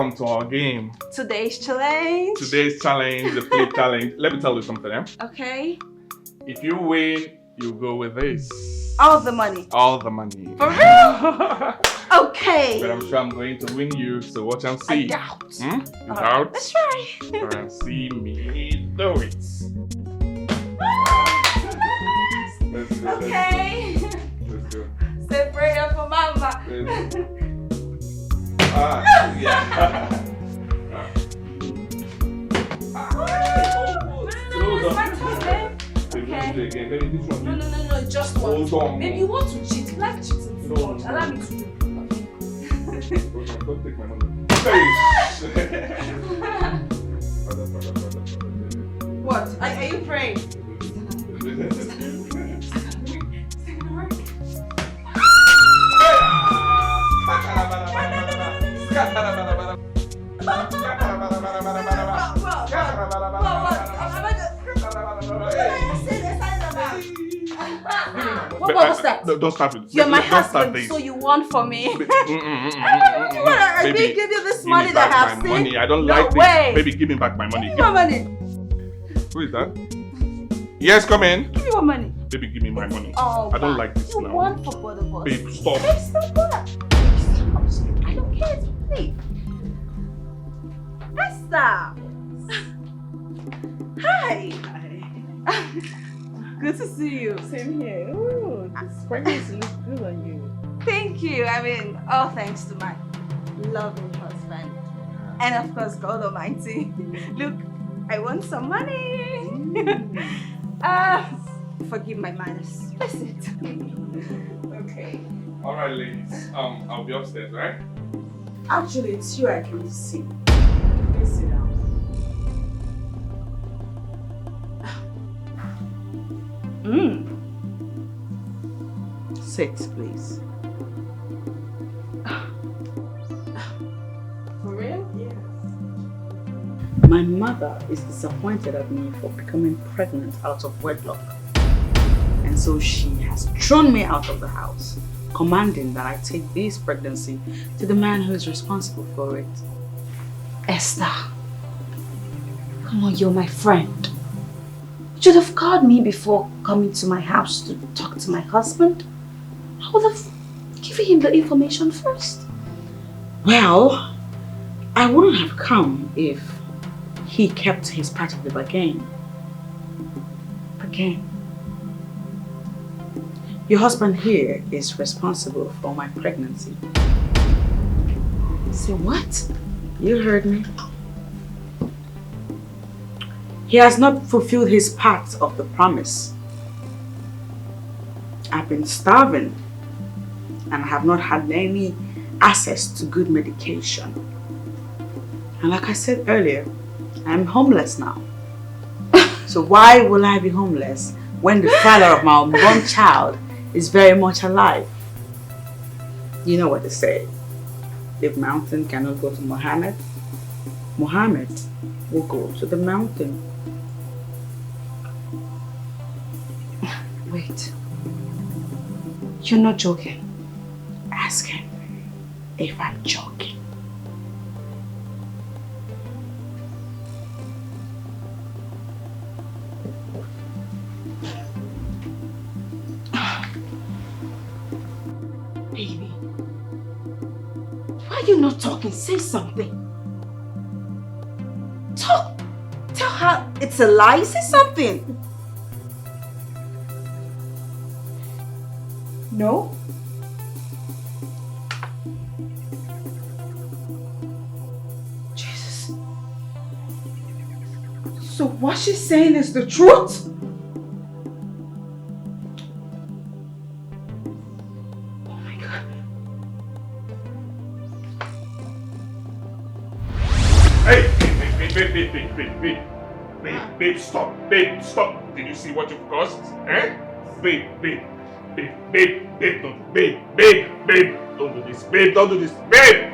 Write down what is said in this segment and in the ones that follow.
Welcome to our game. Today's challenge. The flip challenge. Let me tell you something, eh? Okay. If you win, you go with this. All the money. All the money. For real? Okay. But I'm sure I'm going to win you, so watch and see. I doubt. You doubt? Let's try. Alright, see me do it. Let's go. Okay. Let's go. Say prayer for mama. Yeah. It's my turn, babe. Okay. No, just one. Hold on. Maybe you want to cheat. You like cheating so much. Allow me to do. Okay. Don't take my money. What? Are you praying? What was that? Don't start with. You're my husband, so you want for me. I didn't give you this money that I have money. I don't no like way. this. Baby, give me back my money. Give me my money. Who is that? Yes, come in. Give me my money. Baby, give me my money. Oh, I don't like this you now. You want for both of us. Babe, stop. Babe, stop what? Stop. I don't care. Please. Esther. Hi. Good to see you. Same here. Ooh, this pregnancy looks good on you. Thank you. I mean, all thanks to my loving husband. And of course, God Almighty. Look, I want some money. Forgive my manners. That's it. Okay. Alright, ladies. I'll be upstairs, right? Actually, it's you I came to see. Please sit down. Sit, please. For real? Yes. My mother is disappointed at me for becoming pregnant out of wedlock. And so she has thrown me out of the house, commanding that I take this pregnancy to the man who is responsible for it. Esther. Come on, you're my friend. You should have called me before coming to my house to talk to my husband. I would have given him the information first. Well, I wouldn't have come if he kept his part of the bargain. Bargain. Your husband here is responsible for my pregnancy. Say what? You heard me. He has not fulfilled his part of the promise. I've been starving and have not had any access to good medication. And like I said earlier, I'm homeless now. So why will I be homeless when the father of my unborn child is very much alive? You know what they say. If mountain cannot go to Muhammad, Muhammad will go to the mountain. Wait. You're not joking. Ask him if I'm joking. Baby, why are you not talking? Say something. Talk. Tell her it's a lie. Say something. No? Jesus. So what she's saying is the truth? Oh my God. Hey! Babe, stop. Babe, stop. Did you see what you've caused? Eh? Babe, don't do this. Babe, don't do this. Babe.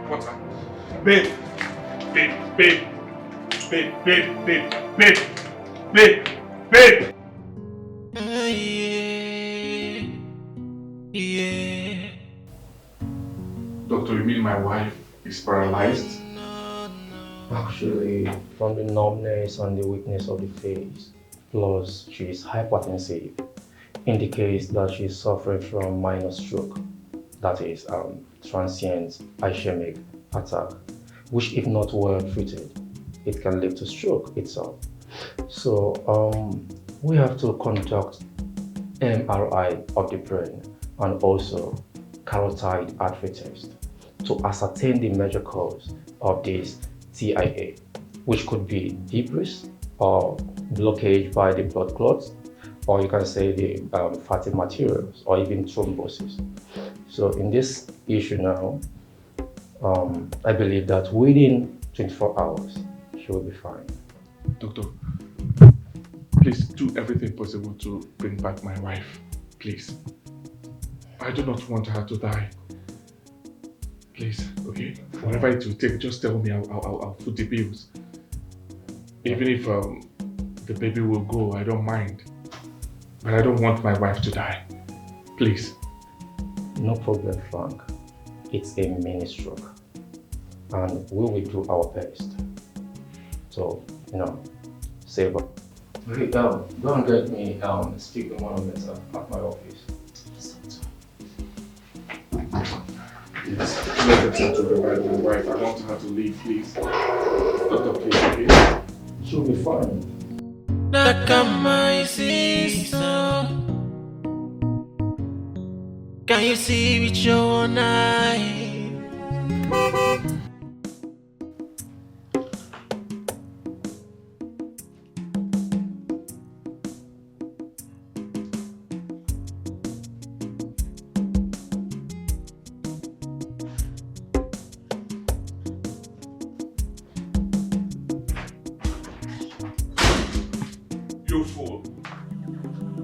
Water. Babe. Doctor, you my wife is paralyzed? Actually, from the numbness and the weakness of the face, plus she is hypertensive, indicates that she is suffering from minor stroke, that is, transient ischemic attack, which if not well treated, it can lead to stroke itself. So we have to conduct MRI of the brain and also carotid artery test to ascertain the major cause of this TIA, which could be debris or blockage by the blood clots, or you can say the fatty materials, or even thrombosis. So in this issue now, I believe that within 24 hours, she will be fine. Doctor, please do everything possible to bring back my wife. Please. I do not want her to die. Please, okay? Whatever it will take, just tell me. I'll foot the bills. Even if the baby will go, I don't mind. But I don't want my wife to die. Please. No problem, Frank. It's a mini stroke. And we will do our best. So, save up. Hey, go and get me speaking monuments at my office. Yes. Let her try to revive my wife. I want her to leave, please. Doctor, please, okay? She'll be fine. Can you see with your own eyes? You fool.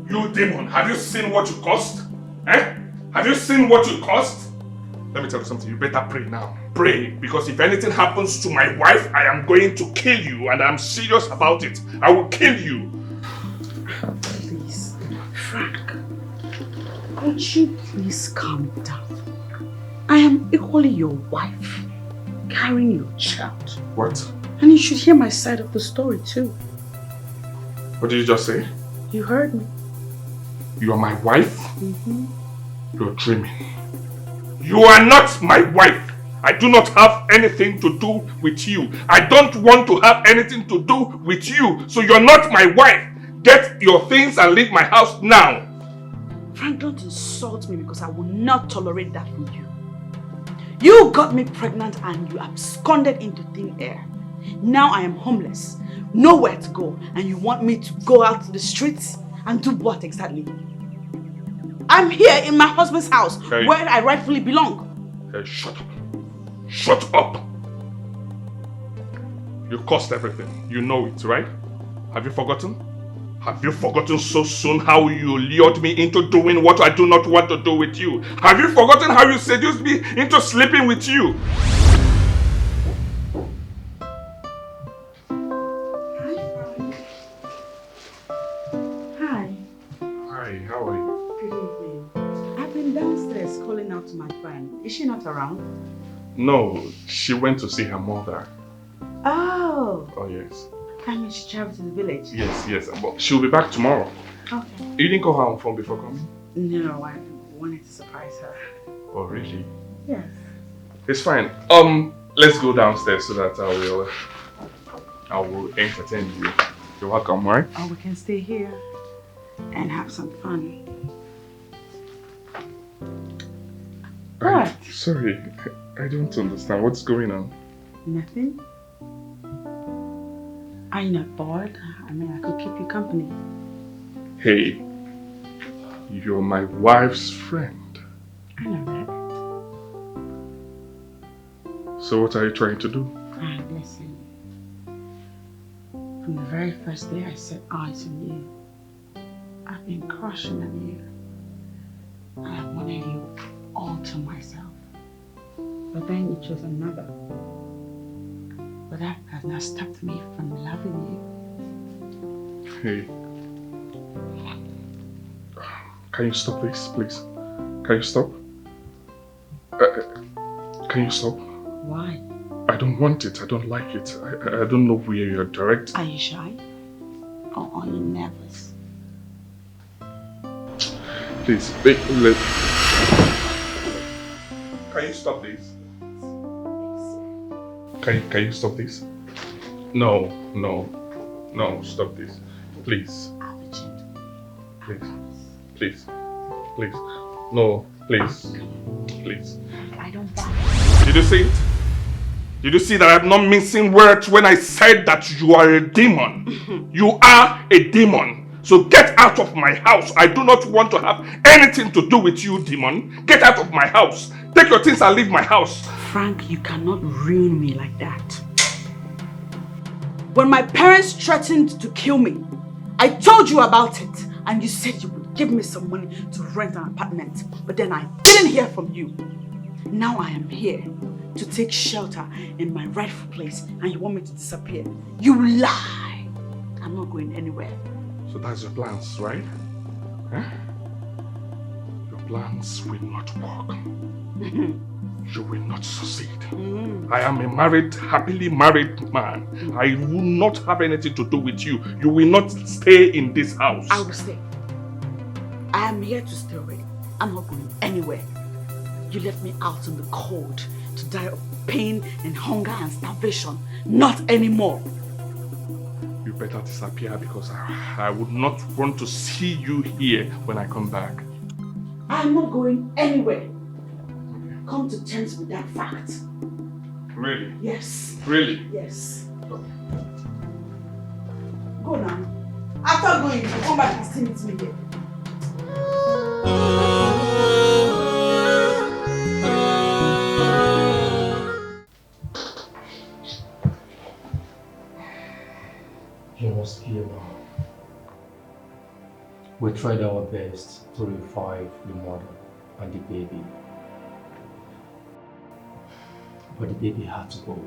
You demon, have you seen what you caused? Eh? Have you seen what you caused? Let me tell you something, you better pray now. Pray, because if anything happens to my wife, I am going to kill you, and I'm serious about it. I will kill you. Please, Frank, would you please calm down? I am equally your wife, carrying your child. What? And you should hear my side of the story too. What did you just say? You heard me. You are my wife? Mm-hmm. You're dreaming. You are not my wife. I do not have anything to do with you. I don't want to have anything to do with you. So you're not my wife. Get your things and leave my house now. Frank, don't insult me because I will not tolerate that from you. You got me pregnant and you absconded into thin air. Now I am homeless, nowhere to go, and you want me to go out to the streets and do what exactly? I'm here in my husband's house, Hey. where I rightfully belong. Hey, shut up. Shut up. You caused everything. You know it, right? Have you forgotten? Have you forgotten so soon how you lured me into doing what I do not want to do with you? Have you forgotten how you seduced me into sleeping with you? Hi. Hi, how are you? Good evening. I've been downstairs calling out to my friend. Is she not around? No, she went to see her mother. Oh. Oh, yes. I mean, she traveled to the village. Yes, but she'll be back tomorrow. Okay. You didn't call her on phone before coming? No, I wanted to surprise her. Oh, really? Yes. It's fine. Let's go downstairs so that I will entertain you. You're welcome, right? Or we can stay here and have some fun. What? Sorry, I don't understand. What's going on? Nothing? Are you not bored? I mean, I could keep you company. Hey, you're my wife's friend. I know that. So what are you trying to do? Frank, listen. From the very first day I set eyes on you, I've been crushing on you. And I wanted you all to myself. But then you chose another. But that has not stopped me from loving you. Hey, can you stop this, please? Can you stop? Can you stop? Why? I don't want it. I don't like it. I don't know where you're direct. Are you shy? Or are you nervous? Please, can you stop this? Can you stop this? No, stop this. Please. Please. No, please. I don't buy it. Did you see it? Did you see that I'm not missing words when I said that you are a demon? You are a demon. So get out of my house. I do not want to have anything to do with you, demon. Get out of my house. Take your things and leave my house. Frank, you cannot ruin me like that. When my parents threatened to kill me, I told you about it. And you said you would give me some money to rent an apartment. But then I didn't hear from you. Now I am here to take shelter in my rightful place and you want me to disappear. You lie. I'm not going anywhere. So that's your plans, right? Huh? Your plans will not work. You will not succeed. I am a married, happily married man. I will not have anything to do with you. You will not stay in this house. I will stay. I am here to stay already. I'm not going anywhere. You left me out in the cold to die of pain and hunger and starvation. Not anymore. You better disappear because I would not want to see you here when I come back. I'm not going anywhere. Come to terms with that fact. Really? Yes. Really? Yes. Go now. After going, you come back and still meet me here. You must hear now. We tried our best to revive the mother and the baby. But the baby had to go.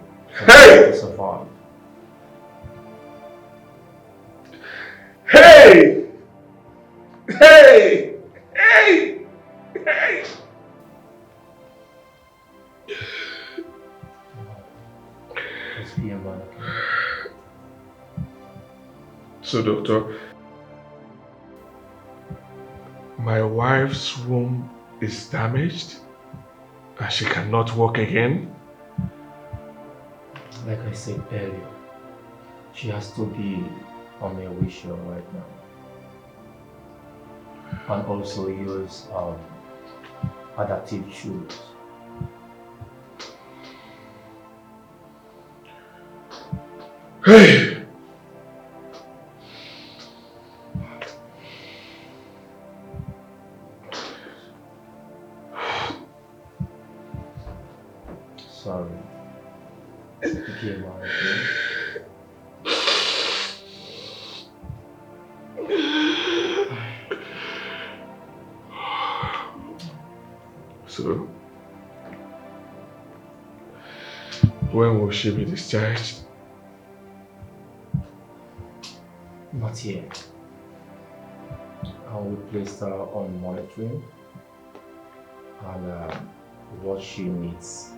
Hey! To survive. Hey! Hey! Hey! Hey! Just be a man, okay? So, doctor, my wife's womb is damaged and she cannot walk again. Like I said earlier, she has to be on a wheelchair right now. And also use adaptive shoes. Hey! Sorry. Get out of here. So, when will she be discharged? Not yet. I will place her on monitoring and what she needs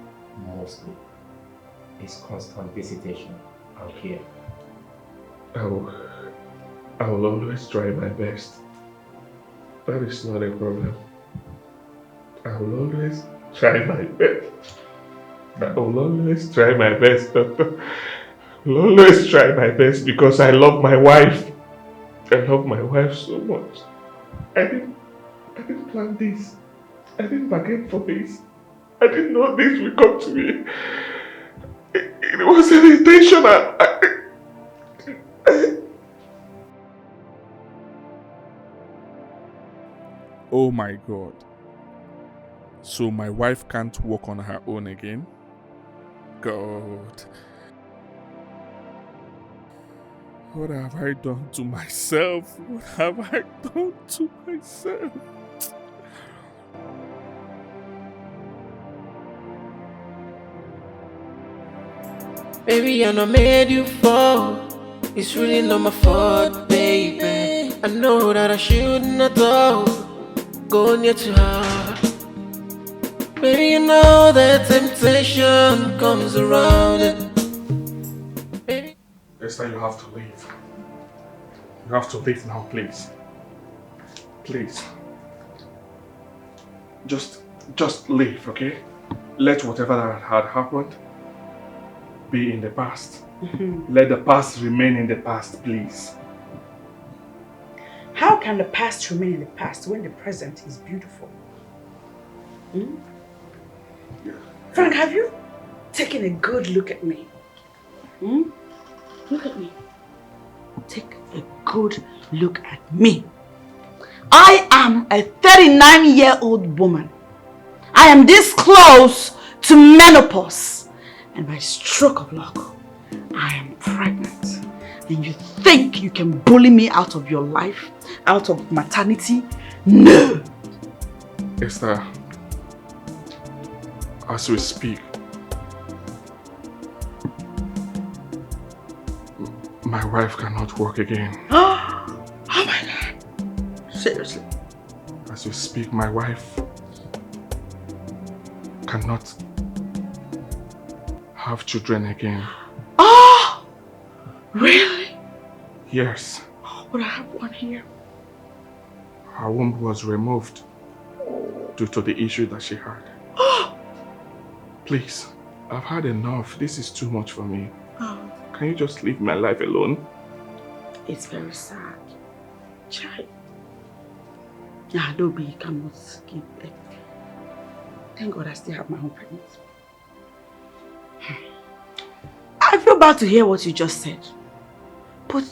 mostly is constant visitation and care. I will always try my best. That is not a problem. I will always try my best. I will always try my best, doctor. I will always try my best because I love my wife. I love my wife so much. I didn't plan this. I didn't bargain for this. I didn't know this would come to me. It wasn't intentional. Oh my God. So my wife can't walk on her own again? God. What have I done to myself? What have I done to myself? Baby, I know made you fall. It's really not my fault, baby. I know that I shouldn't have thought. Go near to her. Baby, you know that temptation temptation comes around. Esther, you have to leave. You have to leave now, please. Please. Just leave, okay? Let whatever that had happened be in the past. Let the past remain in the past, please. How can the past remain in the past when the present is beautiful? Yeah. Frank, have you taken a good look at me? Look at me. Take a good look at me. I am a 39-year-old woman. I am this close to menopause. And by stroke of luck, I am pregnant. And you think you can bully me out of your life? Out of maternity? No! Esther, as we speak, my wife cannot work again. Oh my God. Seriously? As we speak, my wife cannot have children again. Oh! Really? Yes. Oh, but I have one here. Her womb was removed due to the issue that she had. Please, I've had enough. This is too much for me. Can you just leave my life alone? It's very sad. Child. Adaobi cannot give birth. Thank God I still have my own pregnancy. I feel bad to hear what you just said. But,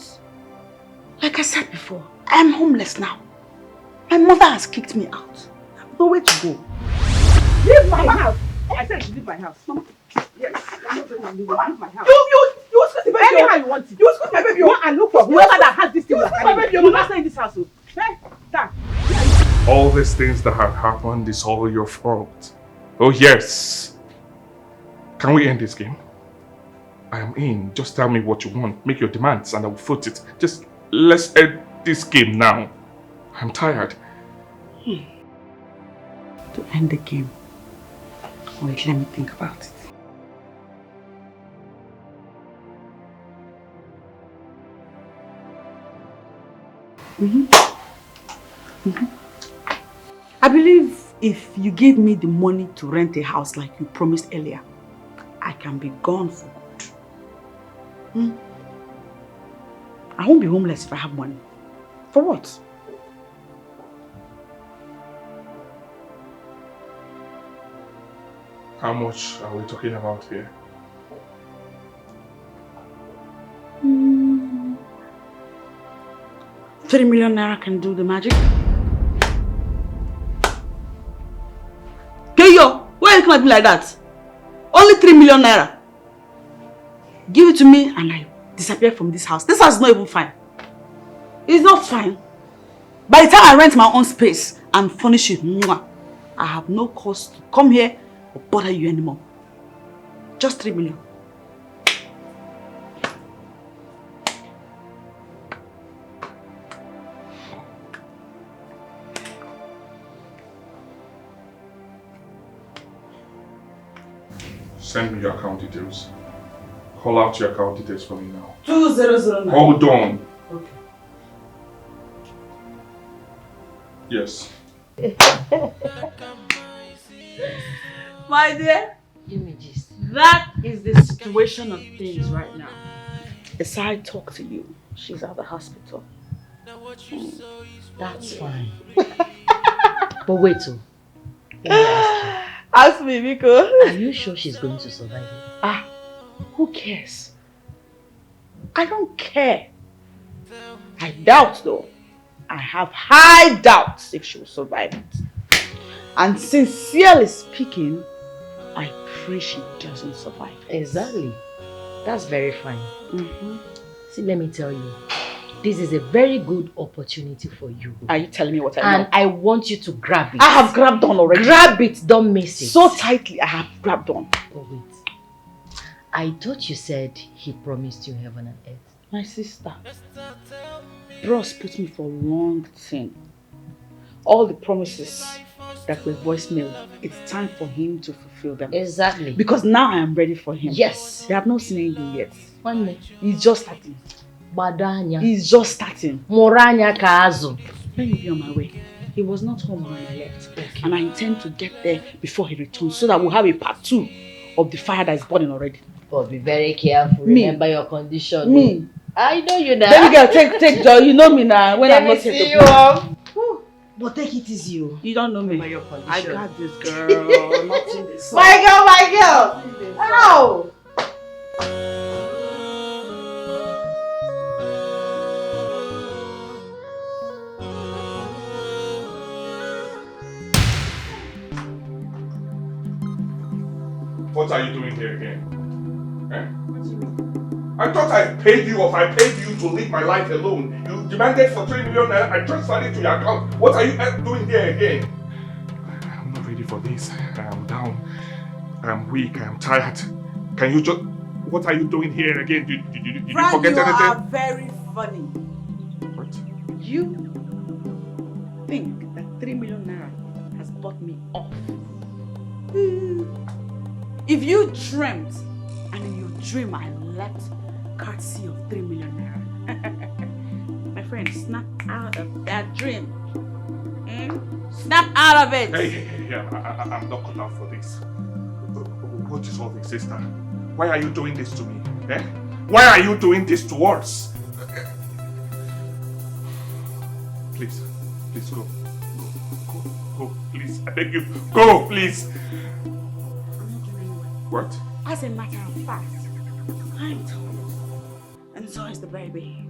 like I said before, I am homeless now. My mother has kicked me out. I have nowhere to go. Leave my house! I said leave my house. Mama. Yes, I'm not going to leave my house. You excuse me, baby. Anyhow you want it. You excuse me, baby. You want and look for whoever that has this thing. You excuse me, baby. You're not staying in this house. Hey, Dad. All these things that have happened is all your fault. Oh yes. Can we end this game? I am in. Just tell me what you want. Make your demands and I will foot it. Just let's end this game now. I'm tired. To end the game. Wait, let me think about it. I believe if you give me the money to rent a house like you promised earlier, I can be gone for good. I won't be homeless if I have money. For what? How much are we talking about here? 3 million naira can do the magic. Keyo, why are you looking at me like that? Only 3 million naira. Give it to me and I disappear from this house. This house is not even fine. It's not fine. By the time I rent my own space and furnish it, I have no cause to come here or bother you anymore. Just 3 million. Send me your account details. Call out your account details for me now. 2009. Hold on. Okay. Yes. My dear, Images. that is the situation of things right now. As I talk to you, she's at the hospital. That's fine. But wait, let me ask you. Ask me, Miko. Are you sure she's going to survive it? Who cares? I don't care. I doubt though. I have high doubts if she will survive it. And sincerely speaking, I pray she doesn't survive it. Exactly. That's very fine. See, let me tell you. This is a very good opportunity for you. Are you telling me what I know? And I want you to grab it. I have grabbed on already. Grab it, don't miss it. So tightly, I have grabbed on. Oh wait. I thought you said he promised you heaven and earth. My sister, Bros put me for a long thing. All the promises that were voicemail, it's time for him to fulfill them. Exactly. Because now I am ready for him. Yes. They have not seen anything yet. One minute. He's just starting. Badanya. He's just starting. Moranya kazu. Let me be on my way. He was not home when I left. Okay. And I intend to get there before he returns so that we'll have a part 2 of the fire that is burning already. But be very careful. Me. Remember your condition. Me. I know you now. Baby girl, take joy. You know me now. When I'm not here to you. But take it easy. You don't know me. Remember your condition. I got this girl. Nothing this. My girl. Ow. What are you doing here again? Eh? What do you mean? I thought I paid you off. I paid you to live my life alone. You demanded for 3 million naira. I transferred it to your account. What are you doing here again? I'm not ready for this. I am down. I am weak. I am tired. Can you just... What are you doing here again? Did you forget anything? You are very funny. What? You think that 3 million naira has bought me off. If you dreamt and in your dream I left courtesy of 3 million naira, my friend, snap out of that dream. Snap out of it. Hey, I'm not cut out for this. What is all this, sister? Why are you doing this to me? Eh? Why are you doing this to us? Please go. Go, please. I beg you. Go, please. What? As a matter of fact, I'm told. And so is the baby.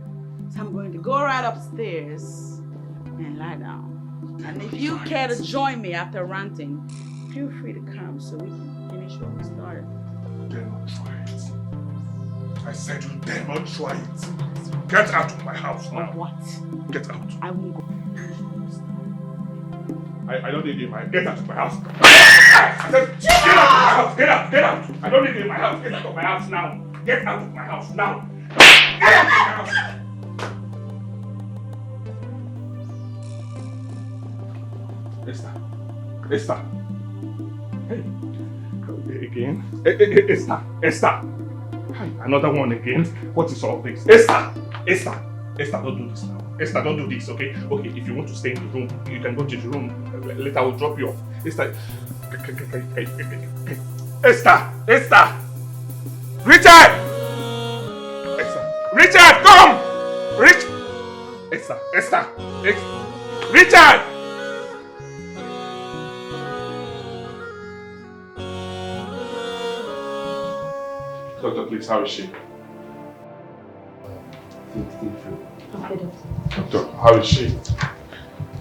So I'm going to go right upstairs and lie down. And if you care to join me after ranting, feel free to come so we can finish what we started. Dare not try it. I said you dare not try it. Get out of my house now. What? Get out. I won't go. I don't need you in my house. Get out of my house. I said, get out of my house. Get out. I don't need you in my house. Get out of my house now. Get out of my house now. Get out of my house. Esther. Hey. Again. Esther. Hi. Another one again. What is all this? Esther, don't do this now. Esther, don't do this, okay? Okay, if you want to stay in the room, you can go to the room. Later, I will drop you off. Esther! Richard! Richard, come! Esther! Richard! Doctor, please, how is she? Okay, Doctor, how is she?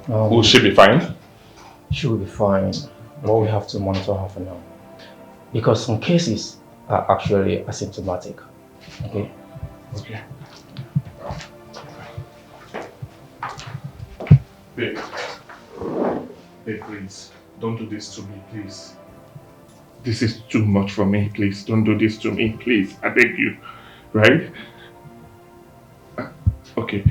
Will she be fine? She will be fine, but we have to monitor her for now. Because some cases are actually asymptomatic. Okay? Okay. Babe, please, don't do this to me, please. This is too much for me, please. Don't do this to me, please. I beg you, right? Okay.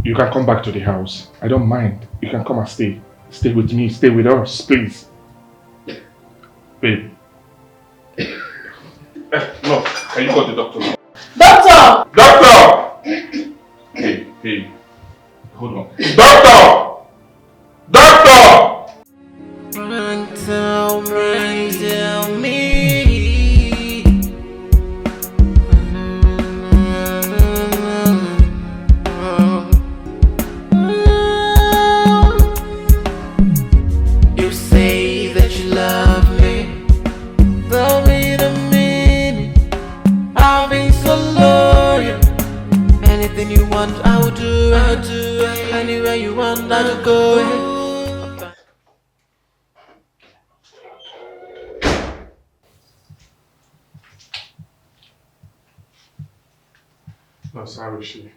You can come back to the house. I don't mind. You can come and stay. Stay with me. Stay with us, please. Babe. No. Can you call the doctor now? Doctor! Doctor! Hey. Hold on. Doctor! Doctor! Tell me. You say that you love me. Tell me the meaning. I'll be so loyal. Anything you want, I will do it. Anywhere you want, I'll go. No, so how is she?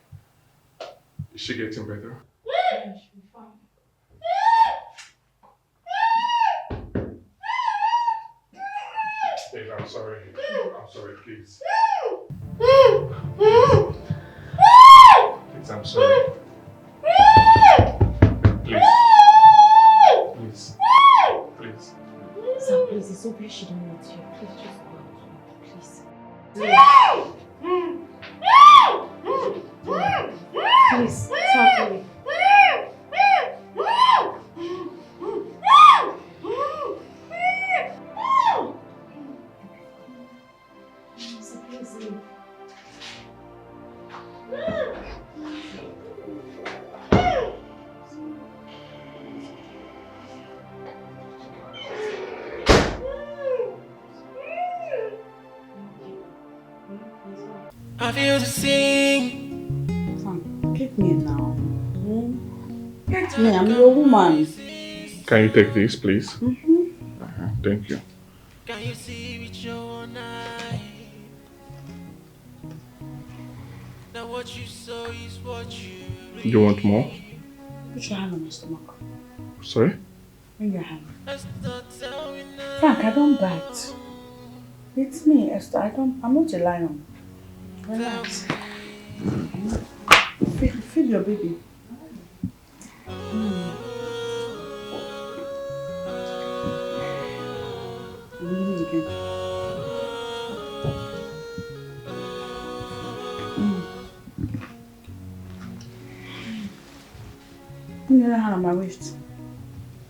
Is she getting better? Yeah, she'll be fine. Babe, I'm sorry. I'm sorry, please. Please, I'm sorry. Please. Please. Please, softly. I feel to sing. Get me now. Get me, I'm your woman. Can you take this, please? Thank you. Can you see with your own eye? Now what you saw is what you read. You want more? Put your hand on my stomach. Sorry? Bring your hand. Esther, tell me now. Frank, I don't bite. It's me, Esther. I'm not a lion. Relax. Feed your baby. Leave me again. Put your other hand on my waist.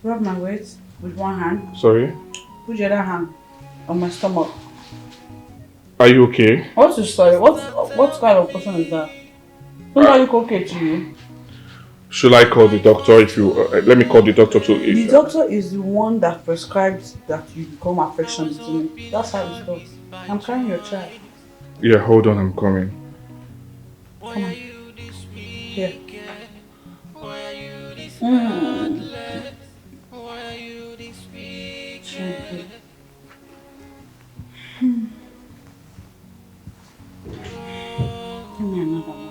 Rub my waist with one hand. Sorry? Put your other hand on my stomach. Are you okay? What's your story? What kind of person is that? Don't I look okay to you? Should I call the doctor if you... let me call the doctor to... The doctor is the one that prescribes that you become affectionate to me. That's how it goes. I'm carrying your child. Yeah, hold on, I'm coming. Come on. Here. Give me another one.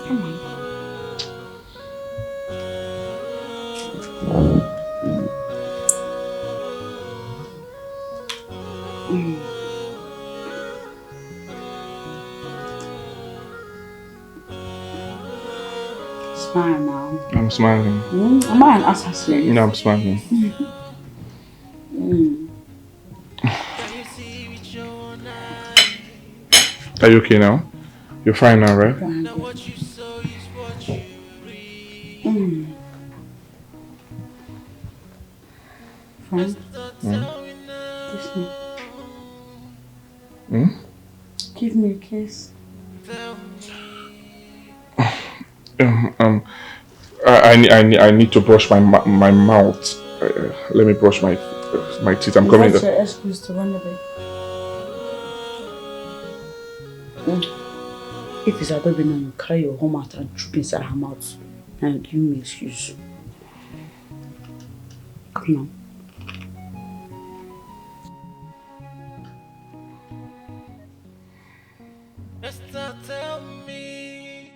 Come on. Smile now. I'm smiling. Am I an assassin? No, I'm smiling. Are you okay now? You're fine now, right? Frank? Kiss me. Give me a kiss. I need to brush my mouth. Let me brush my teeth. I'm coming. That's your excuse to run away. If it's Adaobi now, you carry your home out and troop inside her mouth and give me excuse. Come on. Esther, tell me.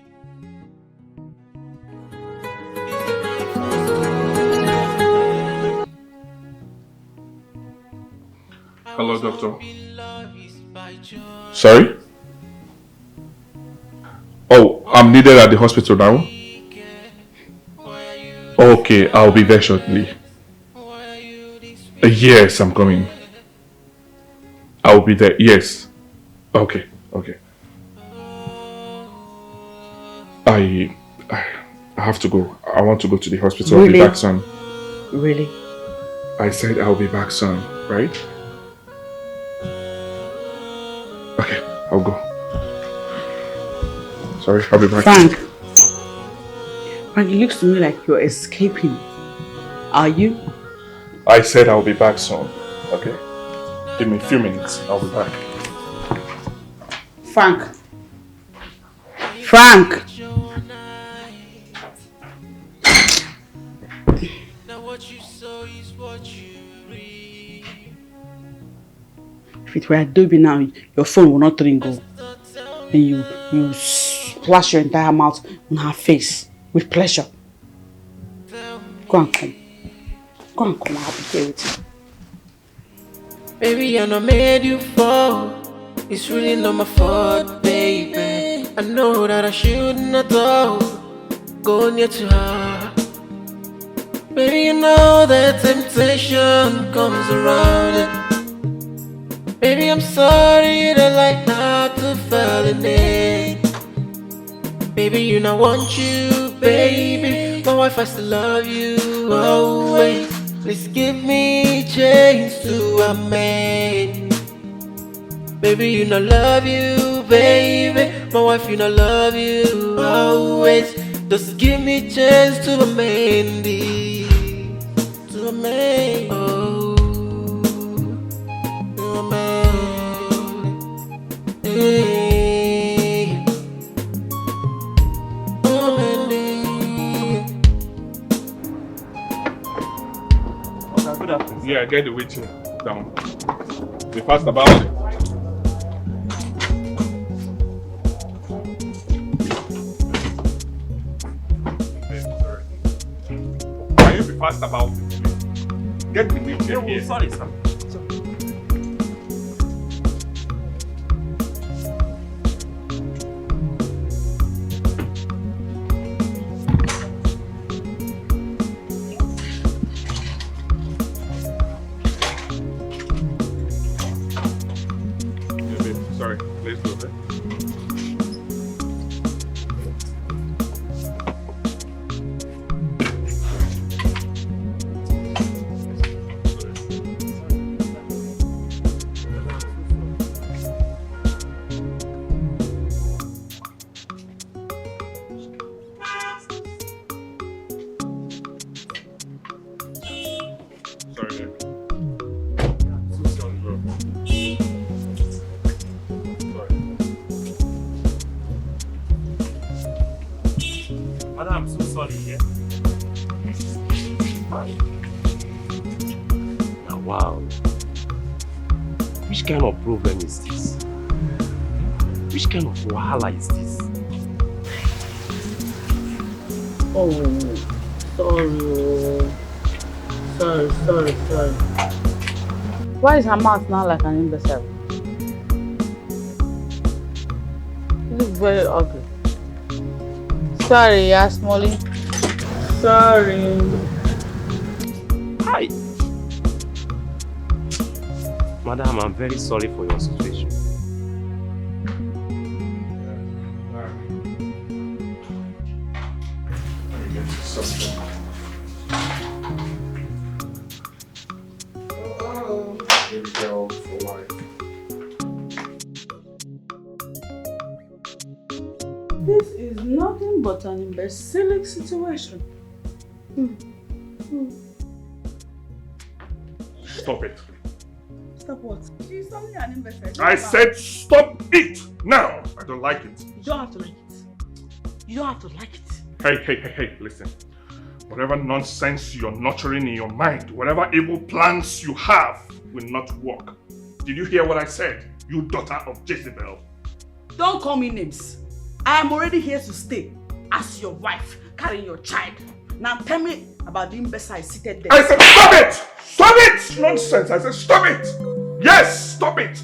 Hello, doctor. Sorry? Oh, I'm needed at the hospital now? Okay, I'll be there shortly. Yes, I'm coming. I'll be there, yes. Okay. I have to go. I want to go to the hospital. Really? I'll be back soon. Really? I said I'll be back soon, right? Okay, I'll go. Sorry, I'll be back. Frank, it looks to me like you're escaping. Are you? I said I'll be back soon, okay? Give me a few minutes, I'll be back. Frank! If it were Adaobi now, your phone will not ring. And you splash your entire mouth on her face with pleasure. Go and come. I'll be here with you. Baby, I know made you fall. It's really not my fault, baby. I know that I shouldn't have go near to her. Baby, you know that temptation comes around it. Baby, I'm sorry that I like not to fall in it. Baby, you know I want you, baby. My wife, I still love you always. Please give me chains to a man. Baby, you know I love you, baby. My wife, you know I love you always. Just give me chance to a man, to a man, oh, to a man, hey, to a man, Okay, good afternoon. Yeah, get the waiting down. Be fast about it. Can you be fast about it, please? Get the wheelchair here. Sorry, sir. Yeah, babe. Sorry. Please go there. Sorry, babe. So sorry, bro. Sorry. Madam, I'm so sorry, yeah? Now, wow. Which kind of problem is this? Which kind of wahala is this? Oh, sorry. Why is her mouth now like an imbecile? You look very ugly. Sorry, yeah, Smolly. Sorry. Hi. Madam, I'm very sorry for your situation. Let me get you something. Baby girl for life. This is nothing but an imbecilic situation. Stop it. Stop what? She's only an imbecile. I said stop it now. I don't like it. You don't have to like it. You don't have to like it. Hey, listen. Whatever nonsense you're nurturing in your mind, whatever evil plans you have will not work. Did you hear what I said? You daughter of Jezebel. Don't call me names. I am already here to stay as your wife, carrying your child. Now tell me about the imbecile seated there. I said stop it! Stop it! Nonsense! I said stop it! Yes, stop it!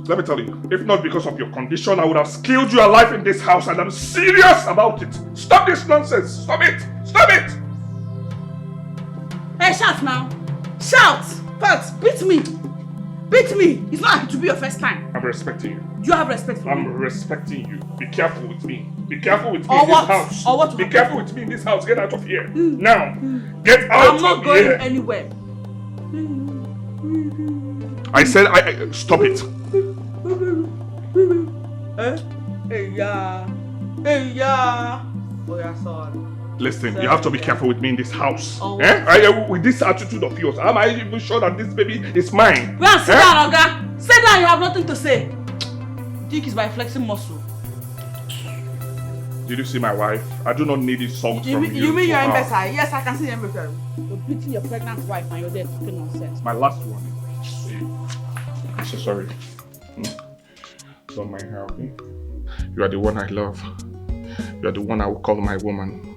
Let me tell you, if not because of your condition, I would have killed you alive in this house, and I'm serious about it. Stop this nonsense! Stop it! Stop it! Hey, shout now! Shout! First, beat me! Beat me! It's not like to be your first time. I'm respecting you. You have respect for me. I'm respecting you. Be careful with me. Be careful with me Or in what? this house. Or what? Be careful with me in this house. Get out of here. Now. Get out I'm not of going here. anywhere. I said stop it. Hey, yeah. Hey, yeah. Oh, yeah, sorry. Listen, you have to be careful with me in this house. Oh. With this attitude of yours, am I even sure that this baby is mine? Go and sit down, Oga. Sit down, you have nothing to say. Think it's by flexing muscle. Did you see my wife? I do not need insult from you. You mean to you're her. imbecile? Yes, I can see the imbecile. You're beating your pregnant wife and you're there talking nonsense. My last one. I'm so sorry. Don't mind her, okay? You are the one I love. You are the one I will call my woman.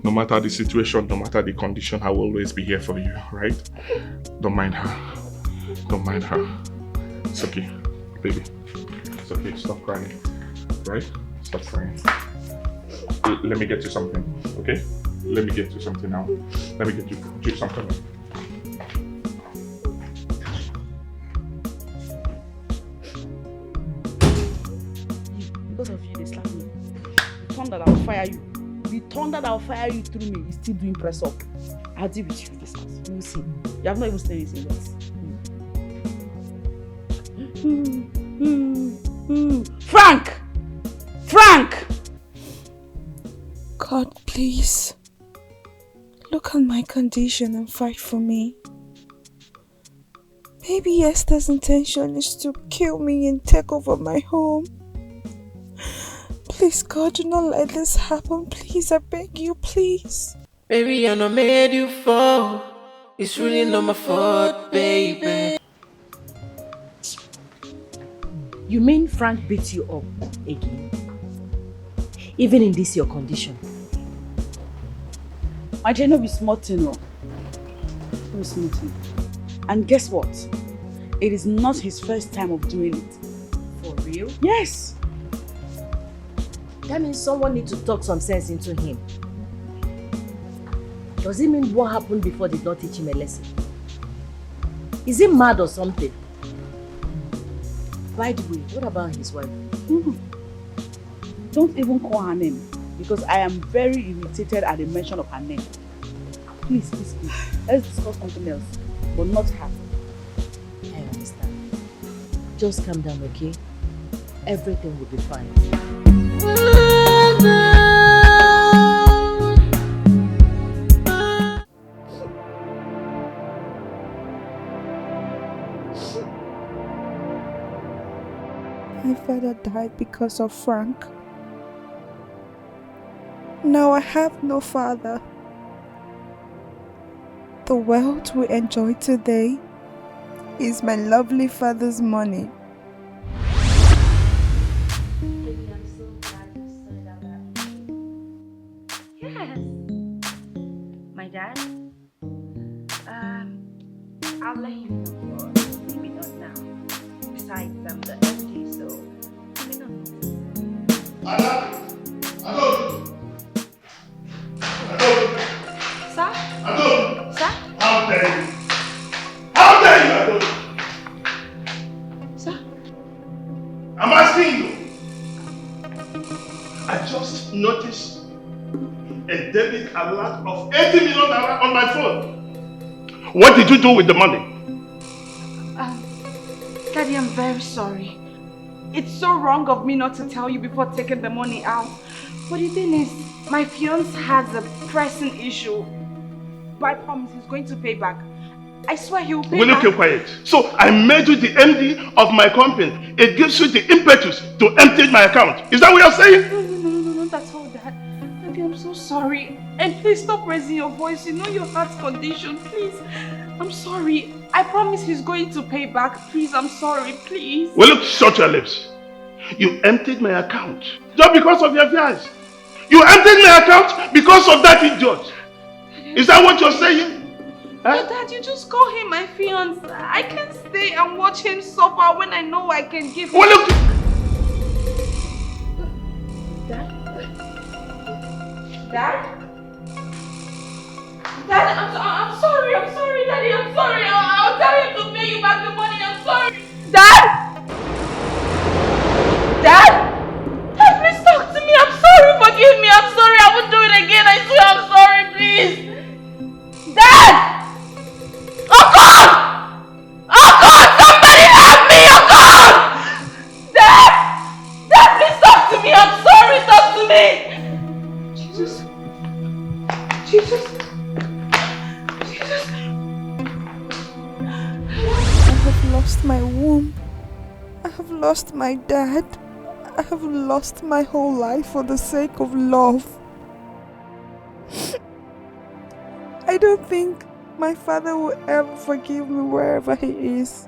No matter the situation, no matter the condition, I will always be here for you, right? Don't mind her. Don't mind her. It's okay, baby. It's okay, stop crying. Right? Stop crying. Let me get you something, okay? Let me get you something now. Let me get you juice. I'm coming. Because of you, they slap me. The thunder that will fire you. The thunder that will fire you through me is still doing press up. I'll deal with you in this house. You will see. You have not even stayed this in yet. Frank! Frank! God, please. Look at my condition and fight for me. Maybe Esther's intention is to kill me and take over my home. Please, God, do not let this happen. Please, I beg you, please. Baby, I know made you fall. It's really not my fault, baby. You mean Frank beat you up again? Even in this your condition? My dear, no be smart, no. No be smart. And guess what? It is not his first time of doing it. For real? Yes. That means someone needs to talk some sense into him. Does it mean what happened before did not teach him a lesson? Is he mad or something? By the way, what about his wife? Don't even call her name, because I am very irritated at the mention of her name. Please, please, please. Let's discuss something else, but not her. I understand. Just calm down, okay? Everything will be fine. My father died because of Frank. Now I have no father. The wealth we enjoy today is my lovely father's money. Baby, I'm so glad you said that. Yes. My dad? I'll let him know, but maybe not now. Besides, I'm the MD, so he may not know. Adaobi! Sir? Adaobi! Sir? How dare you? How dare you, Adaobi? Sir? I'm asking you. I just noticed a debit alert of 80 million naira on my phone. What did you do with the money? Daddy, I'm very sorry. It's so wrong of me not to tell you before taking the money out. But the thing is, my fiance has a pressing issue. But I promise he's going to pay back. I swear he will pay Will you back. keep quiet? So I made you the MD of my company. It gives you the impetus to empty my account. Is that what you're saying? No, that's all, Dad. Daddy, I'm so sorry. And please stop raising your voice. You know your heart's condition. Please. I'm sorry. I promise he's going to pay back. Please, I'm sorry. Please. Will you shut your lips? You emptied my account just because of your fears. You emptied my account because of that idiot. Is that what you're saying? But Dad, you just call him my fiance. I can't stay and watch him suffer when I know I can give him. Will you... Dad? Dad, I'm sorry, Daddy, I'm sorry. I'll tell him to pay you back the money. I'm sorry. Dad, please talk to me. I'm sorry, forgive me. I'm sorry. I won't do it again. I swear I'm sorry, please. Dad! Oh God! Somebody help me! Oh God! Dad, please talk to me. I'm sorry. Talk to me. Jesus. I have lost my womb. I have lost my dad. I have lost my whole life for the sake of love. I don't think my father will ever forgive me wherever he is.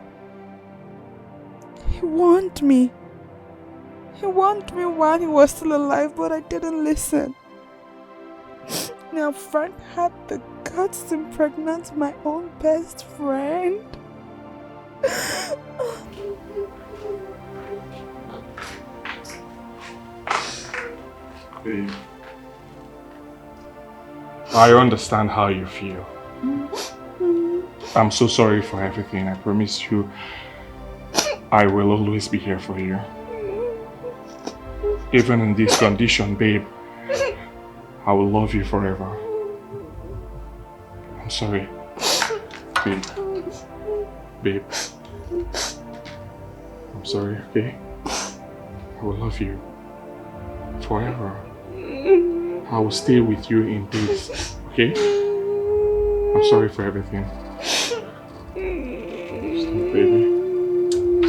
He warned me. He warned me while he was still alive, but I didn't listen. Now Frank had the guts to impregnate my own best friend. Babe. I understand how you feel. I'm so sorry for everything. I promise you, I will always be here for you. Even in this condition, babe, I will love you forever. I'm sorry. Babe. Babe. I'm sorry, okay? I will love you forever. I will stay with you in peace, okay? I'm sorry for everything. Stop, baby.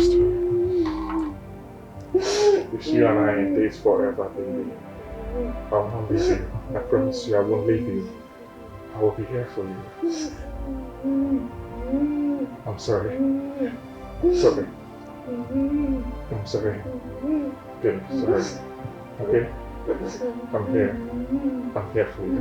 Stop. It's you and I in days forever, baby. I will not miss you. I promise you I won't leave you. I will be here for you. I'm sorry. Sorry. I'm sorry. Okay, sorry. Okay? I'm here. I'm here for you.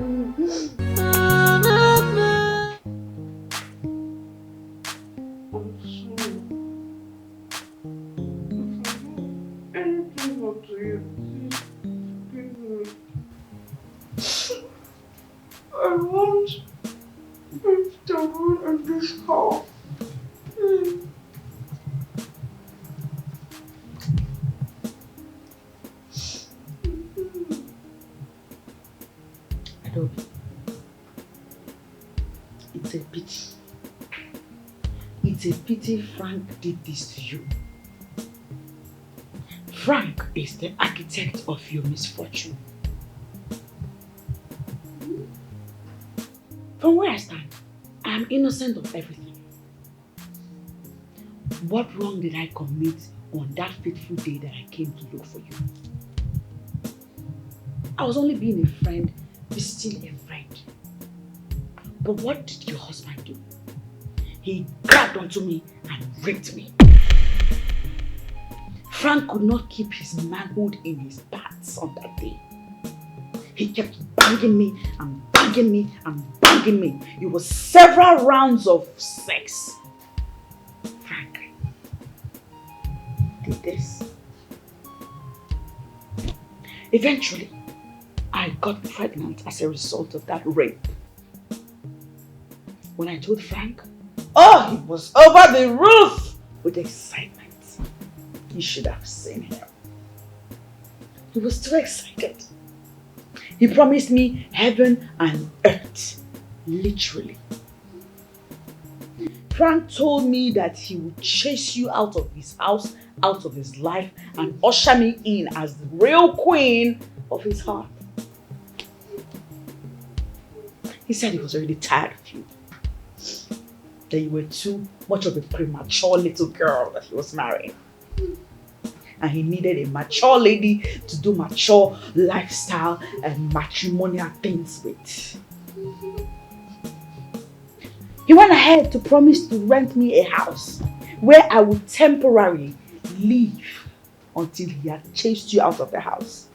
I want to run in this house. Adaobi, it's a pity. It's a pity Frank did this to you. Frank is the architect of your misfortune. From where I stand, I am innocent of everything. What wrong did I commit on that fateful day that I came to look for you? I was only being a friend, visiting a friend. But what did your husband do? He grabbed onto me and raped me. Frank could not keep his manhood in his pants on that day. He kept banging me and banging me and banging me. It was several rounds of sex. Frank did this. Eventually, I got pregnant as a result of that rape. When I told Frank, oh, he was over the roof with excitement. You should have seen him. He was too excited. He promised me heaven and earth, literally. Frank told me that he would chase you out of his house, out of his life, and usher me in as the real queen of his heart. He said he was already tired of you. That you were too much of a premature little girl that he was marrying. And he needed a mature lady to do mature lifestyle and matrimonial things with. He went ahead to promise to rent me a house where I would temporarily live until he had chased you out of the house.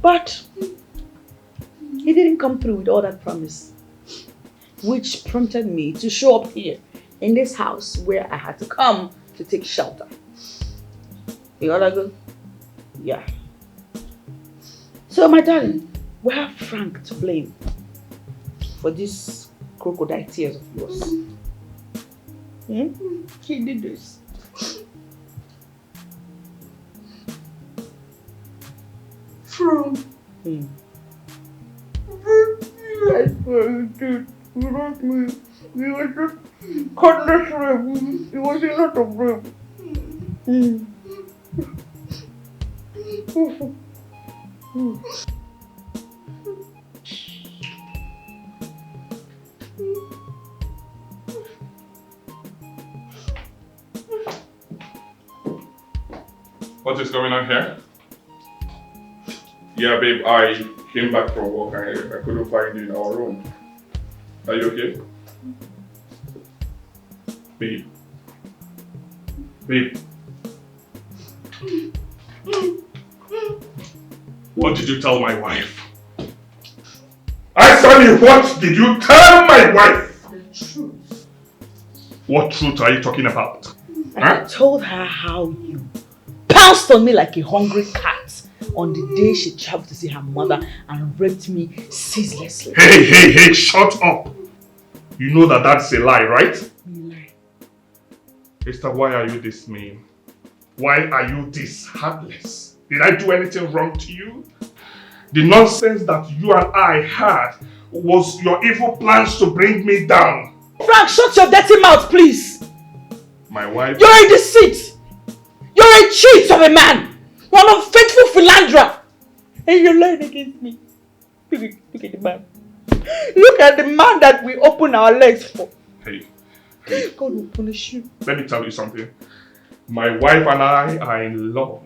But he didn't come through with all that promise, which prompted me to show up here in this house where I had to come to take shelter. You gotta go? Yeah. So my darling, we have Frank to blame for these crocodile tears of yours. He did this. Frank. I swear you did. You don't mean. You were just cordless rape. It was a lot of rape. What is going on here? Yeah, babe, I came back from work and I couldn't find you in our room. Are you okay? Babe. Babe. What did you tell my wife? I saw you. What did you tell my wife? The truth. What truth are you talking about? I told her how you pounced on me like a hungry cat on the day she traveled to see her mother and raped me ceaselessly. Hey, shut up! You know that that's a lie, right? Lie. Esther, why are you this mean? Why are you this heartless? Did I do anything wrong to you? The nonsense that you and I had was your evil plans to bring me down. Frank, shut your dirty mouth, please! My wife... You're a deceit! You're a cheat of a man! You're an unfaithful philanderer! And you're lying against me. Look at the man. Look at the man that we open our legs for. Hey. God will punish you. Let me tell you something. My wife and I are in love.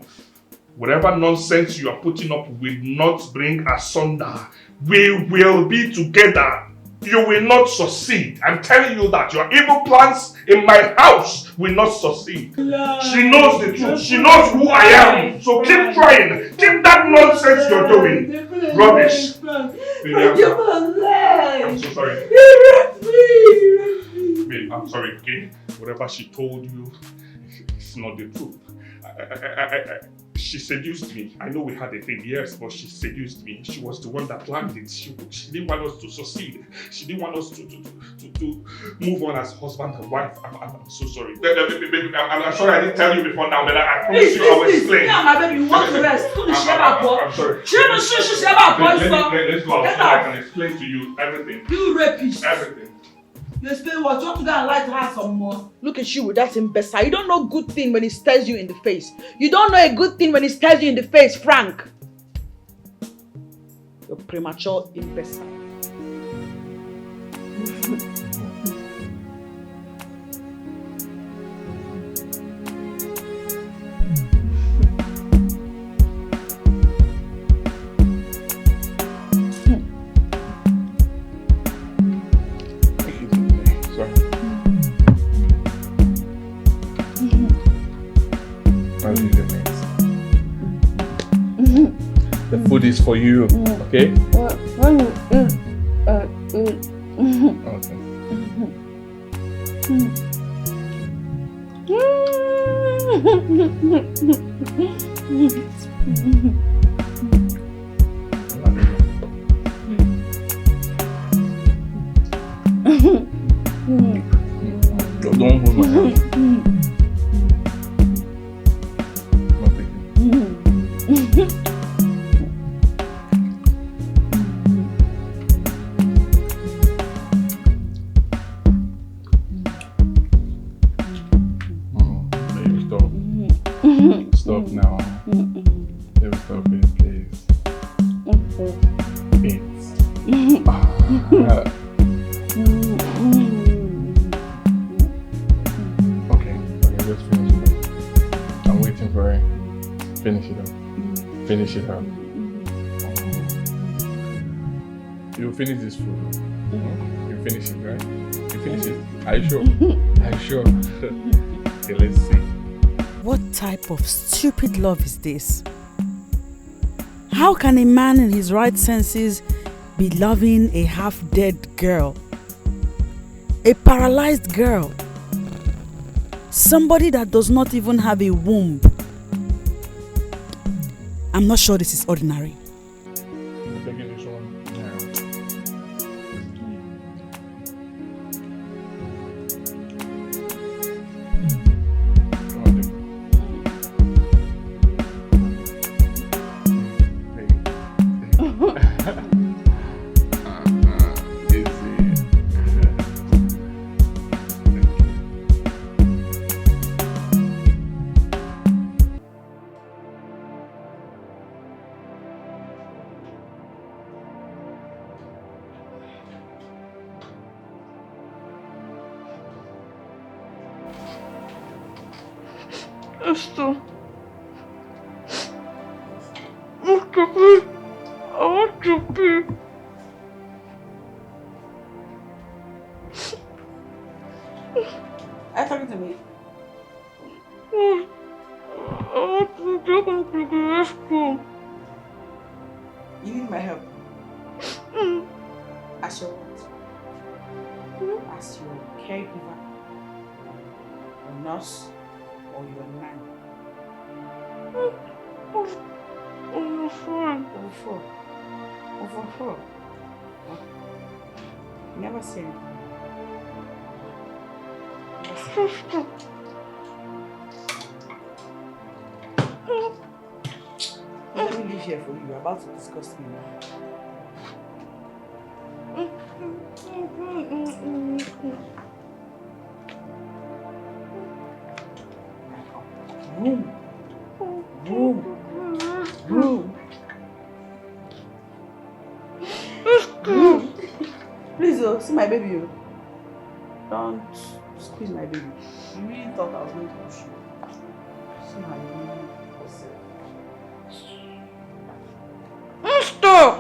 Whatever nonsense you are putting up will not bring asunder. We will be together. You will not succeed. I'm telling you that your evil plans in my house will not succeed. She knows the truth. She knows who I am. So keep trying. Keep that nonsense you're doing. Rubbish. Baby, I'm so sorry. Babe, I'm sorry, okay? Whatever she told you, it's not the truth. She seduced me. I know we had a thing, yes, but she seduced me. She was the one that planned it. She didn't want us to succeed. She didn't want us to move on as husband and wife. I'm so sorry. I'm sorry I didn't tell you before now, but I promise you I will explain. Yeah, my baby, you want to rest. I'm sorry. Let's go out so I can explain to you everything. You rapist. Everything. You explain what? You want to go and lie to her some more? Look at you with that imbecile. You don't know good thing when he stares you in the face. You don't know a good thing when he stares you in the face, Frank. You're premature imbecile. The food is for you, okay? Don't hold my hand. Stop now. Baby, stop it, please. Okay, just finish it up. I'm waiting for it. Finish it up. Finish it up. You finish this food. You finish it, right? You finish it. Are you sure? Are you sure? Okay, let's see. What type of stupid love is this? How can a man in his right senses be loving a half-dead girl? A paralyzed girl? Somebody that does not even have a womb? I'm not sure this is ordinary. We're taking this one Esther. I want to pee. Are you talking to me? I want to go to the restroom. You need my help? As your what? As your caregiver, your nurse, or your nanny? Over four. Never seen. Let me leave here for you. You're about to disgust me now. Please, see my baby. Don't squeeze my baby. You really thought I was going to push you. See my baby. Stop!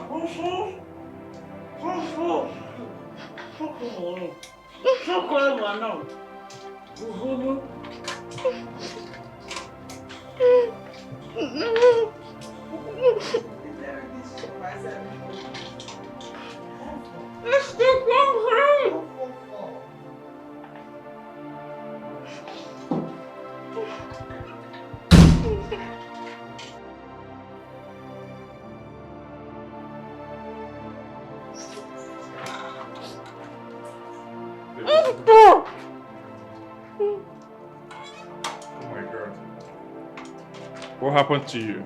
What happened to you?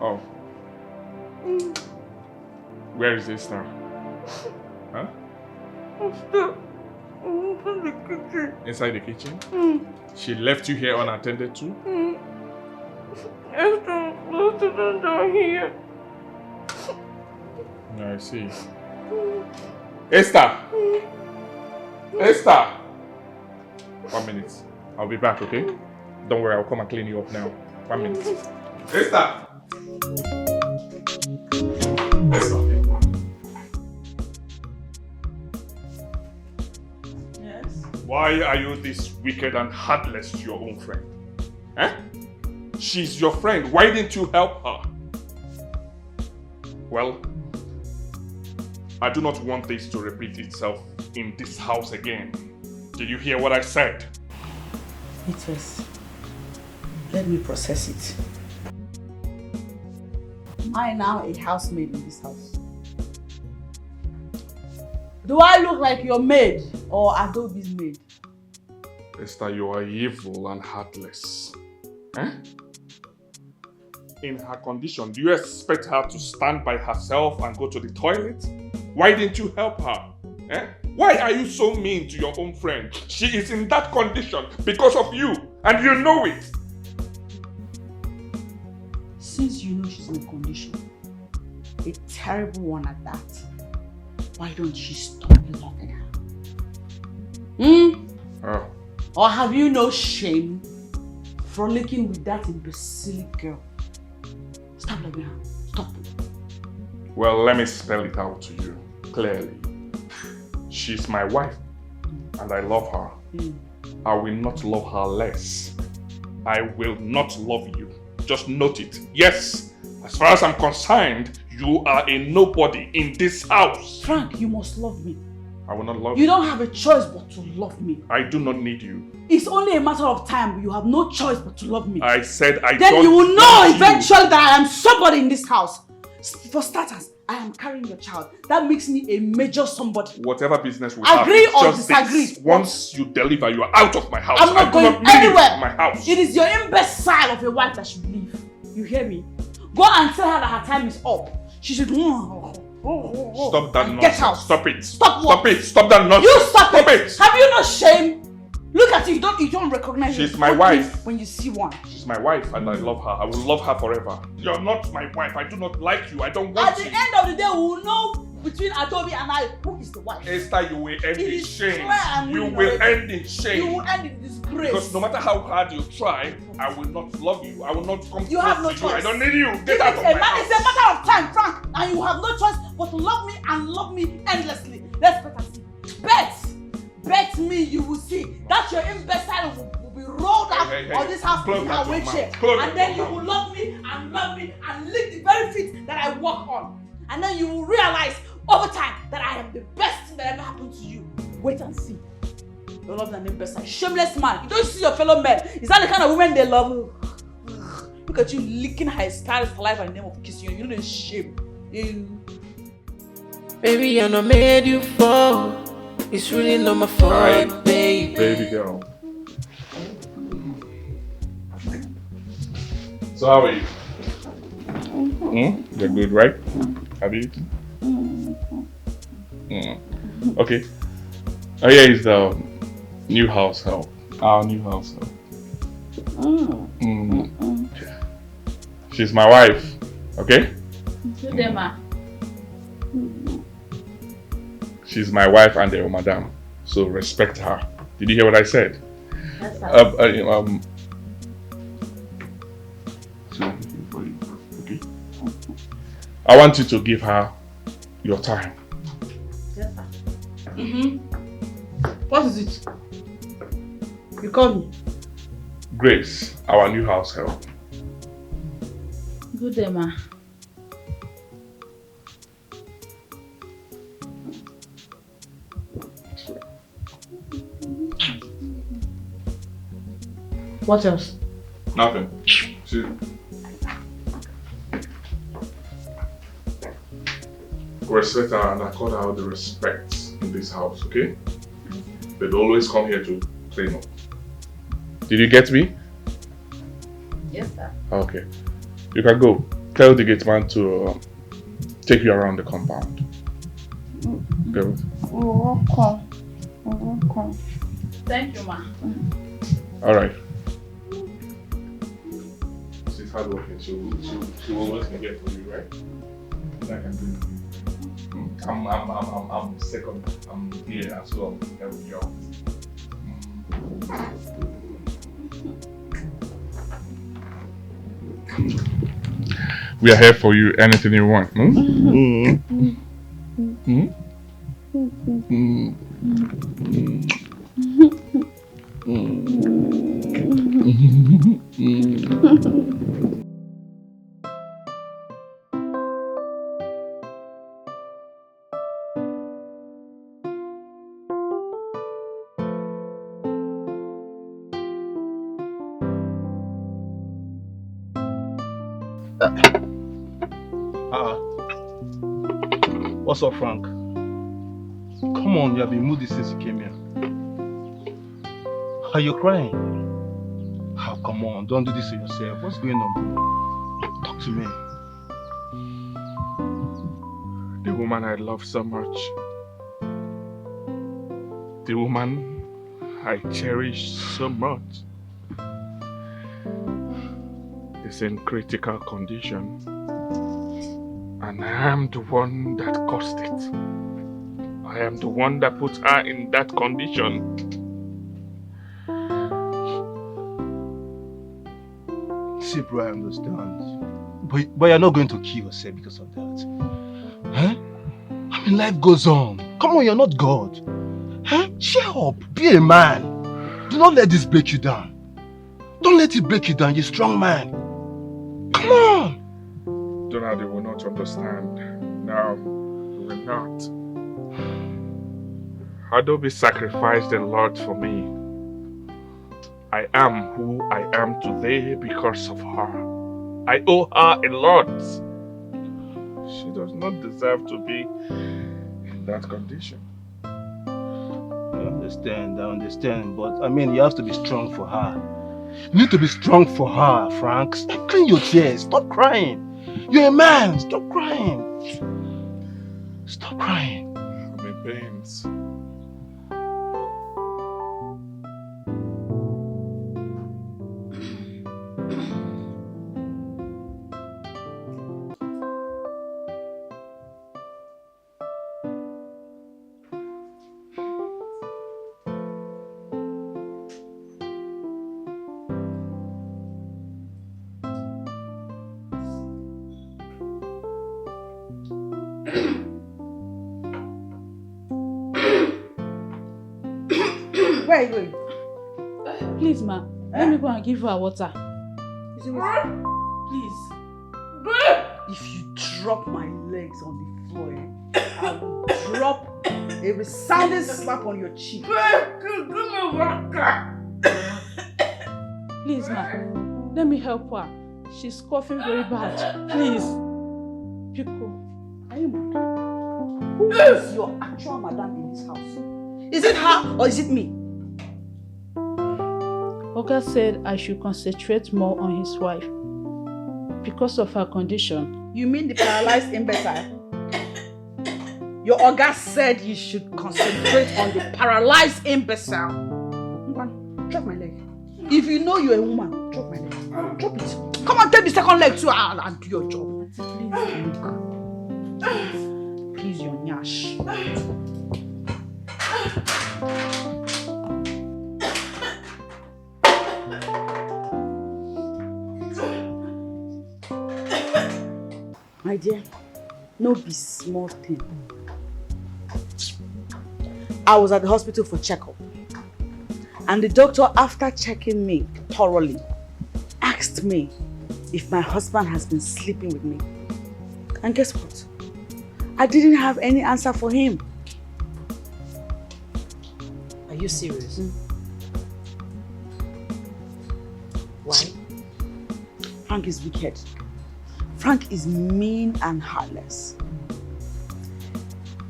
Oh. Where is Esther? Huh? Inside the kitchen? She left you here unattended too? Esther, most of them are here. I see. Esther! Esther! 1 minute. I'll be back, okay? Don't worry, I'll come and clean you up now. 1 minute. Esther! Esther. Yes? Why are you this wicked and heartless to your own friend? Eh? She's your friend. Why didn't you help her? Well, I do not want this to repeat itself in this house again. Did you hear what I said? Let me process it. Am I now a housemaid in this house? Do I look like your maid or Adobe's maid? Esther, you are evil and heartless. Eh? In her condition, do you expect her to stand by herself and go to the toilet? Why didn't you help her? Eh? Why are you so mean to your own friend? She is in that condition because of you, and you know it. Since you know she's in a condition, a terrible one at that, why don't you stop loving her? Oh. Or have you no shame frolicking with that imbecile girl? Stop loving her. Stop. Well, let me spell it out to you clearly. She's my wife, and I love her. I will not love her less. I will not love you. Just note it. Yes, as far as I'm concerned, you are a nobody in this house. Frank, you must love me. I will not love you. You don't have a choice but to love me. I do not need you. It's only a matter of time. You have no choice but to love me. I said I don't. Then you will know eventually that I am somebody in this house. For starters, I am carrying your child. That makes me a major somebody. Whatever business we agree have, or just disagree. This. Once you deliver, you are out of my house. I'm not going anywhere. My house. It is your imbecile of a wife that should leave. You hear me? Go and tell her that her time is up. She should. Stop that nonsense. Get out. Stop it. Stop what? Stop it. Stop that nonsense. You stop it. Have you no shame? Look at you. You don't recognize She's my wife. When you see one. She's my wife and I love her. I will love her forever. You're not my wife. I do not like you. I don't want you. At the end of the day, we will know between Adaobi and I who is the wife. Esther, you will end in shame. You will already. end in shame. You will end in disgrace. Because no matter how hard you try, I will not love you. I will not come you have no to choice. you. I don't need you. Get out of my house. It's a matter of time, Frank. And you have no choice but to love me and love me endlessly. Let's bet and see. Bet me, you will see that your imbecile will be rolled out of this house in a wheelchair. And then you will love me and lick the very feet that I walk on. And then you will realize over time that I am the best thing that ever happened to you. Wait and see. You love an imbecile. Shameless man. You don't see your fellow men. Is that the kind of women they love? Look at you licking her saliva in the name of kissing you. You know the shame. You. Baby, I know made you fall. It's really not my fault, baby. Baby girl. So how are you? You're good, right? Have you eaten? Okay. Oh yeah, it's the new house help. Our new house help. She's my wife. Okay? She's my wife and the madam. So respect her. Did you hear what I said? Yes, Okay. I want you to give her your time. Yes, sir. What is it? You call me? Grace, our new house help. Good day, ma. What else? Nothing. Respect her and accord her the respect in this house, okay? They'd always come here to clean up. Did you get me? Yes, sir. Okay. You can go. Tell the gate man to take you around the compound. Go. Okay. Thank you, ma. Alright. She's hardworking. She will always be here for you, right? I can do it. I'm second. I'm here as well. Help you out. We are here for you. Anything you want. What's up, Frank? Come on, you have been moody since you came here. Are you crying? Oh, come on, don't do this to yourself. What's going on, bro? Talk to me. The woman I love so much. The woman I cherish so much is in critical condition. And I am the one that caused it. I am the one that put her in that condition. See, bro, I understand. But you're not going to kill yourself because of that. Huh? I mean, life goes on. Come on, you're not God. Huh? Cheer up. Be a man. Do not let this break you down. Don't let it break you down. You're a strong man. Come on. Donald, they will not understand. No, they will not. Adaobi sacrificed a lot for me. I am who I am today because of her. I owe her a lot. She does not deserve to be in that condition. I understand, but I mean, you have to be strong for her. You need to be strong for her, Frank. Clean your tears. Stop crying. You're a man. Stop crying. Stop crying. I'm in pains. Where are you going? Please, ma. Let me go and give her water. Please. If you drop my legs on the floor, I will drop a resounding slap on your cheek. Please, ma. Let me help her. She's coughing very bad. Please. Pico. Are you mad? Who is your actual madam in this house? Is it her or is it me? Oga said I should concentrate more on his wife because of her condition. You mean the paralyzed imbecile? Your Oga said you should concentrate on the paralyzed imbecile. Drop my leg. If you know you're a woman, drop my leg. Drop it. Come on, take the second leg too and do your job. Please, your nyash. My dear, no be small thing. I was at the hospital for checkup, and the doctor, after checking me thoroughly, asked me if my husband has been sleeping with me. And guess what? I didn't have any answer for him. Are you serious? Why? Frank is wicked. Frank is mean and heartless.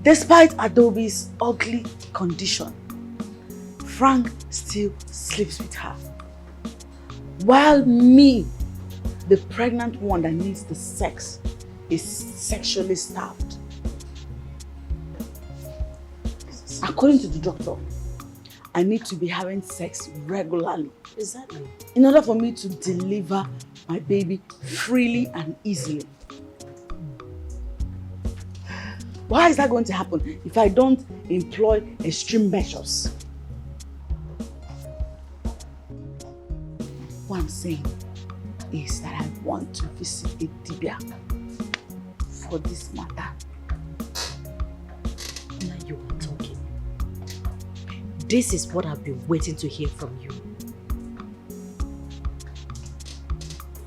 Despite Adaobi's ugly condition, Frank still sleeps with her. While me, the pregnant one that needs the sex, is sexually starved. According to the doctor, I need to be having sex regularly. Exactly. In order for me to deliver my baby freely and easily. Why is that going to happen if I don't employ extreme measures? What I'm saying is that I want to visit a dibia for this matter. Now you are talking. This is what I've been waiting to hear from you.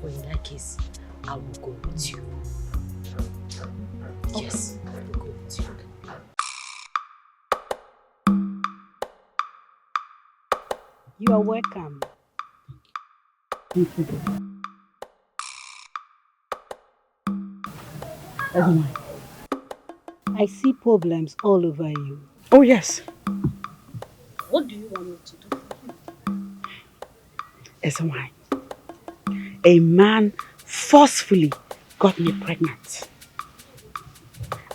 Well, in that case, I will go with you. Yes, I will go with you. You are welcome. Thank you. Everyone. I see problems all over you. Oh yes. What do you want me to do? Esawai, a man forcefully got me pregnant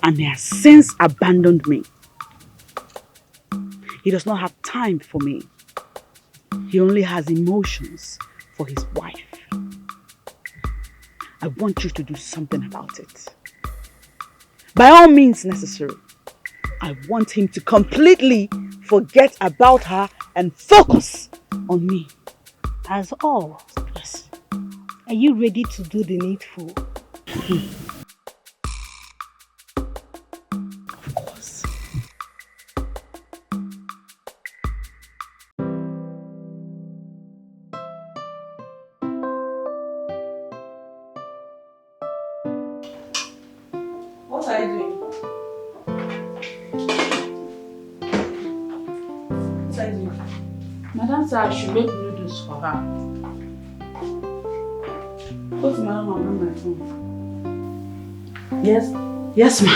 and he has since abandoned me. He does not have time for me. He only has emotions for his wife. I want you to do something about it. By all means necessary. I want him to completely forget about her and focus on me. As all. Yes. Are you ready to do the needful? Of course. What are you doing? What are you doing? Madam said I should make noodles for her. Go to my room and bring my phone. Yes? Yes, ma.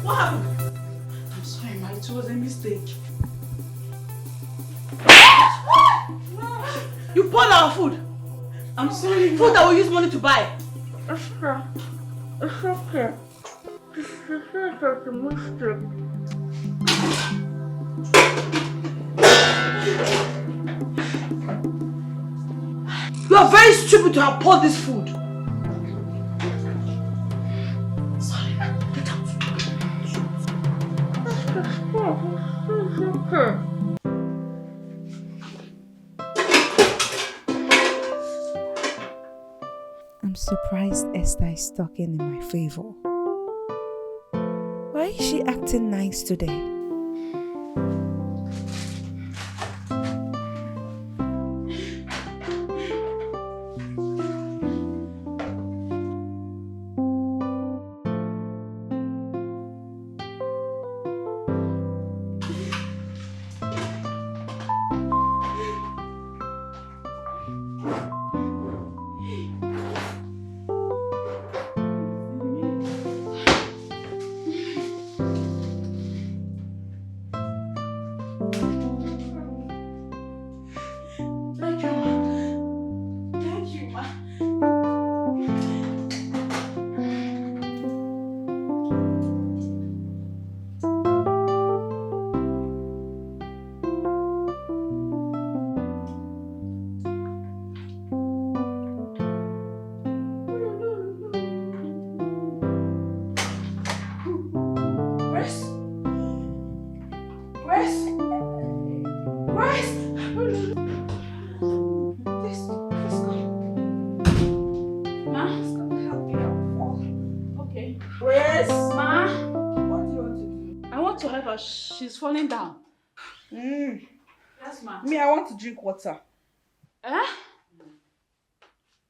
What happened? I'm sorry, ma. It was a mistake. You bought our food. I'm sorry. Food that we use money to buy. Esther, it's okay. This is a mistake. You are very stupid to have bought this food. Sorry, get out. It's okay. I'm surprised Esther is talking in my favor. Why is she acting nice today? She's falling down. Yes, ma'am. Me, I want to drink water. Eh?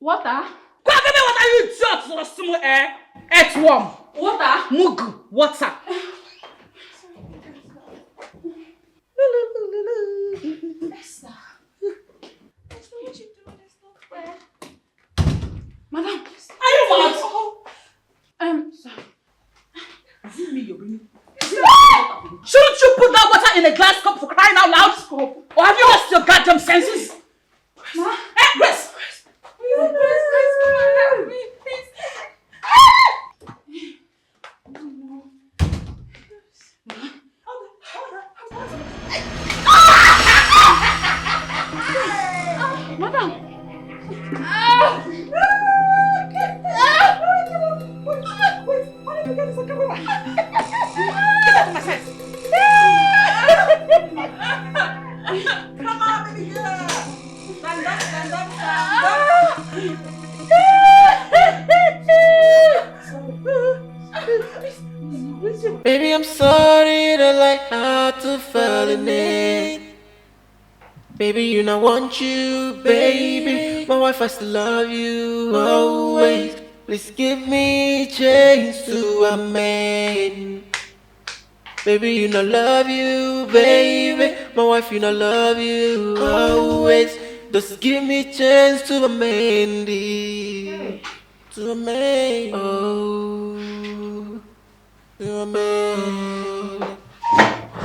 Water? Go and give me water, you idiot! Or small air. Earthworm. Water? Mugu. Water. Esther. Esther, what you doing? It's not fair. Madam. Are you mad? Sorry. Is it me you're bringing? Shouldn't you put that water in a glass cup for crying out loud? Or have you lost your goddamn senses? Ma? Grace! Please, come and help me, please. Madam! Come on, baby girl! Stand up, stand up, stand up! Baby, I'm sorry that like how to fall in it. Baby, you know I want you, baby. My wife has to love you always. Please give me a chance to a man. Baby, you know love you, baby. My wife, you know love you always. Just give me a chance to a man, to a man, oh, to a man,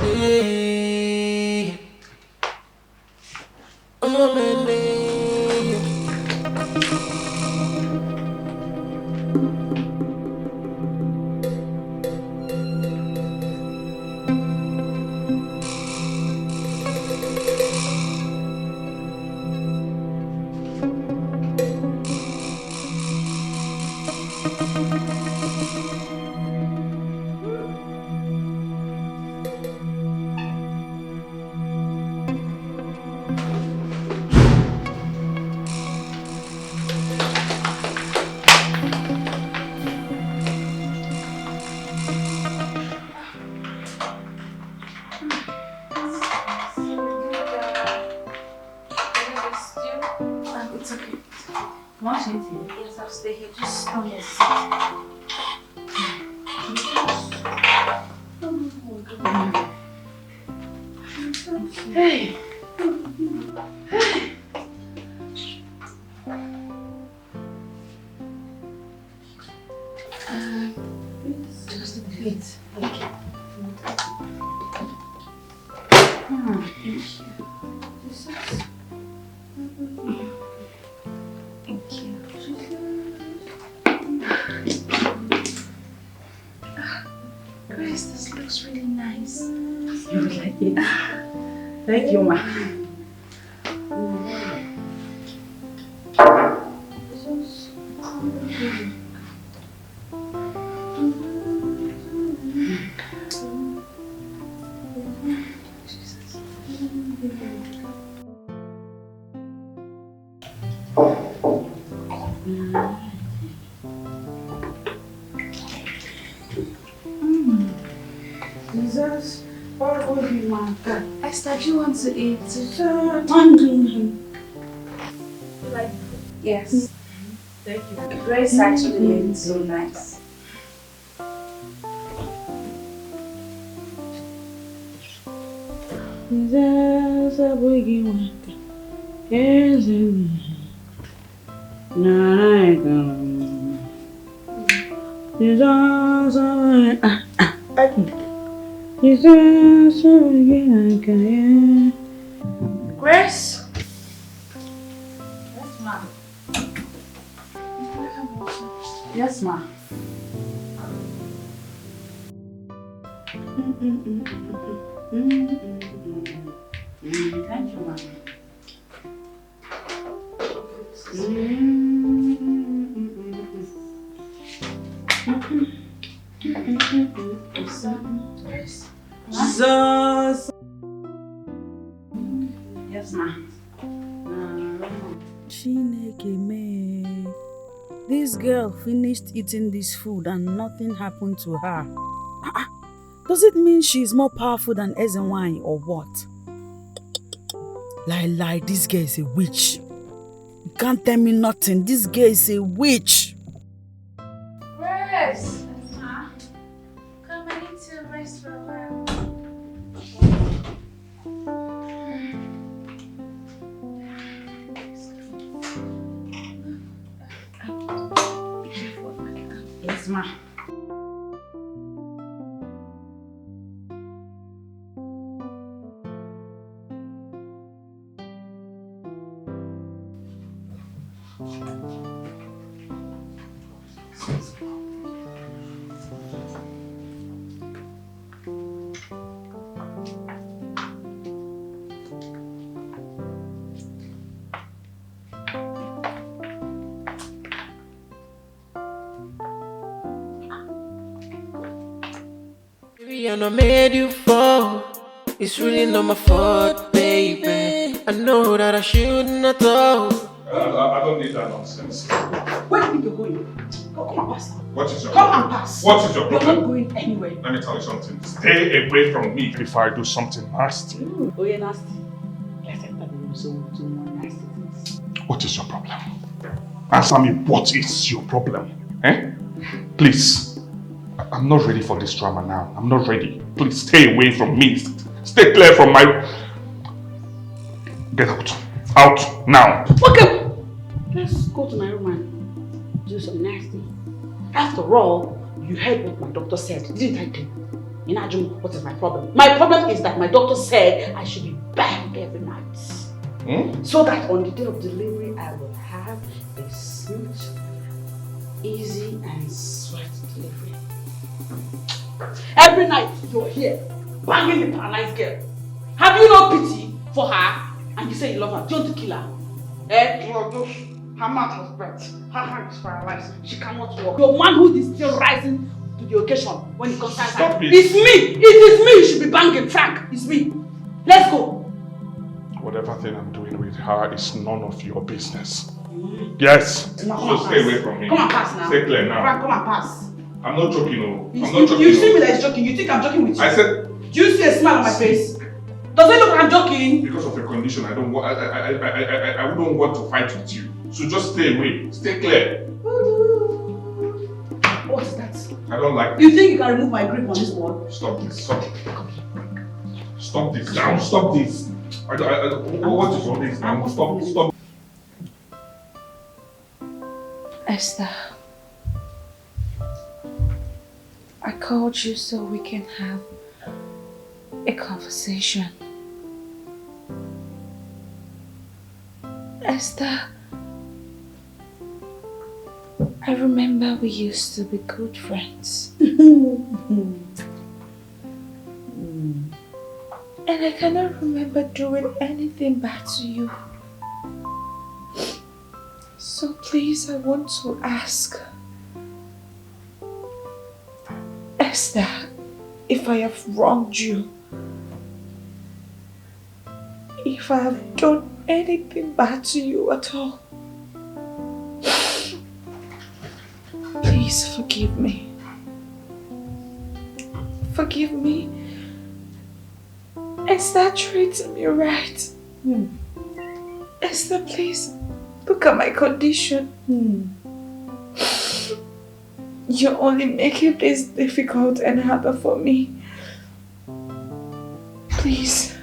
hey. Oh, man, hey. It's okay. Want anything? Yes, I'll stay here. Just come here. Hey. Just a bit. Okay. Thank you. Thank you. Grace, this looks really nice. You like it? Thank you, ma. Jesus, what would you want? Esther, do you want to eat? Like, yes. Thank you. Grace actually made it so nice. Jesus, what would you want? Yes, Grace? Yes, ma. Yes, ma. Thank you, ma. Jesus. Yes, ma. Chineke me. This girl finished eating this food and nothing happened to her. Does it mean she's more powerful than Ezenwany or what? Lie, this girl is a witch. You can't tell me nothing. This girl is a witch. Grace! Ma, come I need to rest for a while. Yes, ma. Baby, I know made you fall. It's really not my fault, baby. I know that I shouldn't have thought. I don't need that nonsense. Where do you think you're going? Come and pass now. What is your Come problem? and pass. What is your You're problem? not going anywhere. Let me tell you something. Stay away from me before I do something nasty. Oh, you're nasty. Let's enter the room so we'll do more nasty things. What is your problem? Answer me, what is your problem? Eh? Please. I'm not ready for this drama now. I'm not ready. Please stay away from me. Stay clear from my... Get out. Out now. Okay. Let's go to my room and do some nasty. After all, you heard what my doctor said, didn't I tell you? Inajum, what is my problem? My problem is that my doctor said I should be banged every night. So that on the day of delivery, I will have a smooth, easy and sweat delivery. Every night you're here, banging the paralyzed girl. Have you no pity for her? And you say you love her. Do you want to kill her? Her mouth has breath. Her hand is paralyzed. She cannot walk. Your manhood is still rising to the occasion when it concerns her. Stop it. It's me. It is me you should be banging. Frank, it's me. Let's go. Whatever thing I'm doing with her is none of your business. Yes. Now, So stay away from me. Come and pass now. Stay clear now. Frank, come and pass. I'm not joking, no. I'm You not joking. see me like it's joking. You think I'm joking with you? I said... Do you see a smile on my face? Does it look like I'm joking? Because of your condition, I wouldn't want to fight with you. So just stay away. Stay clear. What is that? I don't like You think you can remove my grip on this wall? Stop this. Stop. Stop this now. Stop this. What is all this now? Stop. Esther, I called you so we can have a conversation. Esther, I remember we used to be good friends. And I cannot remember doing anything bad to you. So please, I want to ask, Esther, if I have wronged you, if I have done anything bad to you at all, please forgive me. Forgive me and start treating me right. Esther, please, look at my condition. You're only making this difficult and harder for me. Please,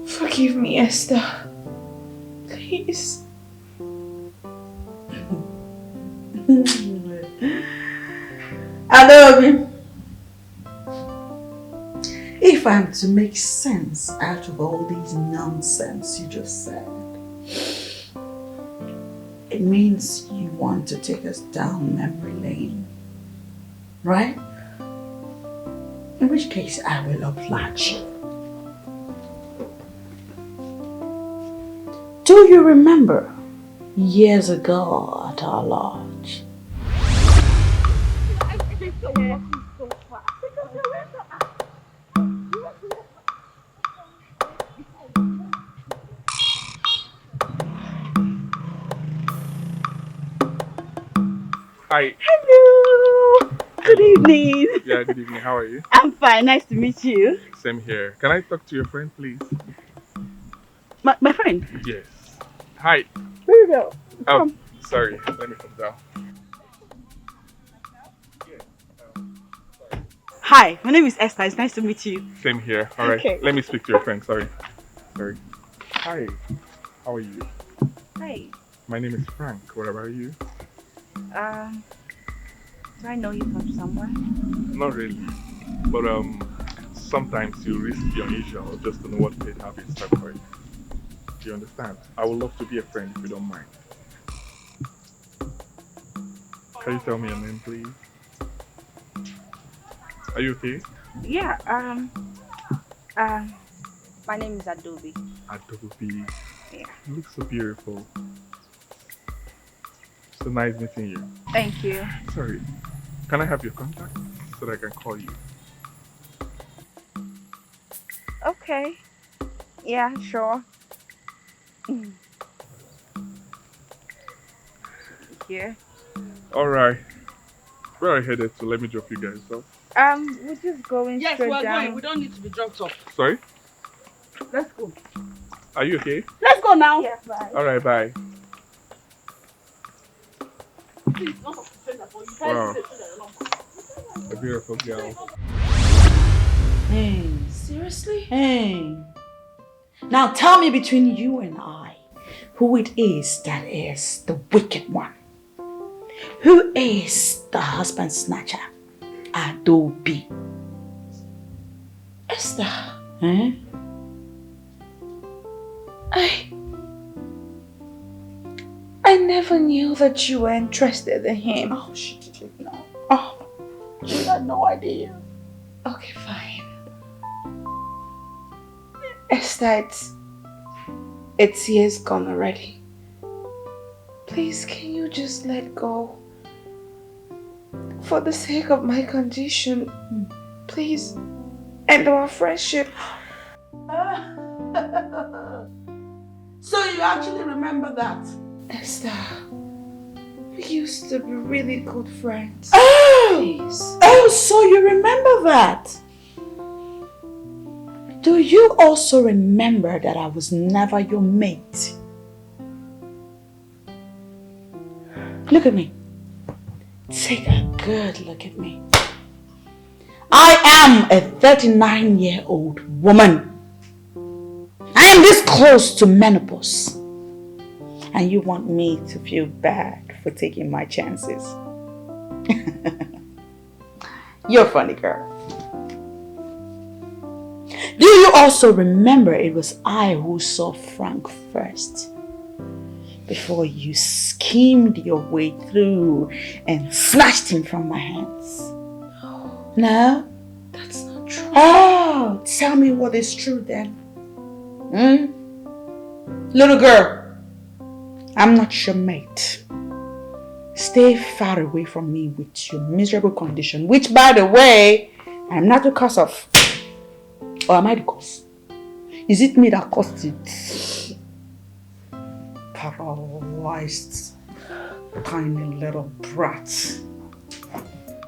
forgive me, Esther. Please. Adaobi, if I'm to make sense out of all these nonsense you just said, it means you want to take us down memory lane, right? In which case I will oblige you. Do you remember years ago at our lodge? Hi. Hello. Good evening. Yeah, good evening. How are you? I'm fine. Nice to meet you. Same here. Can I talk to your friend, please? My friend? Yes. Hi. Where you go? Oh, sorry. Let me come down. Hi, my name is Esther. It's nice to meet you. Same here. All right. Okay. Let me speak to your friend. Sorry. Hi. How are you? Hi. My name is Frank. What about you? Do I know you from somewhere? Not really. But sometimes you risk the unusual just to know what fate have in store for you. Do you understand? I would love to be a friend if you don't mind. Can you tell me your name, please? Are you okay? Yeah, my name is Adaobi. Adaobi. Yeah. You look so beautiful. So nice meeting you. Thank you. Sorry, can I have your contact so that I can call you? Okay. Yeah, sure. Here. Alright. Where are you headed to? Let me drop you guys off. We're just going Yes, straight we're down. going. We don't need to be dropped off. Sorry? Let's go. Are you okay? Let's go now. Yeah, bye. Alright, bye. Please, don't say that for you. Wow. A beautiful girl. Hey. Seriously? Hey. Now tell me between you and I, who it is that is the wicked one. Who is the husband snatcher? Adaobi. Esther. Eh? I never knew that you were interested in him. Oh, she didn't know. Oh, she had no idea. Okay, fine. Esther, it's years gone already. Please, can you just let go? For the sake of my condition, please, and our friendship. So you actually remember that? Esther, we used to be really good friends. Oh! Please. Oh, so you remember that? Do you also remember that I was never your mate? Look at me. Take a good look at me. I am a 39-year-old woman. I am this close to menopause. And you want me to feel bad for taking my chances. You're a funny girl. Do you also remember it was I who saw Frank first? Before you schemed your way through and snatched him from my hands. No? That's not true. Oh, tell me what is true then. Little girl, I'm not your mate. Stay far away from me with your miserable condition, which, by the way, I'm not the cause of. Or am I the cause? Is it me that caused it? Paralyzed, tiny little brat.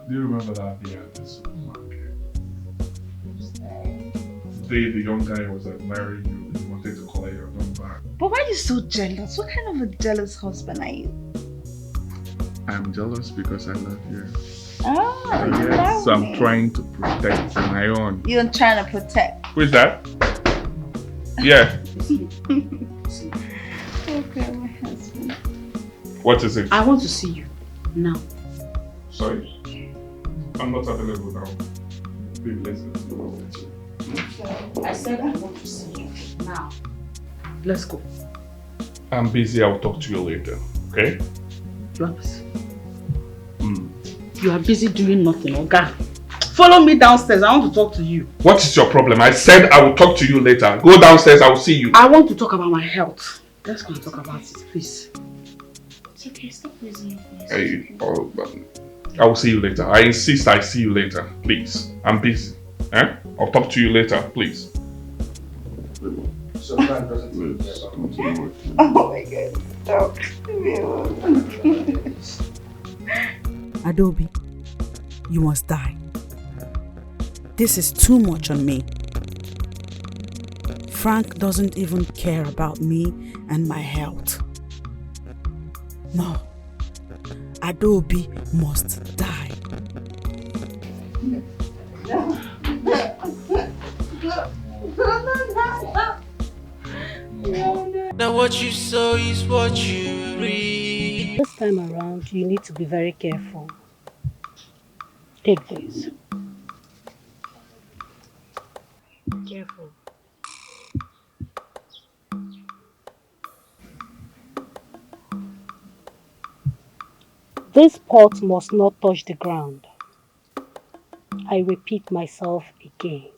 Do you remember that day at the supermarket? The day the young guy was admiring you, he wanted to call your number. But why are you so jealous? What kind of a jealous husband are you? I'm jealous because I love you. Oh, you yes, love I'm me. trying to protect my own. You're trying to protect. Who is that? Yeah. Okay, my husband. What is it? I want to see you now. Sorry? I'm not available now. Baby, let's go. I said I want to see you now. Let's go. I'm busy. I'll talk to you later. Okay? You are busy. You are busy doing nothing, okay? Follow me downstairs. I want to talk to you. What is your problem? I said I will talk to you later. Go downstairs. I will see you. I want to talk about my health. Let's go and talk about it, please. It's okay. Stop raising your voice. I will see you later. I insist I see you later. Please. I'm busy. Eh? I'll talk to you later. Please. Oh my God. Stop. Adaobi, you must die. This is too much on me. Frank doesn't even care about me and my health. No, Adaobi must die. Now what you sow is what you reap. This time around, you need to be very careful. Take this. Careful. This pot must not touch the ground. I repeat myself again.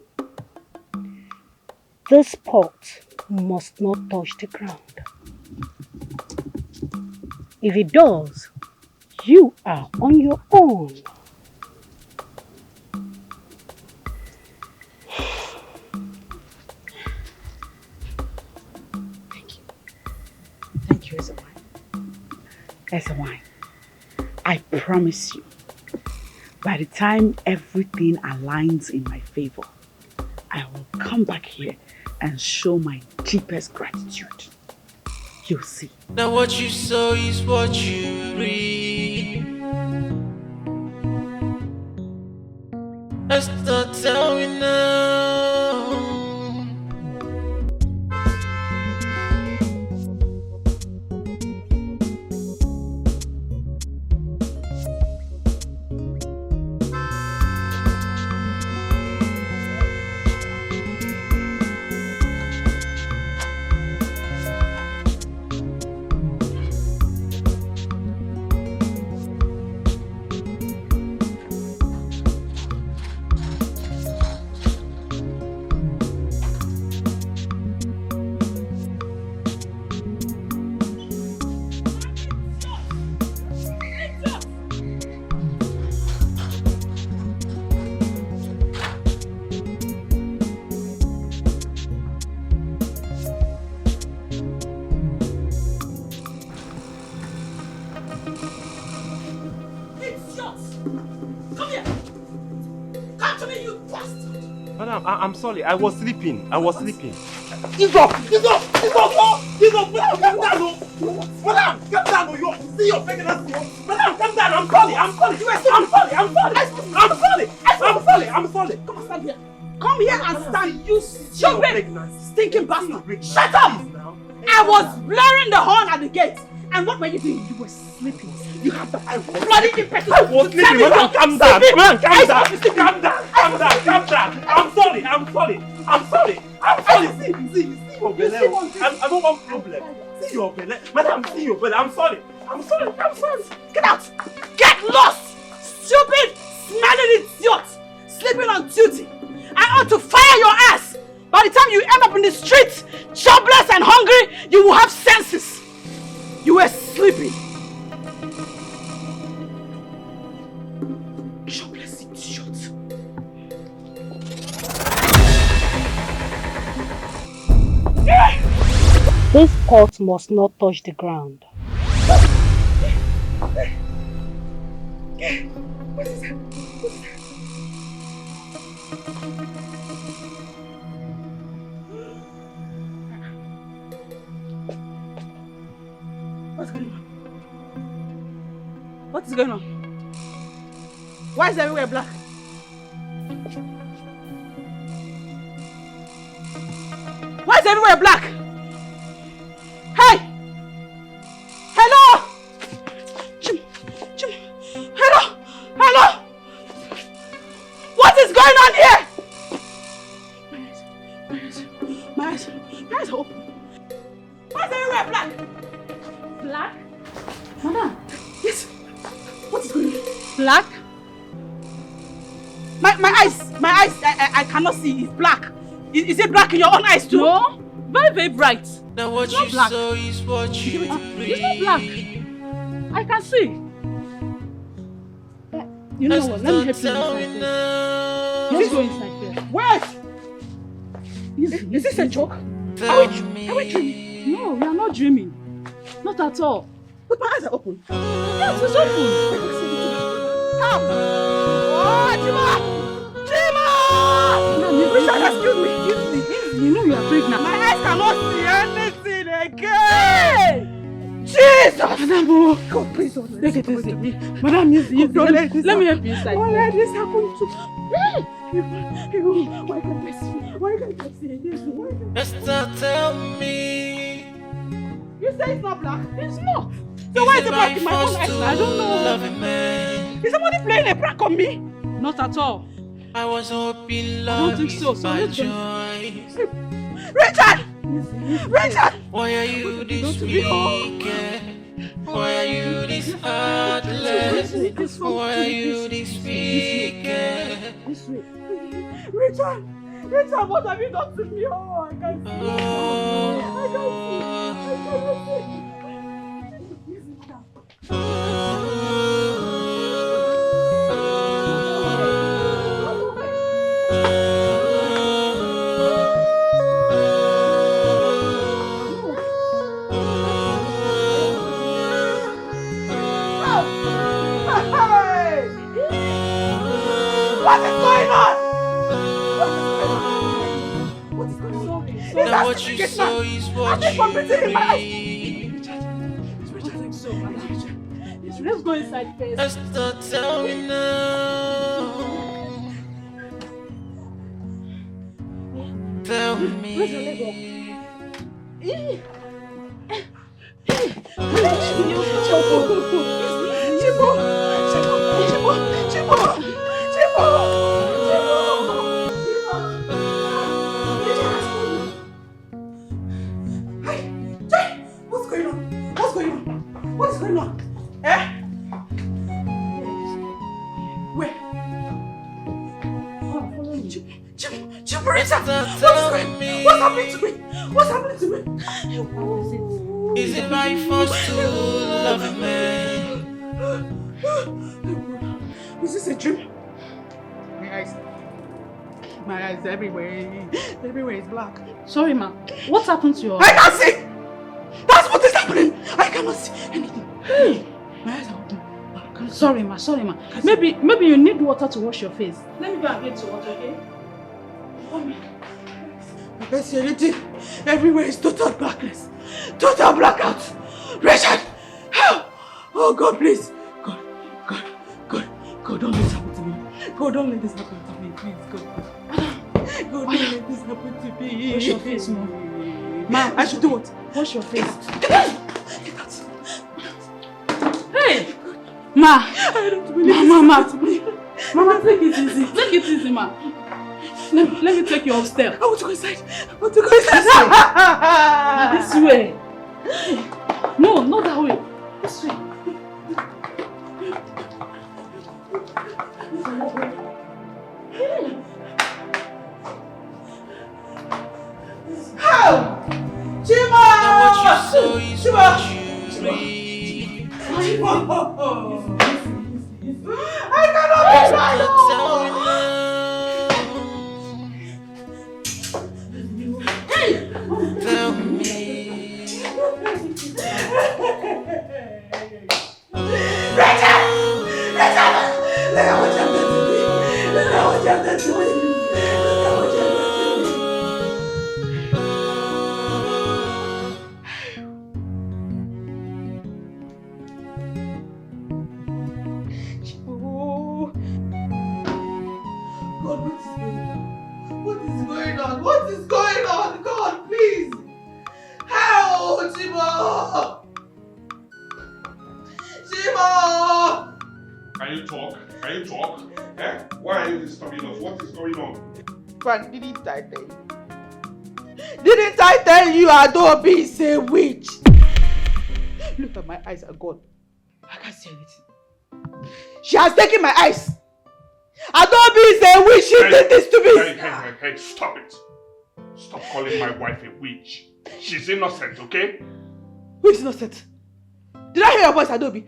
This pot must not touch the ground. If it does, you are on your own. Thank you, Ezewine. I promise you, by the time everything aligns in my favor, I will come back here and show my deepest gratitude. You'll see. Now what you sow is what you reap. Esther, tell me now. I'm sorry. I was sleeping. Give up! Madam, calm down! Madam, calm down! You see your pregnancy! Madam, calm down! I'm sorry! I'm sorry! Come and stand here. Come here and stand. You stupid, stinking bastard. Shut up! I was blaring the horn at the gate. And what were you doing? You were sleeping. You calm down. I was bloody impetus. I was sleeping. Madam, calm down. Madam, calm down. Calm down. Calm down. Calm down. I'm sorry. I'm sorry. I'm sorry. I'm sorry. See your belly. I don't want problem. See your belly. Madam, see your belly. I'm sorry. I'm sorry. I'm sorry. Get out! Get lost! Stupid, smelling idiot! Sleeping on duty! I ought to fire your ass! By the time you end up in the streets, jobless and hungry, you will have senses! You were sleeping! Jobless idiot! This pot must not touch the ground. What is that? What's going on? What is going on? Why is everywhere black? Why is everywhere black? Hey! Hello! Hello! Hello! What is going on here? My eyes are open. Why is everywhere black? Black? Madam? Yes. What is going on? Black? My eyes, I cannot see. It's black. Is it black in your own eyes too? No. Very, very bright. Now what you saw is what you reap. It's not black. I can see. You know what? Let me help you inside. Let's go inside first. Wait! Is this a joke? Are we dreaming? No, we are not dreaming. Not at all. But my eyes are open. Yes, it's open. Help! Oh, Chioma! Richard, excuse me. You know you are pregnant. My eyes cannot see anything again. Jesus! Madam, oh, God, please don't let it happen to me. Madam, easy. Don't let this Let me help you inside. Don't let this happen to me. Why can't I see? Why can't I see this? Esther, tell me. You say it's not black? It's not. So why is it black in my own eyes? I don't know. Is somebody playing a prank on me? Not at all. I was hoping love is my joy. Richard! Richard! Why are you this wicked? Why are you this heartless? Why are you this wicked? Richard! Richard, what have you done to me? Oh, I can't see. I What is going on? What is going on? Now what you saw is what you reap. Let's go inside first. Esther, tell me now. Tell me. Where's your leg What's going on? What's going on? What's going on? Eh? Where? What's happening to me? What's happening to me? Is it my fault to love a man? Is this a dream? My eyes everywhere. Everywhere is black. Sorry, ma. What happened to your eyes? I can't see! That's what is happening! I cannot see anything. My eyes are open. Sorry, ma. Maybe you need water to wash your face. Let me go and get some water, okay? I can't see anything. Everywhere is total blackness. Total blackout. Richard! Help! Oh God, please. God, don't let this happen to me. God, don't let this happen to me, please, God. God, don't let this happen to me. Wash your face, Mom. Ma, I should do what? Wash your face. Get out! Hey! Ma! I don't believe it. Mama, take it easy. Take it easy, ma. Let me take you upstairs. I want to go inside. I want to go inside. This way. No, not that way. This way. How? Chioma! What you sow is what you reap. I cannot be right now. Tell me. Rachel! Rachel! Look at what you have done to me. Look at what you have done to me. Look at what you have done God, what is going on? What is going on? What is going on? God, please! Help! Chioma! Chioma! Can you talk? Can you talk? Eh? Why are you disturbing us? What is going on? Frank, didn't I tell you? Didn't I tell you Adaobi is a witch? Look at my eyes are gone. I can't see anything. She has taken my eyes. Adaobi is a witch. She did this to me. Hey, stop it. Stop calling my wife a witch. She's innocent, okay? Who is innocent? Did I hear your voice, Adaobi?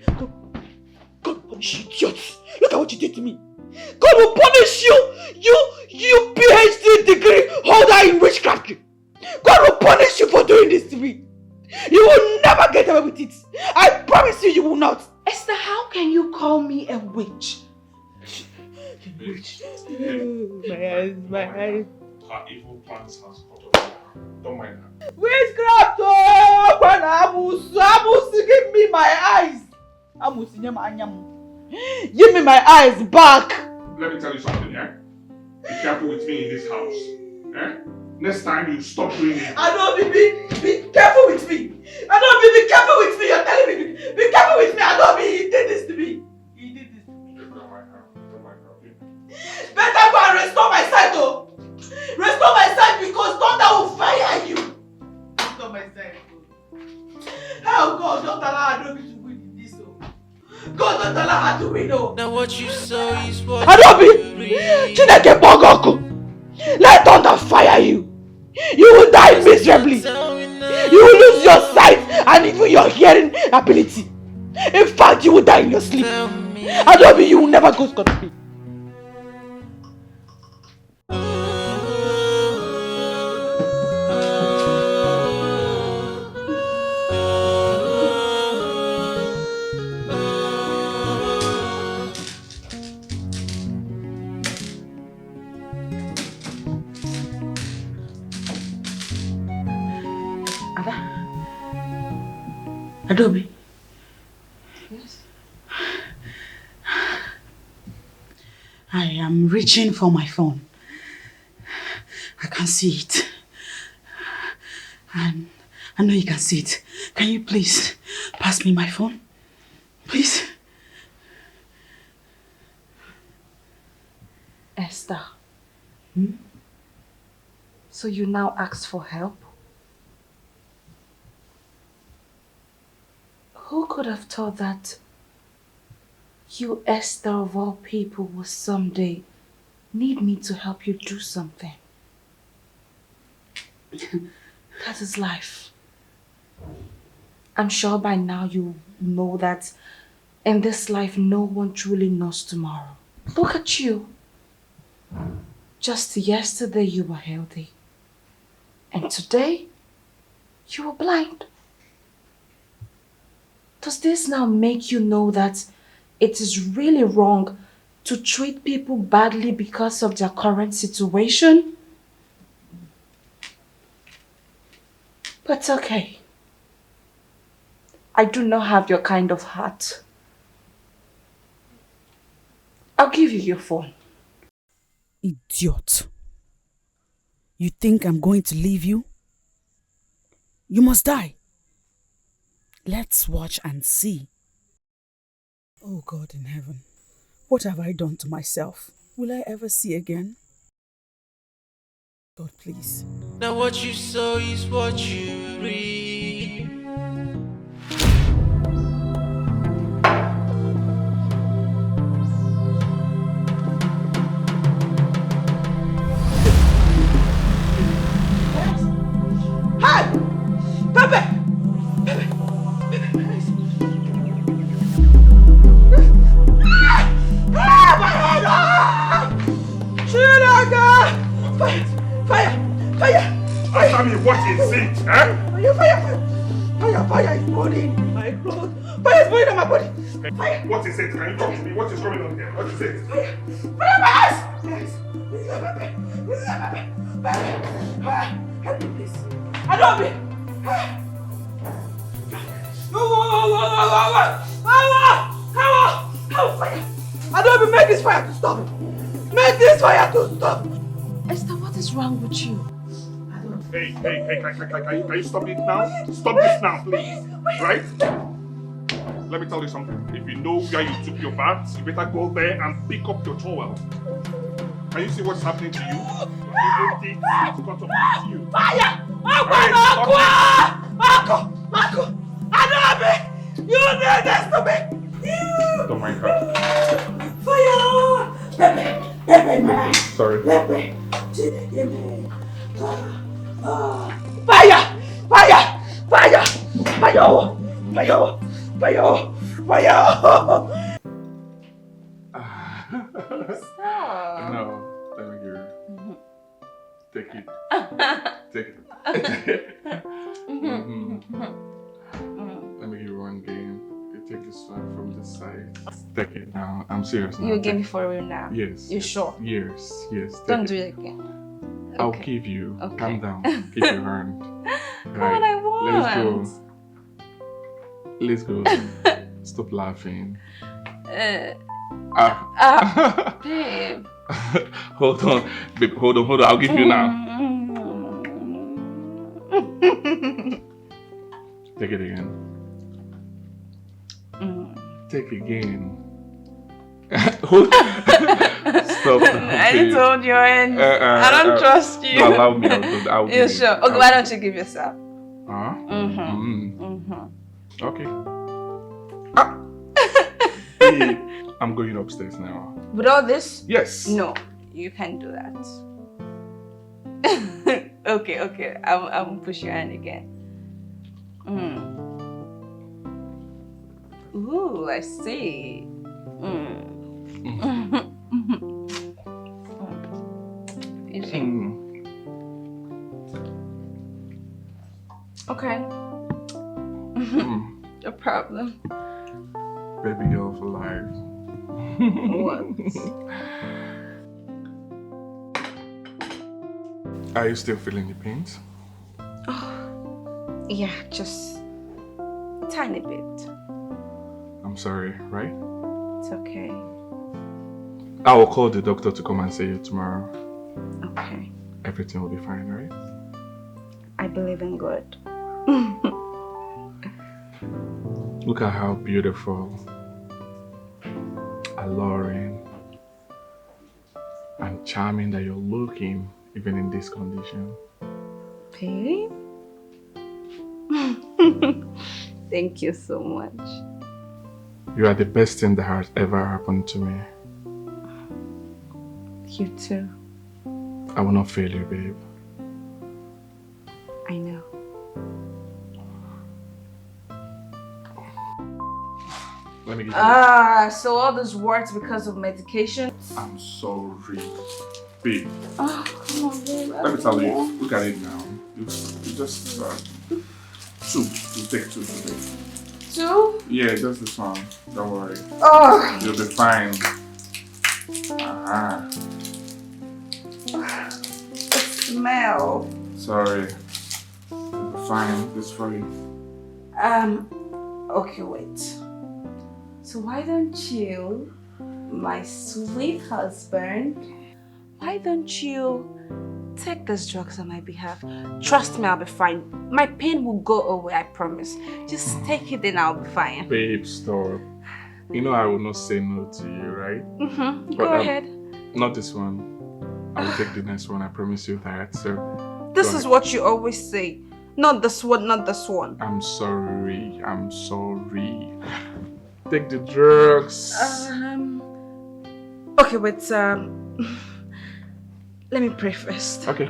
God will punish you, idiot. Look at what you did to me. God will punish you. You PhD degree holder in witchcraft. God will punish you for doing this to me. You will never get away with it. I promise you, you will not. Esther, how can you call me a witch? Witch. My eyes. Her evil plans has got over. Don't mind her. Witchcraft! Oh, Amusu, give me my eyes. Amusu, give me my eyes back. Let me tell you something, yeah? Be careful with me in this house. Eh? Next time you stop doing it. Adaobi, be careful with me. Adaobi, be careful with me. You're telling me, be careful with me. Adaobi, he did this to me. He did this to me. Don't mind her. Better go and restore my sight, oh. Restore my sight because thunder will fire you. Restore my sight, oh. Oh God, don't allow Adaobi to win in this, oh. God, don't allow her to win, oh. Now what you sow is what Adaobi, you reap. Chineke Bogoku, let thunder fire you. You will die miserably. You will lose your sight and even your hearing ability. In fact, you will die in your sleep. Adaobi, you will never go scot-free. Adaobi. Yes. I am reaching for my phone. I can't see it. And I know you can see it. Can you please pass me my phone? Please? Esther. So you now ask for help? Who could have thought that you, Esther of all people, will someday need me to help you do something? That is life. I'm sure by now you know that in this life no one truly knows tomorrow. Look at you. Just yesterday you were healthy. And today you were blind. Does this now make you know that it is really wrong to treat people badly because of their current situation? But okay. I do not have your kind of heart. I'll give you your phone. Idiot. You think I'm going to leave you? You must die. Let's watch and see. Oh God in heaven, what have I done to myself? Will I ever see again? God, please. Now what you sow is what you reap. Hey! Pepe! My head! Chinaga! Fire! Sammy, what is it? Fire! Fire is burning my clothes. Fire is burning on my body. Fire! What is it? Can you talk to me? What is going on here? What is it? Fire! Fire my eyes! Help me, please. Adaobi! Fire! Adaobi, make this fire to stop! Make this fire to stop! Esther, what is wrong with you? Hey, can you stop it now? Stop this now, please. Right? Let me tell you something. If you know where you took your bath, you better go there and pick up your towel. Can you see what's happening to you? People think it's got to you. Fire! Marco! Adaobi! You did this to me! Don't mind her. Fire! Pepe, man! Sorry. Pepe! Fire! No, let me hear. Take it. Let me hear one game. You take this one from this side. Take it now. I'm serious now. You gave me for real now? Yes. You sure? Yes. Don't do it again. I'll Okay. give you. Okay. Calm down. Keep your hand. Come on, I want. Let's go. Stop laughing. Babe. Hold on. Babe, hold on. I'll give you now. Take it again. Take again. Hold Stop. I told you, and I don't trust you. No, allow me. I'll You sure? Okay, why don't you give yourself? Okay. Hey, I'm going upstairs now. With all this? Yes. No, you can't do that. Okay. I'm push your hand again. Ooh, I see. You see? Okay. No problem. Baby girl for life. What? Are you still feeling the pains? Yeah, just a tiny bit. I'm sorry, right? It's okay. I will call the doctor to come and see you tomorrow. Okay. Everything will be fine, right? I believe in God. Look at how beautiful, alluring, and charming that you're looking, even in this condition. Babe? Thank you so much. You are the best thing that has ever happened to me. You too. I will not fail you, babe. I know. Let me give you. So all those words because of medication? I'm sorry. Babe. Oh, come on, babe. Let me tell you. Look at it now. You just two. You take two today. Two? Yeah, just this one. Don't worry. Oh. You'll be fine. The smell. Sorry. You'll be fine. This for you. Okay, wait. So why don't you, my sweet husband, why don't you take these drugs on my behalf? Trust me, I'll be fine. My pain will go away, I promise. Just take it and I'll be fine. Babe, stop. You know I will not say no to you, right? Go ahead. Not this one. I will take the next one. I promise you that. So. This is what you always say. Not this one, not this one. I'm sorry. I'm sorry. Take the drugs. Okay, but let me pray first. Okay.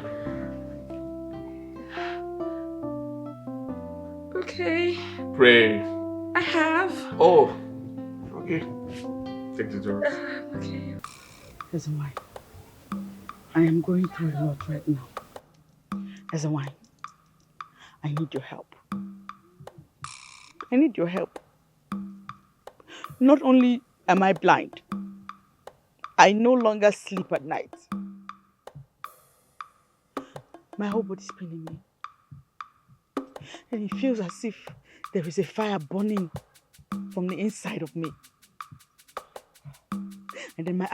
Okay. Pray. I have. Oh. Okay. Take the drugs. Okay. As a wife, I am going through a lot right now. As a wife, I need your help. I need your help. Not only am I blind, I no longer sleep at night. My whole body is paining me. And it feels as if there is a fire burning from the inside of me. And then my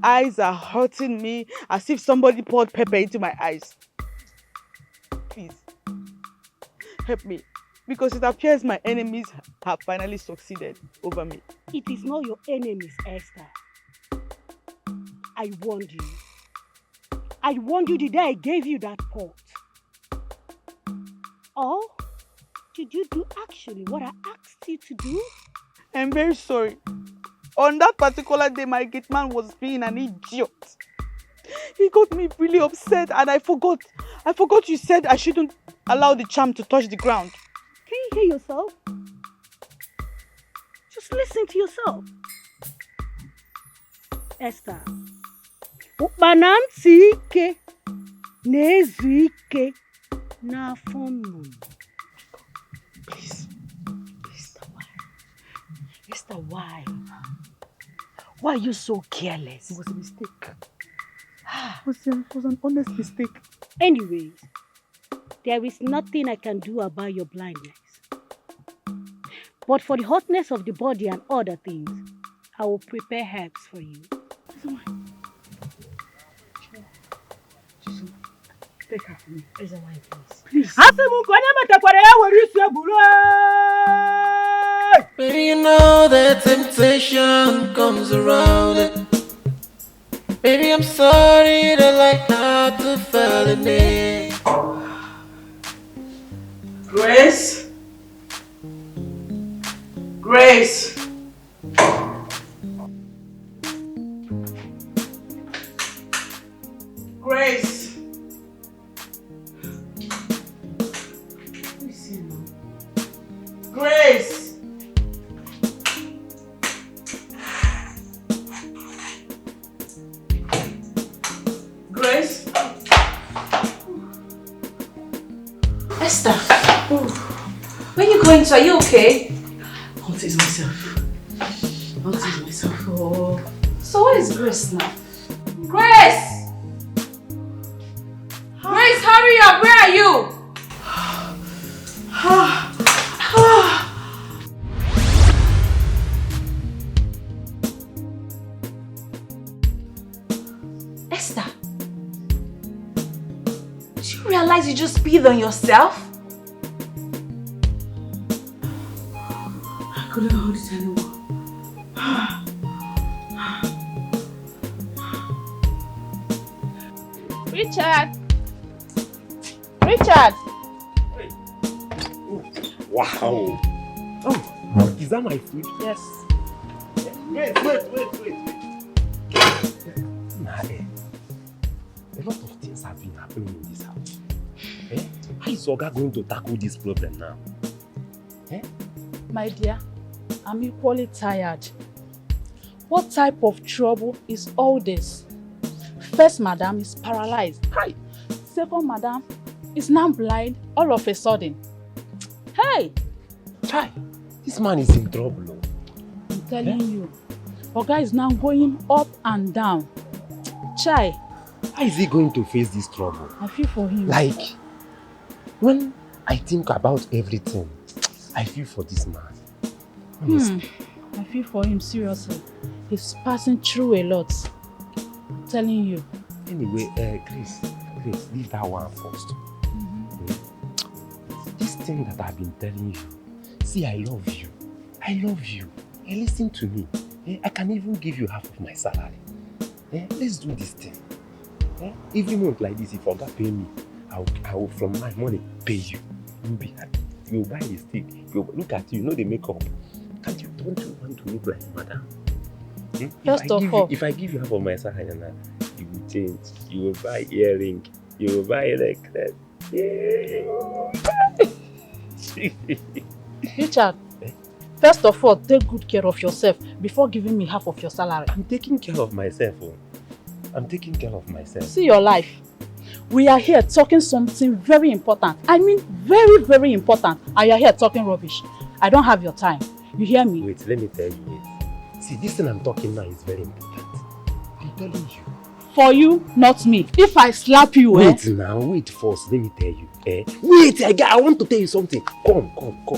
eyes are hurting me as if somebody poured pepper into my eyes. Please, help me. Because it appears my enemies have finally succeeded over me. It is not your enemies, Esther. I warned you. I warned you the day I gave you that pot. Or did you do actually what I asked you to do? I'm very sorry. On that particular day, my gate man was being an idiot. He got me really upset and I forgot you said I shouldn't allow the charm to touch the ground. Can you hear yourself? Just listen to yourself. Esther. Ukpana ntị ike na-ezu ike n'afọ nnụnụ. Please. Esther, why? Why are you so careless? It was a mistake. It was an honest mistake. Anyways, there is nothing I can do about your blindness. But for the hotness of the body and other things, I will prepare herbs for you. Take her for me. Please, please. Please. Baby, you know that temptation comes around. Baby, I'm sorry to like not to fall in it. Grace? Grace? Grace? Grace? Grace? Esther, where are you going to? Are you okay? I'll tease myself. Oh. So where is Grace now? Grace! Grace, hurry up! Where are you? Esther, do you realize you just peed on yourself? I couldn't hold it anymore. Richard! Richard! Wow! Oh, is that my food? Yes. Wait. Nah, a lot of things have been happening in this house. How is Oga going to tackle this problem now? My dear, I'm equally tired. What type of trouble is all this? First, madam is paralyzed. Hi. Second, madam is now blind all of a sudden. Hey! Chai, this man is in trouble. I'm telling you, Oga is now going up and down. Chai. How is he going to face this trouble? I feel for him. Like, when I think about everything, I feel for this man. Honestly. I feel for him, seriously. He's passing through a lot. I'm telling you. Anyway, Grace, leave that one first. This thing that I've been telling you, see, I love you. I love you. Listen to me. I can even give you half of my salary. Let's do this thing. Every month like this, if Oga pay me, I will from my money pay you. You'll be happy. You'll buy the stick. You'll look at you know the makeup. Don't you want to look like madam? If I give you half of my salary, you will change. You will buy earring. You will buy necklace. Richard, first of all, take good care of yourself before giving me half of your salary. I'm taking care of myself. I'm taking care of myself. See your life. We are here talking something very important. I mean very, very important. And you are here talking rubbish. I don't have your time. You hear me? Wait, let me tell you. Wait. See, this thing I'm talking now is very important. I'm telling you. For you, not me. If I slap you, wait now, wait first. Let me tell you. Wait, I want to tell you something. Come.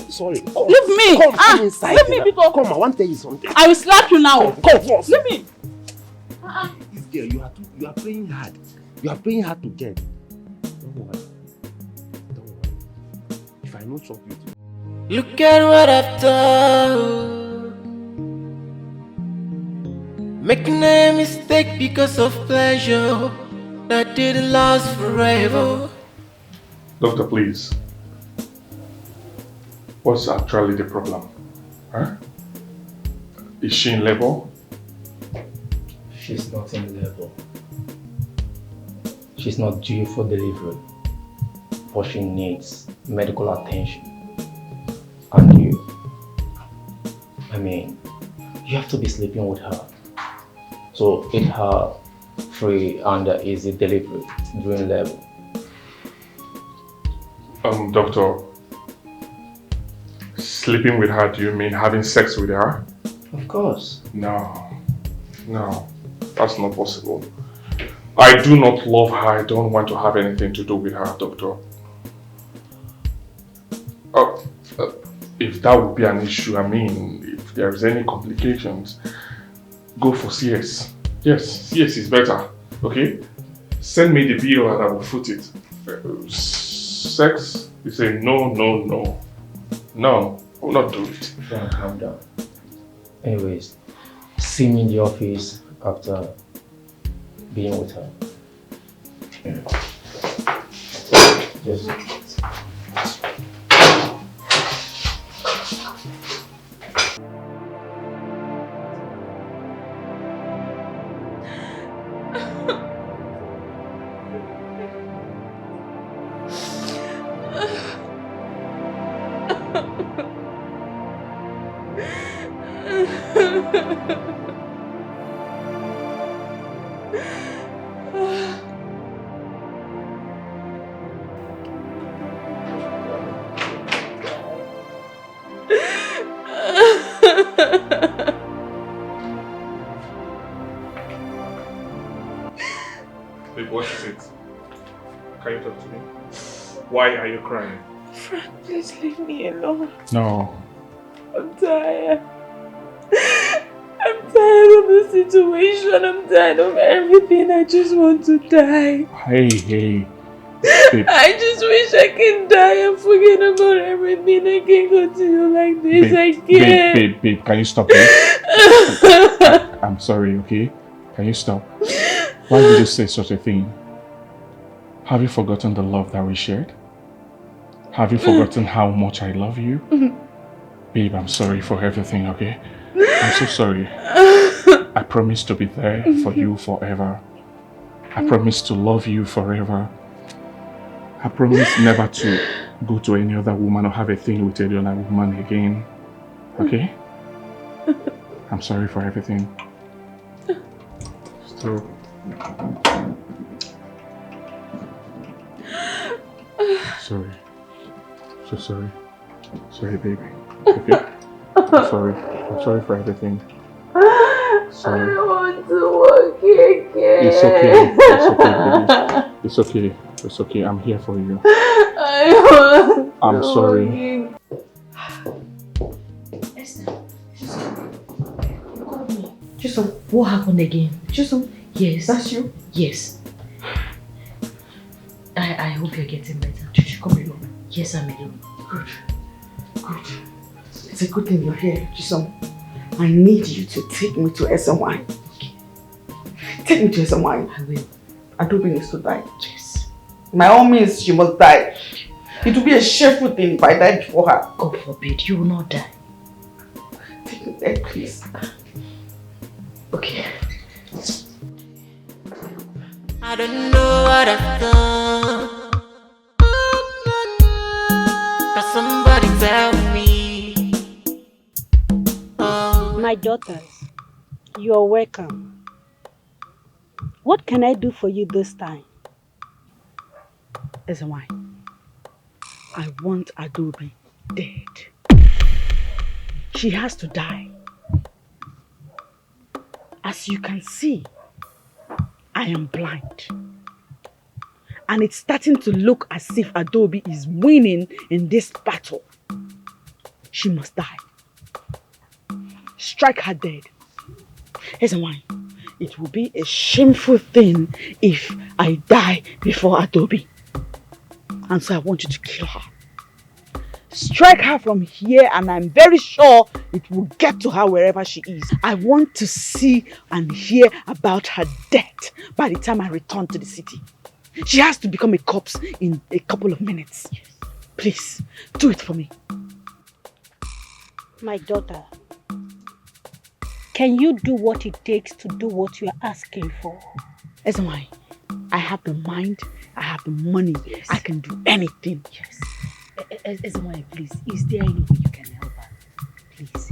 Sorry. Come. Leave me. Come inside. Leave me because... Come, I want to tell you something. I will slap you now. Come first. Leave me. This girl, you are playing hard. You are playing hard to get. Don't worry. If I know something. Look at what I've done. Making a mistake because of pleasure that didn't last forever. Doctor, please. What's actually the problem? Huh? Is she in labor? She's not in labor. She's not due for delivery, but she needs medical attention. And you have to be sleeping with her. So eat her free and easy delivery during labor. Doctor, sleeping with her, do you mean having sex with her? Of course. No, that's not possible. I do not love her. I don't want to have anything to do with her, doctor. If that would be an issue, if there's any complications, go for CS. Yes, CS is better, okay? Send me the bill and I will foot it. Sex, you say no. No, I will not do it. Calm down. Anyways, see me in the office after being with her. Just... Babe, what is it? Can you talk to me? Why are you crying? Frank, please leave me alone. No. I'm tired. I'm tired of the situation. I'm tired of everything. I just want to die. Hey. Babe. I just wish I can die and forget about everything. I can't continue like this. Babe, I can't. Babe, can you stop this? I'm sorry, okay? Can you stop? Why did you say such a thing? Have you forgotten the love that we shared? Have you forgotten how much I love you? Babe, I'm sorry for everything, okay? I'm so sorry. I promise to be there for you forever. I promise to love you forever. I promise never to go to any other woman or have a thing with any other woman again. Okay? I'm sorry for everything. Stop. Sorry. So sorry. Sorry, baby. Okay? I'm sorry. I'm sorry for everything. Sorry. I don't want to walk again. It's okay. It's okay, baby. It's okay. It's okay. I'm here for you. I'm sorry. Esther, you called me. Chisom, what happened again? Chisom, yes. That's you? Yes. I hope you're getting better. Chichi, come along. Yes, I'm alone. Good. It's a good thing you're here, Chisom. I need you to take me to SMY. Take me to SMY. I will. Adaobi needs to die. Yes. By all means, she must die. It will be a shameful thing if I die before her. God forbid, you will not die. Take me there, please. Okay. I don't know what I've done, but somebody tell me. Oh. My daughters, you are welcome. What can I do for you this time? SMY, I want Adaobi dead. She has to die. As you can see, I am blind. And it's starting to look as if Adaobi is winning in this battle. She must die. Strike her dead. SMY, it will be a shameful thing if I die before Adaobi. And so I want you to kill her. Strike her from here and I'm very sure it will get to her wherever she is. I want to see and hear about her death by the time I return to the city. She has to become a corpse in a couple of minutes. Please, do it for me. My daughter, can you do what it takes to do what you are asking for? SMY, I have the mind, I have the money, yes. I can do anything. Yes. SMY, please, is there any way you can help her? Please.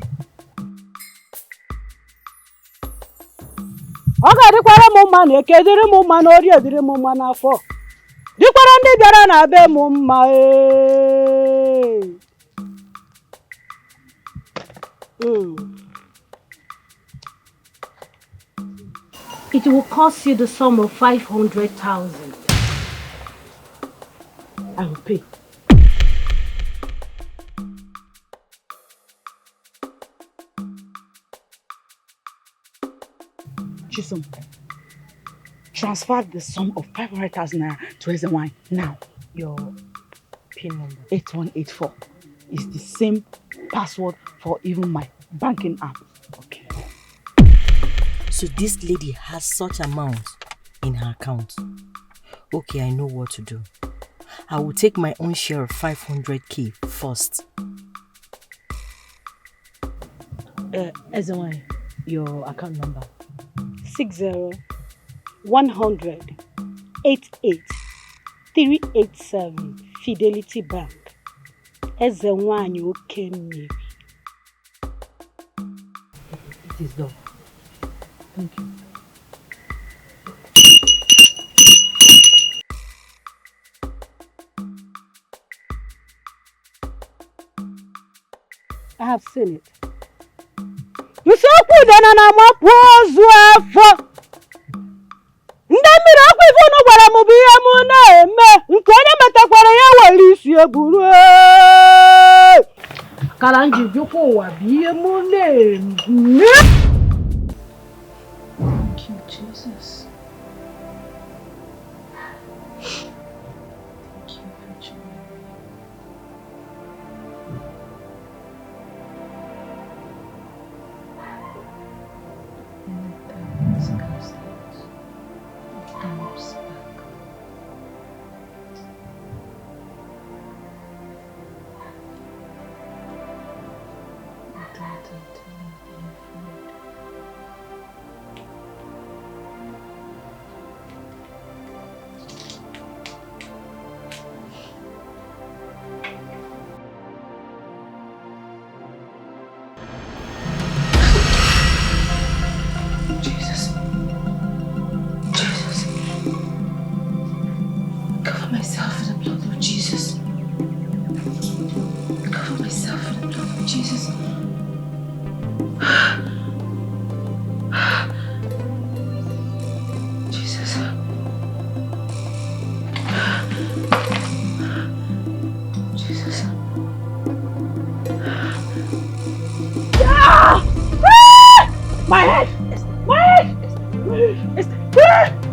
Ọ ga-adịkwara m mma na eke dịrị m mma na orie dịrị m mma n'afọ. Dịkwara ndị bịara na be m mma It will cost you the sum of 500,000. I will pay. Chisom, transfer the sum of 500,000 naira to SMY now. Your PIN number? 8184 is the same password for even my banking app. Okay. So this lady has such amount in her account. Okay, I know what to do. I will take my own share of 500k first. SMY, your account number? 60-100-88-387 Fidelity Bank. SMY Eke Faani. It is done. Thank you. I have seen it. Usekwu dana na mapu ozu afọ. Ndị mmiri ọkụ ife unu gwara m bụ ihe m na-eme nke onye metakwara ya were isi eburu. Kara nji jụkwa ụwa bụ ihe m na-eme. Thank you, Jesus. Thank you, Virgin Mary.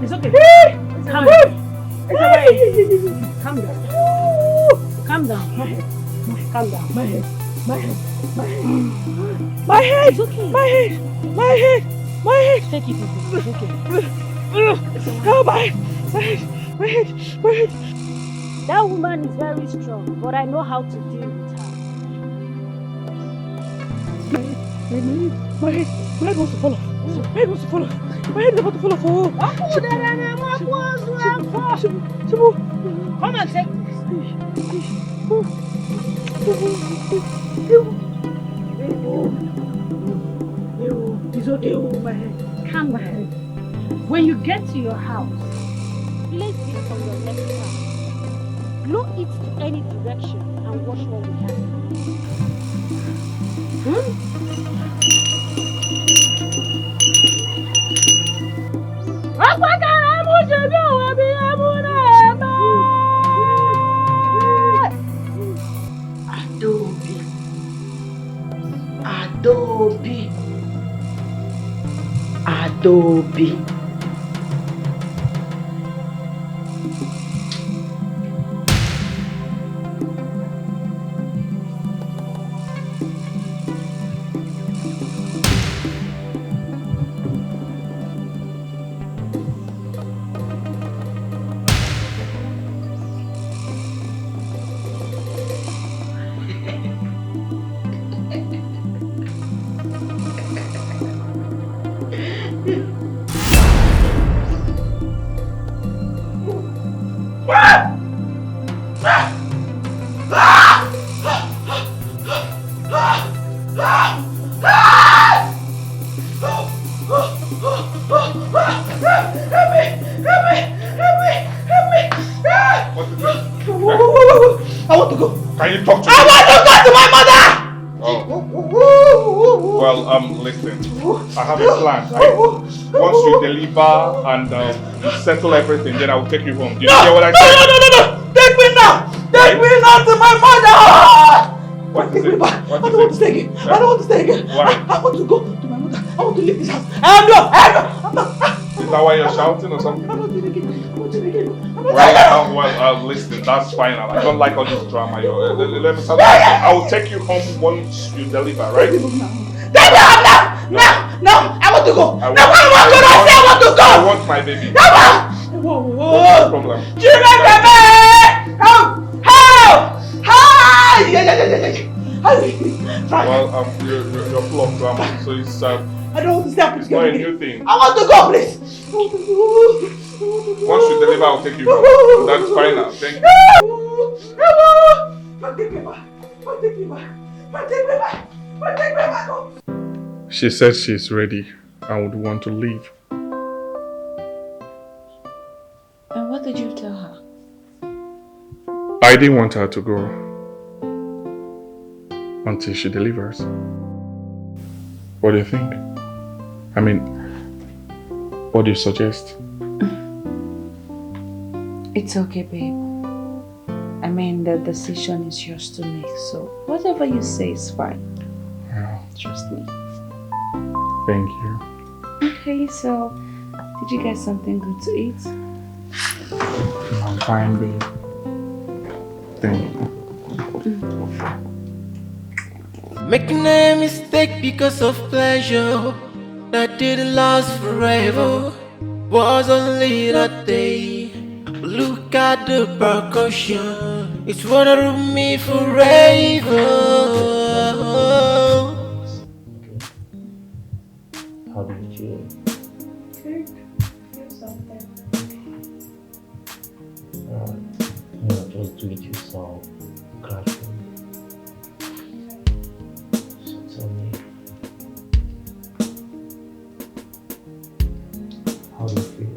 It's okay. Calm down. It's okay. Calm down. Calm down. Calm down. My head. My head. My head. It's okay. My head. My head. My head. Take it easy. It's okay. Oh, my head. My head. My head. My head. That woman is very strong, but I know how to deal with her. My head wants to fall off. My head wants to fall off. My head is about to fall off. Oh. Come and take this. It's okay. My head. Calm down. When you get to your house, place it on your left side. Blow it to any direction and watch what will happen. Adaobi. I want to go. Can you talk to me? I want to go to my mother! Oh. Well, listen. I have a plan. Once you deliver and settle everything, then I will take you home. Did you hear what I said? No! Take me now! Take me now to my mother! What is it? I don't want to stay again. I don't want to stay again. Why? I want to go to my mother. I want to leave this house. I'm not. Is that why you're shouting or something? I'm not doing it again. Right now, well, listen, that's fine. I don't like all this drama. Let me tell you, I will take you home once you deliver, right? Take me home now! I want to go! I want to go! I want my baby. What's the problem? Well, you're full of drama, so it's I don't want to stay. it's not a new thing. I want to go, please. Once you deliver, I'll take you home. That's fine now. Thank you. Take me back. She said she's ready and would want to leave. And what did you tell her? I didn't want her to go until she delivers. What do you think? I mean, what do you suggest? It's okay, babe. I mean, the decision is yours to make, so whatever you say is fine. Yeah. Trust me. Thank you. Okay, so did you get something good to eat? I'm fine, babe. Thank you. Making a mistake because of pleasure that didn't last forever was only that day. Look at the percussion, it's wanna rule me forever. How do you feel? Good. Feel something. Just do it yourself gradually. So tell me, how do you feel?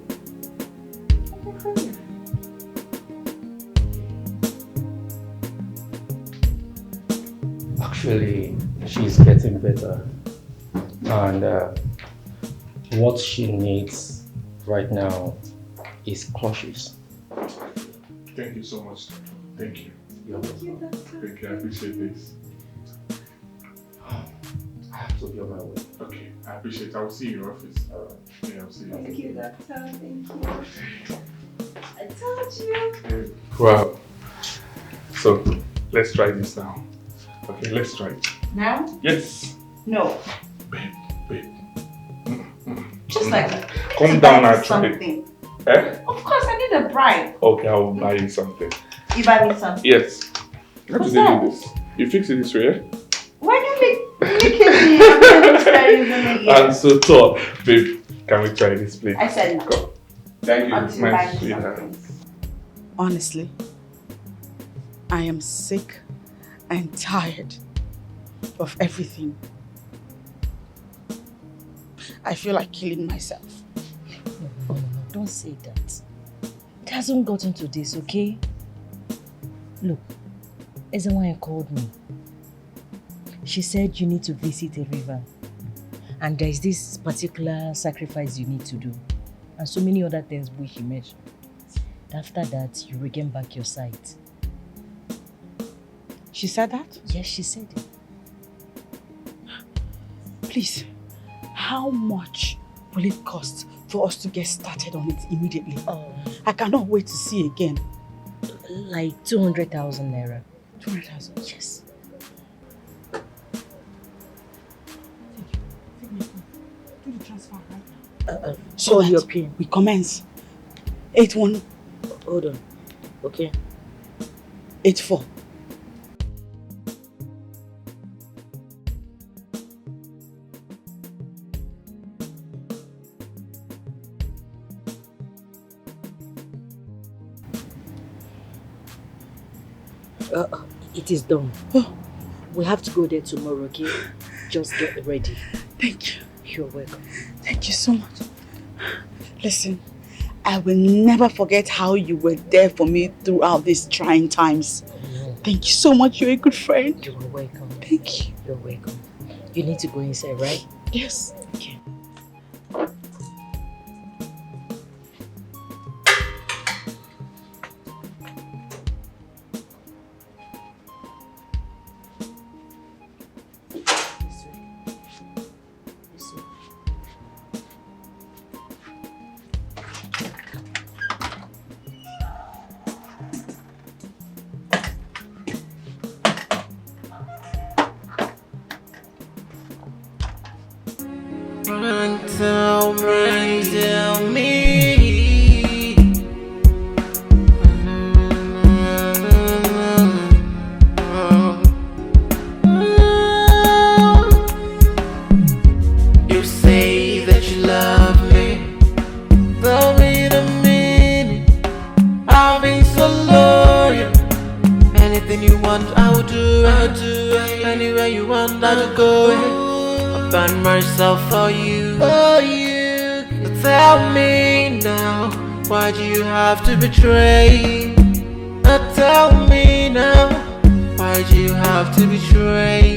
Actually, she's getting better, and what she needs right now is cautious. Thank you so much. Thank you. Thank you, Doctor. Thank you. I appreciate this. I have to be on my way. Okay, I appreciate it. I will see you in your office. Yeah, I'll see you. Thank you, Doctor. Thank you. I told you. Wow. So, let's try this now. Okay, let's try it. Now? Yes. No. Babe. Just like that. Calm down and try it. Something. Eh? Of course, I need a bribe. Okay, I will buy you something. You buy me something? Yes. How What's do they that? do this? You fix it this way, eh? Why do you make it me? I'm so tall. Babe, can we try this, please? I said no. Go. Thank you, Until my you buy me sweetheart. something. Honestly, I am sick and tired of everything. I feel like killing myself. No, don't say that. It hasn't gotten to this, okay? Look, Ezenwanya called me. She said you need to visit a river. And there's this particular sacrifice you need to do. And so many other things which she mentioned. After that, you regain back your sight. She said that? Yes, she said it. Please, how much will it cost for us to get started on it immediately? I cannot wait to see again. Like 200,000 naira. 200,000? Yes. Do the transfer right now. So your pin. We commence. 81. Hold on. Okay. 84. It is done. We have to go there tomorrow, okay? Just get ready. Thank you. You're welcome. Thank you so much. Listen, I will never forget how you were there for me throughout these trying times. Thank you so much. You're a good friend. You're welcome. Thank you. You're welcome. You need to go inside, right? Yes. Okay. Tell me. You say that you love me. Tell me the meaning. I'll be so loyal. Anything you want, I'll do. Anywhere you want, I'll go. Find myself for you. Tell me now, why do you have to betray? Tell me now, why do you have to betray?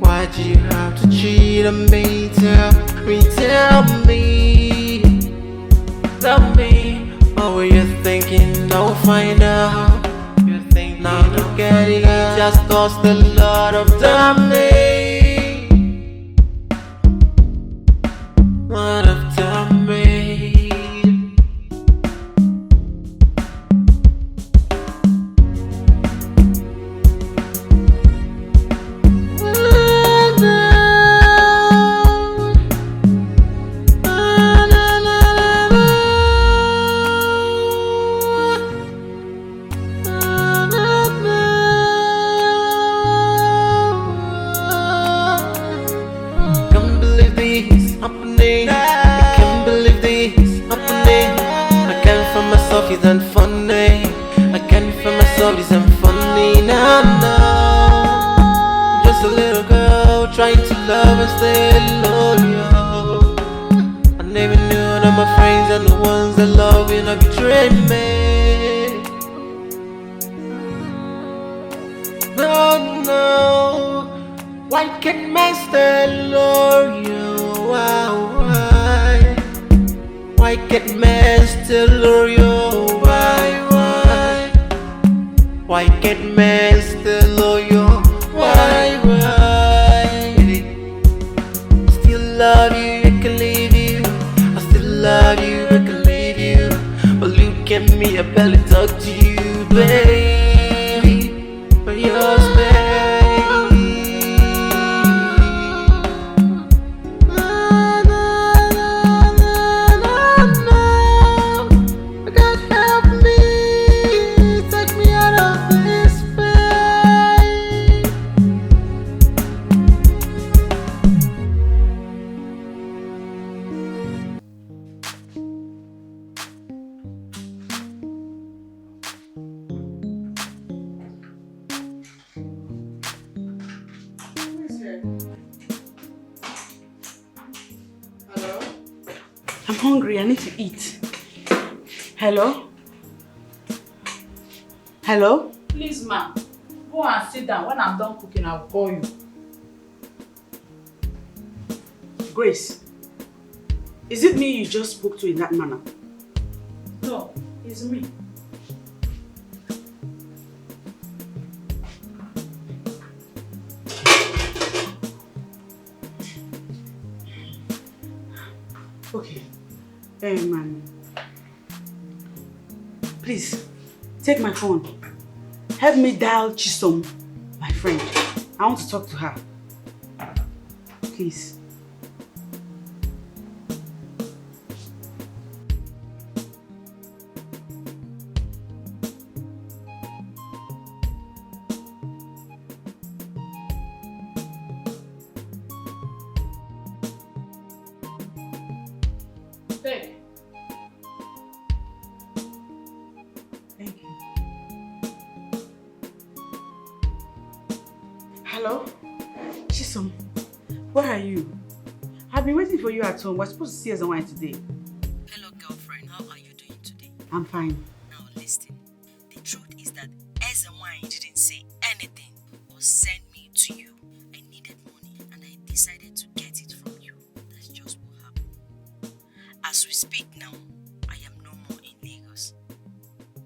Why do you have to cheat on me? Tell me, what were you thinking? I'll find out. You think now to get it, just cost a lot of damage. What I've done made. Can't believe this happening. I can't believe this happening. I can't find myself, isn't funny. I can't find myself, isn't funny. No. Just a little girl trying to love and stay loyal. I never knew that my friends are the ones that love me and betray me. No. Why can't man stay loyal? Why can't man stay loyal? Why can't man stay loyal? Why? I still love you, I can leave you. I still love you, I can leave you. But look at me, I barely talk to you, baby. But yours, baby. I'm hungry. I need to eat. Hello? Hello? Please, ma'am. Go and sit down. When I'm done cooking, I'll call you. Grace, is it me you just spoke to in that manner? No, it's me. Okay. Hey, man. Please, take my phone. Help me dial Chisom, my friend. I want to talk to her. Please. Take. Thank you. Hello? Chisom, where are you? I've been waiting for you at home. We're supposed to see us online today. Hello, girlfriend. How are you doing today? I'm fine. Now listen. The truth is that Ezenwine didn't say anything or send me to you. I needed money and I decided to get it from you. That's just what happened. As we speak now, I am no more in Lagos.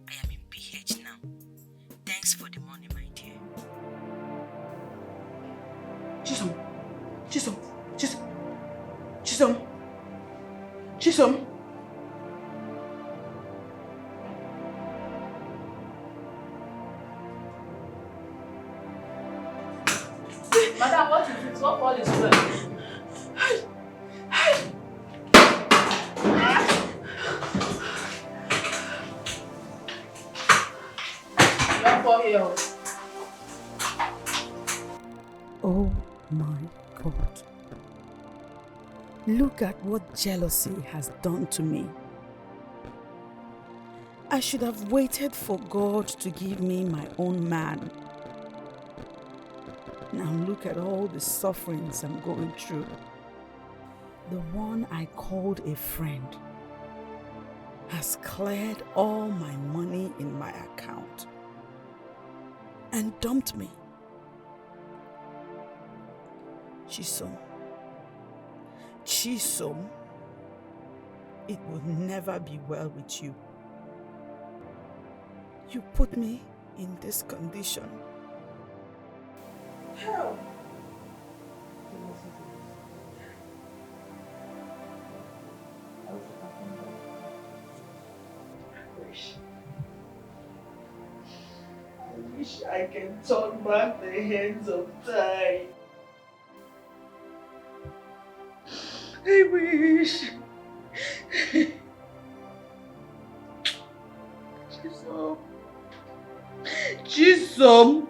I am in PH now. Thanks for the money, my dear. Chisom. Chisom. Chisom. Chisom. Chisom. Madam, what is it? What call is well? Don't fall here. Oh my God. Look at what jealousy has done to me. I should have waited for God to give me my own man. Now look at all the sufferings I'm going through. The one I called a friend has cleared all my money in my account and dumped me. Chisom, it will never be well with you. You put me in this condition. Help. I wish I can turn back the hands of time. I wish. Chisom.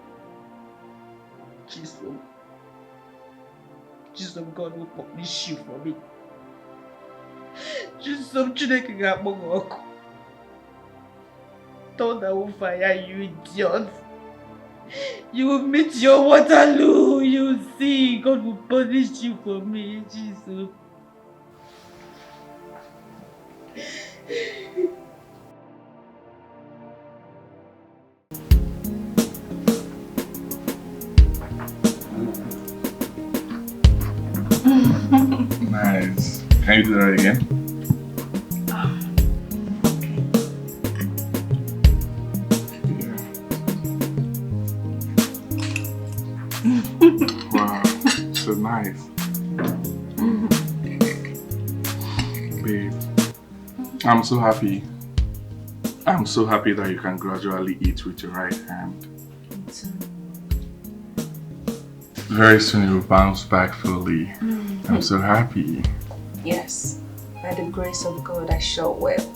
Chisom, God will punish you for me. Chisom, Chineke ga-akpọ gị ọkụ. Thunder will fire you, idiot. You will meet your Waterloo. You see, God will punish you for me, Jesus. Nice. Can you do that again? Wow, so nice. Babe, I'm so happy. I'm so happy that you can gradually eat with your right hand. Very soon you'll bounce back fully. I'm so happy. Yes, by the grace of God, I sure will.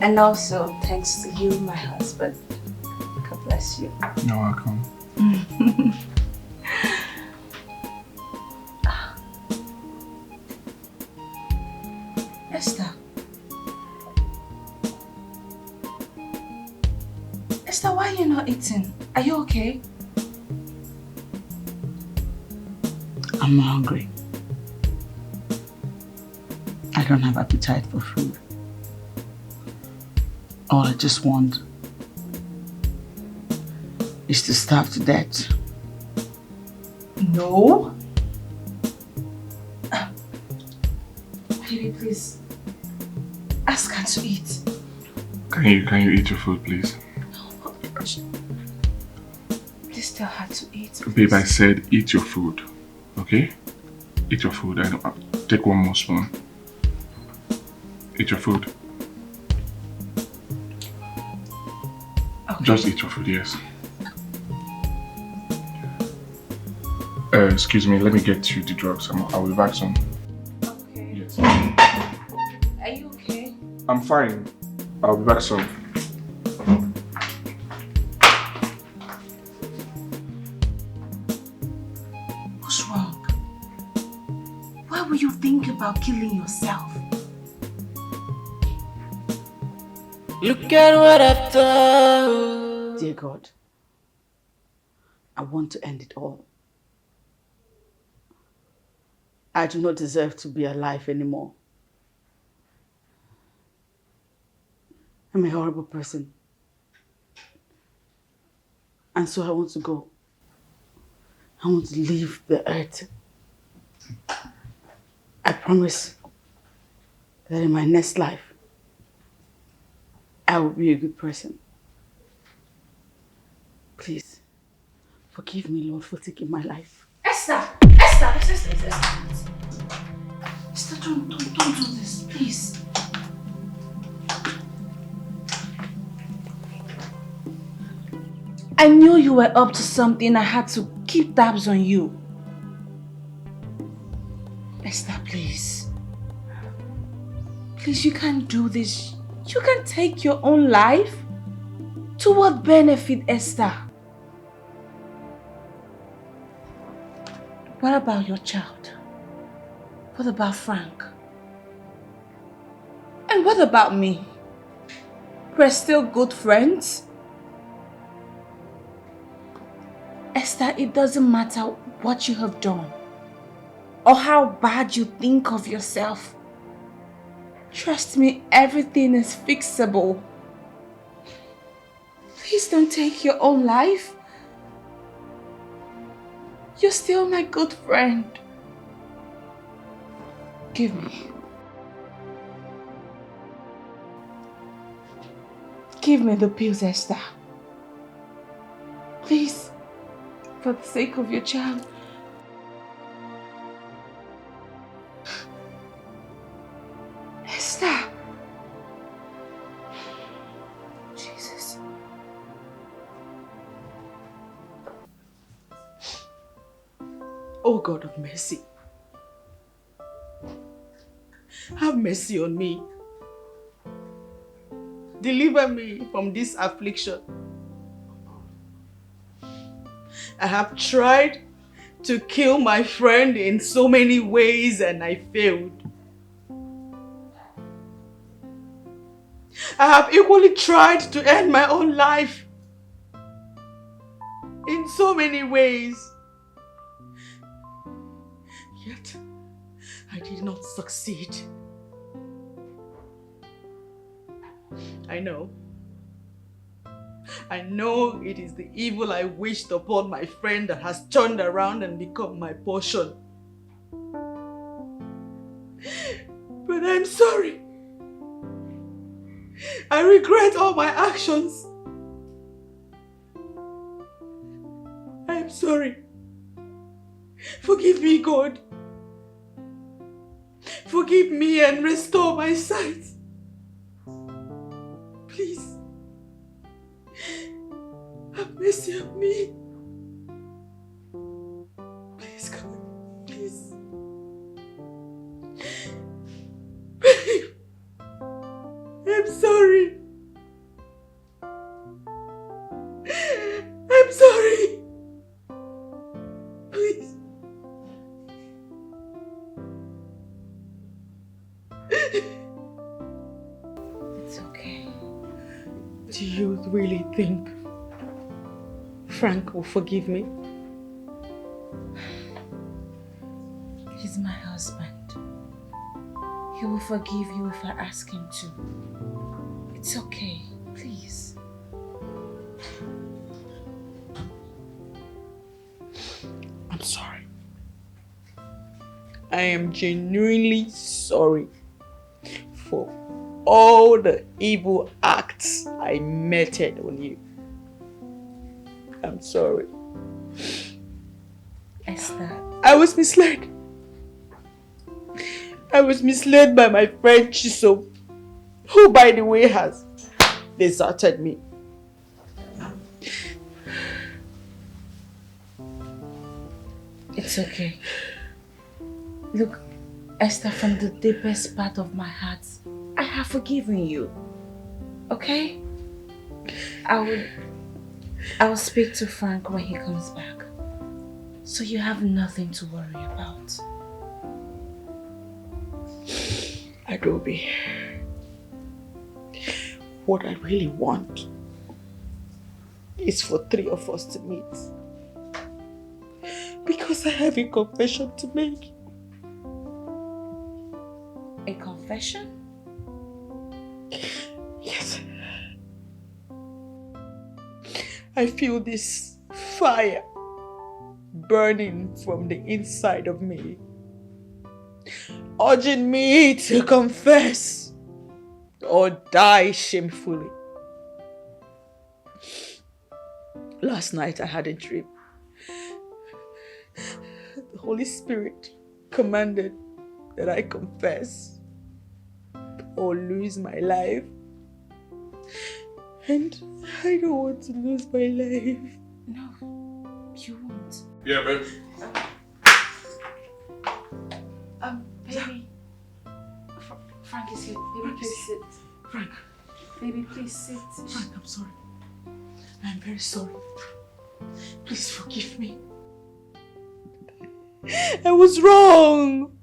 And also, thanks to you, my husband. God bless you. You're welcome. Esther. Esther, why are you not eating? Are you okay? I'm not hungry. I don't have appetite for food. All I just want is to starve to death. No. Baby, please. Ask her to eat. Can you eat your food, please? Please tell her to eat. Please. Babe, I said eat your food. Okay? Eat your food. Take one more spoon. Eat your food. Okay. Just eat your food, yes. Excuse me, let me get you the drugs. I'll be back soon. Okay. Yes. Are you okay? I'm fine. I'll be back soon. What's wrong? Why would you think about killing yourself? Look at what I've done. Dear God, I want to end it all. I do not deserve to be alive anymore. I'm a horrible person. And so I want to go. I want to leave the earth. I promise that in my next life, I will be a good person. Please, forgive me, Lord, for taking my life. Esther, don't do this, please. I knew you were up to something. I had to keep tabs on you. Esther, please. Please, you can't do this. You can't take your own life. To what benefit, Esther? What about your child? What about Frank? And what about me? We're still good friends. Esther, it doesn't matter what you have done or how bad you think of yourself. Trust me, everything is fixable. Please don't take your own life. You're still my good friend. Give me. Give me the pills, Esther. Please, for the sake of your child. Esther. Jesus. Oh God of mercy, have mercy on me. Deliver me from this affliction. I have tried to kill my friend in so many ways and I failed. I have equally tried to end my own life in so many ways. Yet, I did not succeed. I know it is the evil I wished upon my friend that has turned around and become my portion. But I'm sorry. I regret all my actions. I'm sorry. Forgive me, God. Forgive me and restore my sight. Please, have mercy on me. Please, God, please. Babe, I'm sorry. I'm sorry. Please. It's okay. Do you really think Frank will forgive me? He's my husband. He will forgive you if I ask him to. It's okay, please. I'm sorry. I am genuinely sorry for all the evil acts I meted on you. I'm sorry. Esther. I was misled. I was misled by my friend Chisom, who by the way has deserted me. It's okay. Look, Esther, from the deepest part of my heart, I have forgiven you. Okay? I will speak to Frank when he comes back. So you have nothing to worry about. Adaobi, what I really want is for 3 of us to meet. Because I have a confession to make. A confession? Yes. I feel this fire burning from the inside of me, urging me to confess or die shamefully. Last night I had a dream. The Holy Spirit commanded that I confess or lose my life. And I don't want to lose my life. No, you won't. Yeah, babe. Baby. Frank is here. Baby, please sit. Frank. Baby, please sit. Frank, I'm sorry. I'm very sorry. Please forgive me. I was wrong.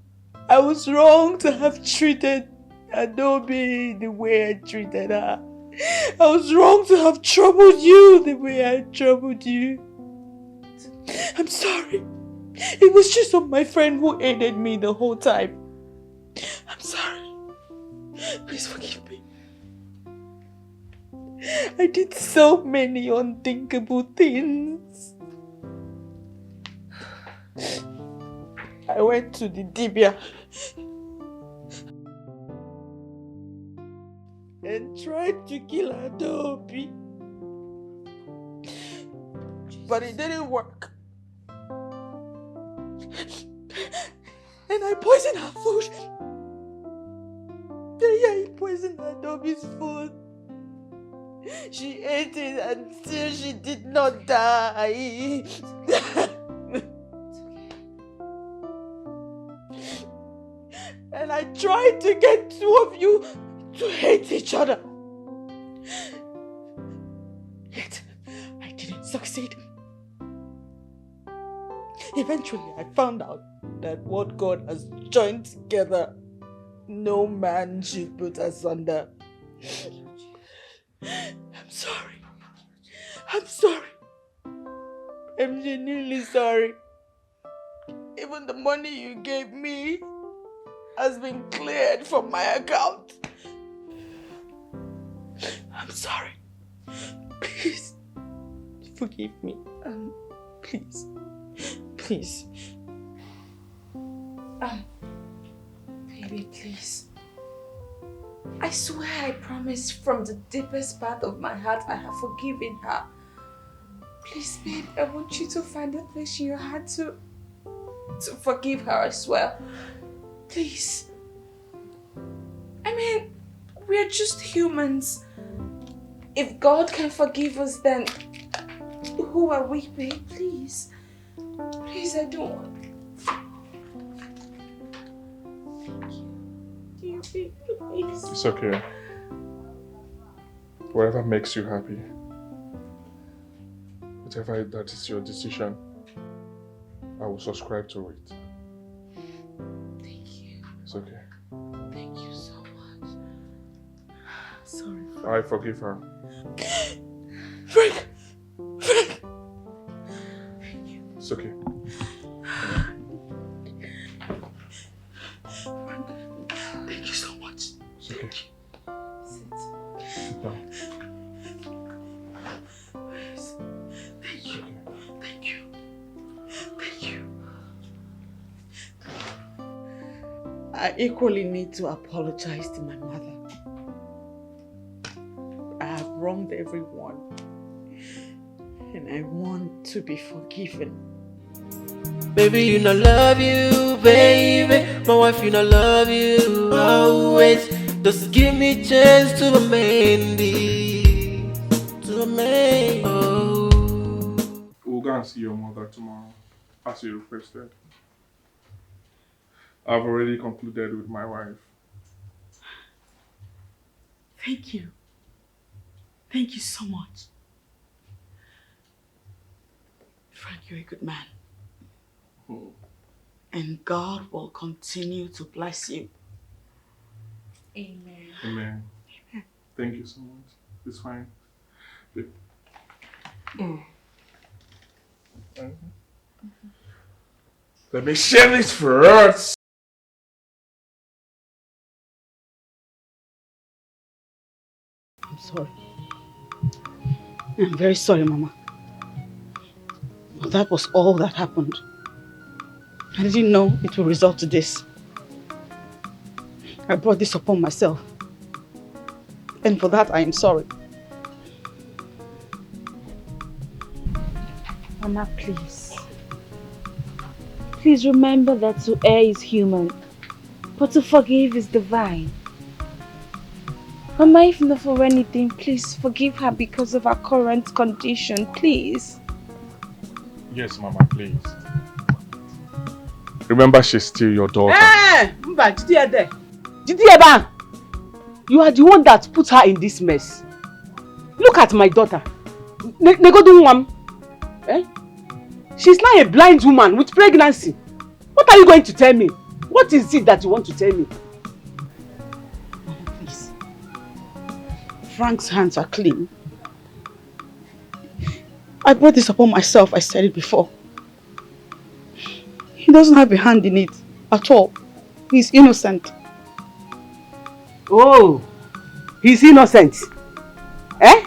I was wrong to have treated Adaobi the way I treated her. I was wrong to have troubled you the way I troubled you. I'm sorry. It was just my friend who aided me the whole time. I'm sorry. Please forgive me. I did so many unthinkable things. I went to the Dibia and tried to kill Adaobi, but it didn't work. And I poisoned her food. Yeah, I poisoned Adaobi's food. She ate it until she did not die. And I tried to get 2 of you to hate each other. Yet, I didn't succeed. Eventually, I found out that what God has joined together, no man should put asunder. I'm sorry. I'm sorry. I'm genuinely sorry. Even the money you gave me has been cleared from my account. I'm sorry. Please, forgive me. Please. Please. Baby, please. I swear I promise from the deepest part of my heart I have forgiven her. Please, babe, I want you to find a place in your heart to forgive her, I swear. Please. I mean, we're just humans. If God can forgive us, then who are we, babe? Please. Please, I don't want... Thank you, please. It's okay. Whatever makes you happy. Whatever that is your decision, I will subscribe to it. Thank you. It's okay. Thank you so much. Sorry. I forgive her. Frank! Frank! It's okay. Frank, thank you I equally need to apologize to my mother. I have wronged everyone. And I want to be forgiven. Baby, you know love you, baby. My wife, you know love you always. Just give me chance to amend it. To amend. Oh. We'll go and see your mother tomorrow, as you requested. I've already concluded with my wife. Thank you. Thank you so much. Frank, you're a good man. And God will continue to bless you. Amen. Amen. Thank you so much. It's fine. Let me share this first. I'm sorry. I'm very sorry, Mama. But that was all that happened. I didn't know it would result to this. I brought this upon myself. And for that, I am sorry. Mama, please. Please remember that to err is human, but to forgive is divine. Mama, if not for anything, please forgive her because of her current condition, please. Yes, Mama, please. Remember, she's still your daughter. Hey! Mba, did you hear that? Did you hear that? You are the one that put her in this mess. Look at my daughter. Eh? She's now a blind woman with pregnancy. What are you going to tell me? What is it that you want to tell me? Mama, please. Frank's hands are clean. I brought this upon myself, I said it before. He doesn't have a hand in it at all. He's innocent. Oh, he's innocent. Eh?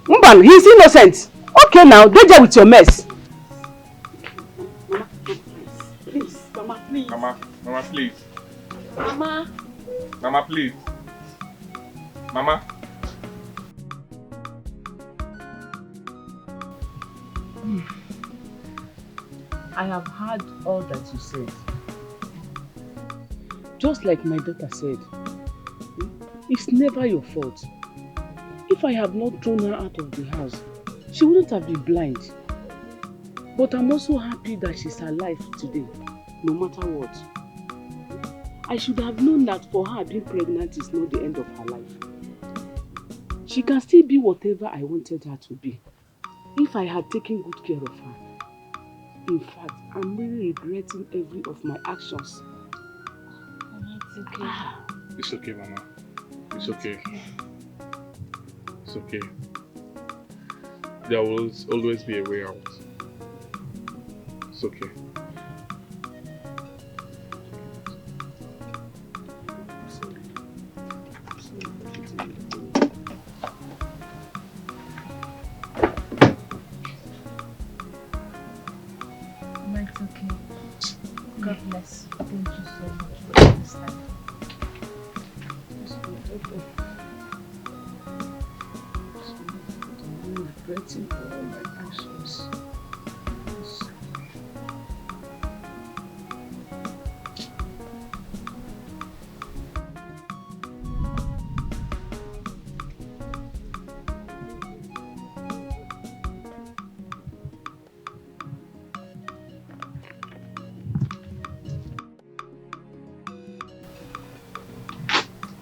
Mban, he's innocent. Okay now, get there with your mess. Mama, please. Mama, please. Mama, please. Mama. Mama, please. Mama. I have heard all that you said. Just like my daughter said, it's never your fault. If I have not thrown her out of the house, she wouldn't have been blind. But I'm also happy that she's alive today, no matter what. I should have known that for her being pregnant is not the end of her life. She can still be whatever I wanted her to be, if I had taken good care of her. In fact, I'm really regretting every of my actions. Mama, it's okay. It's okay, Mama. It's okay. It's okay. There will always be a way out. It's okay. Mama, it's okay. God bless you. Thank you so much for understanding. I'm regretting all my actions.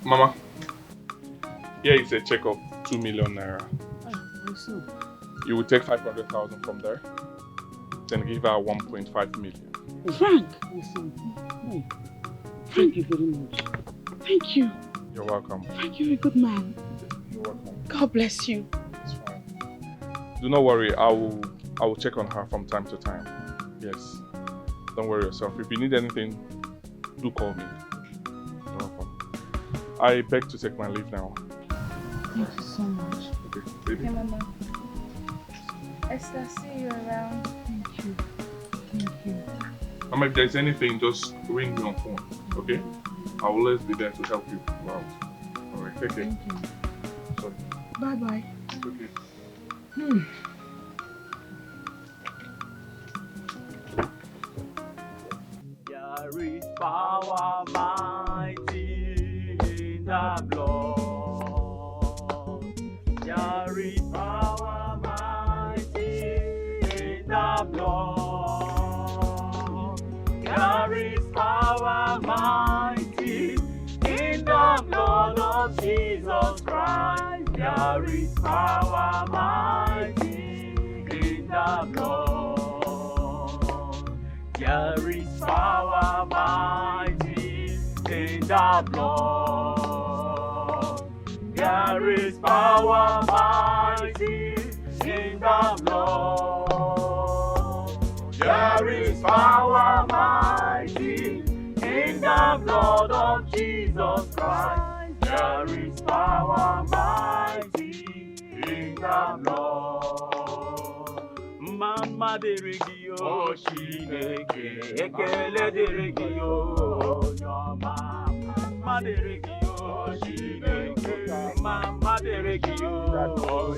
Mama, here is a check of 2 million naira. You will take 500,000 from there, then give her 1.5 million. Frank! Listen, thank you very much. Thank you. You're welcome. Frank, you're a good man. You're welcome. God bless you. It's fine. Do not worry, I will check on her from time to time. Yes. Don't worry yourself. If you need anything, do call me. You're welcome. I beg to take my leave now. Thank you so much. Okay, baby. Okay, Mama. Esther, see you around. Thank you. Thank you. Mama, if there's anything, just ring me on phone, okay? I will always be there to help you out. Alright, take care. Thank you. Sorry. Bye-bye. It's okay. There is power mighty in the blood. There is power mighty in the blood. There is power mighty in the blood of Jesus Christ. There is power mighty in the blood. There is power mighty in the blood. There is power mighty in the blood. There is power mighty in the blood of Jesus Christ. There is power mighty in the blood. Mama derigio Chineke, ekele derigio nyoma. Mama derigio Chineke, mama derigio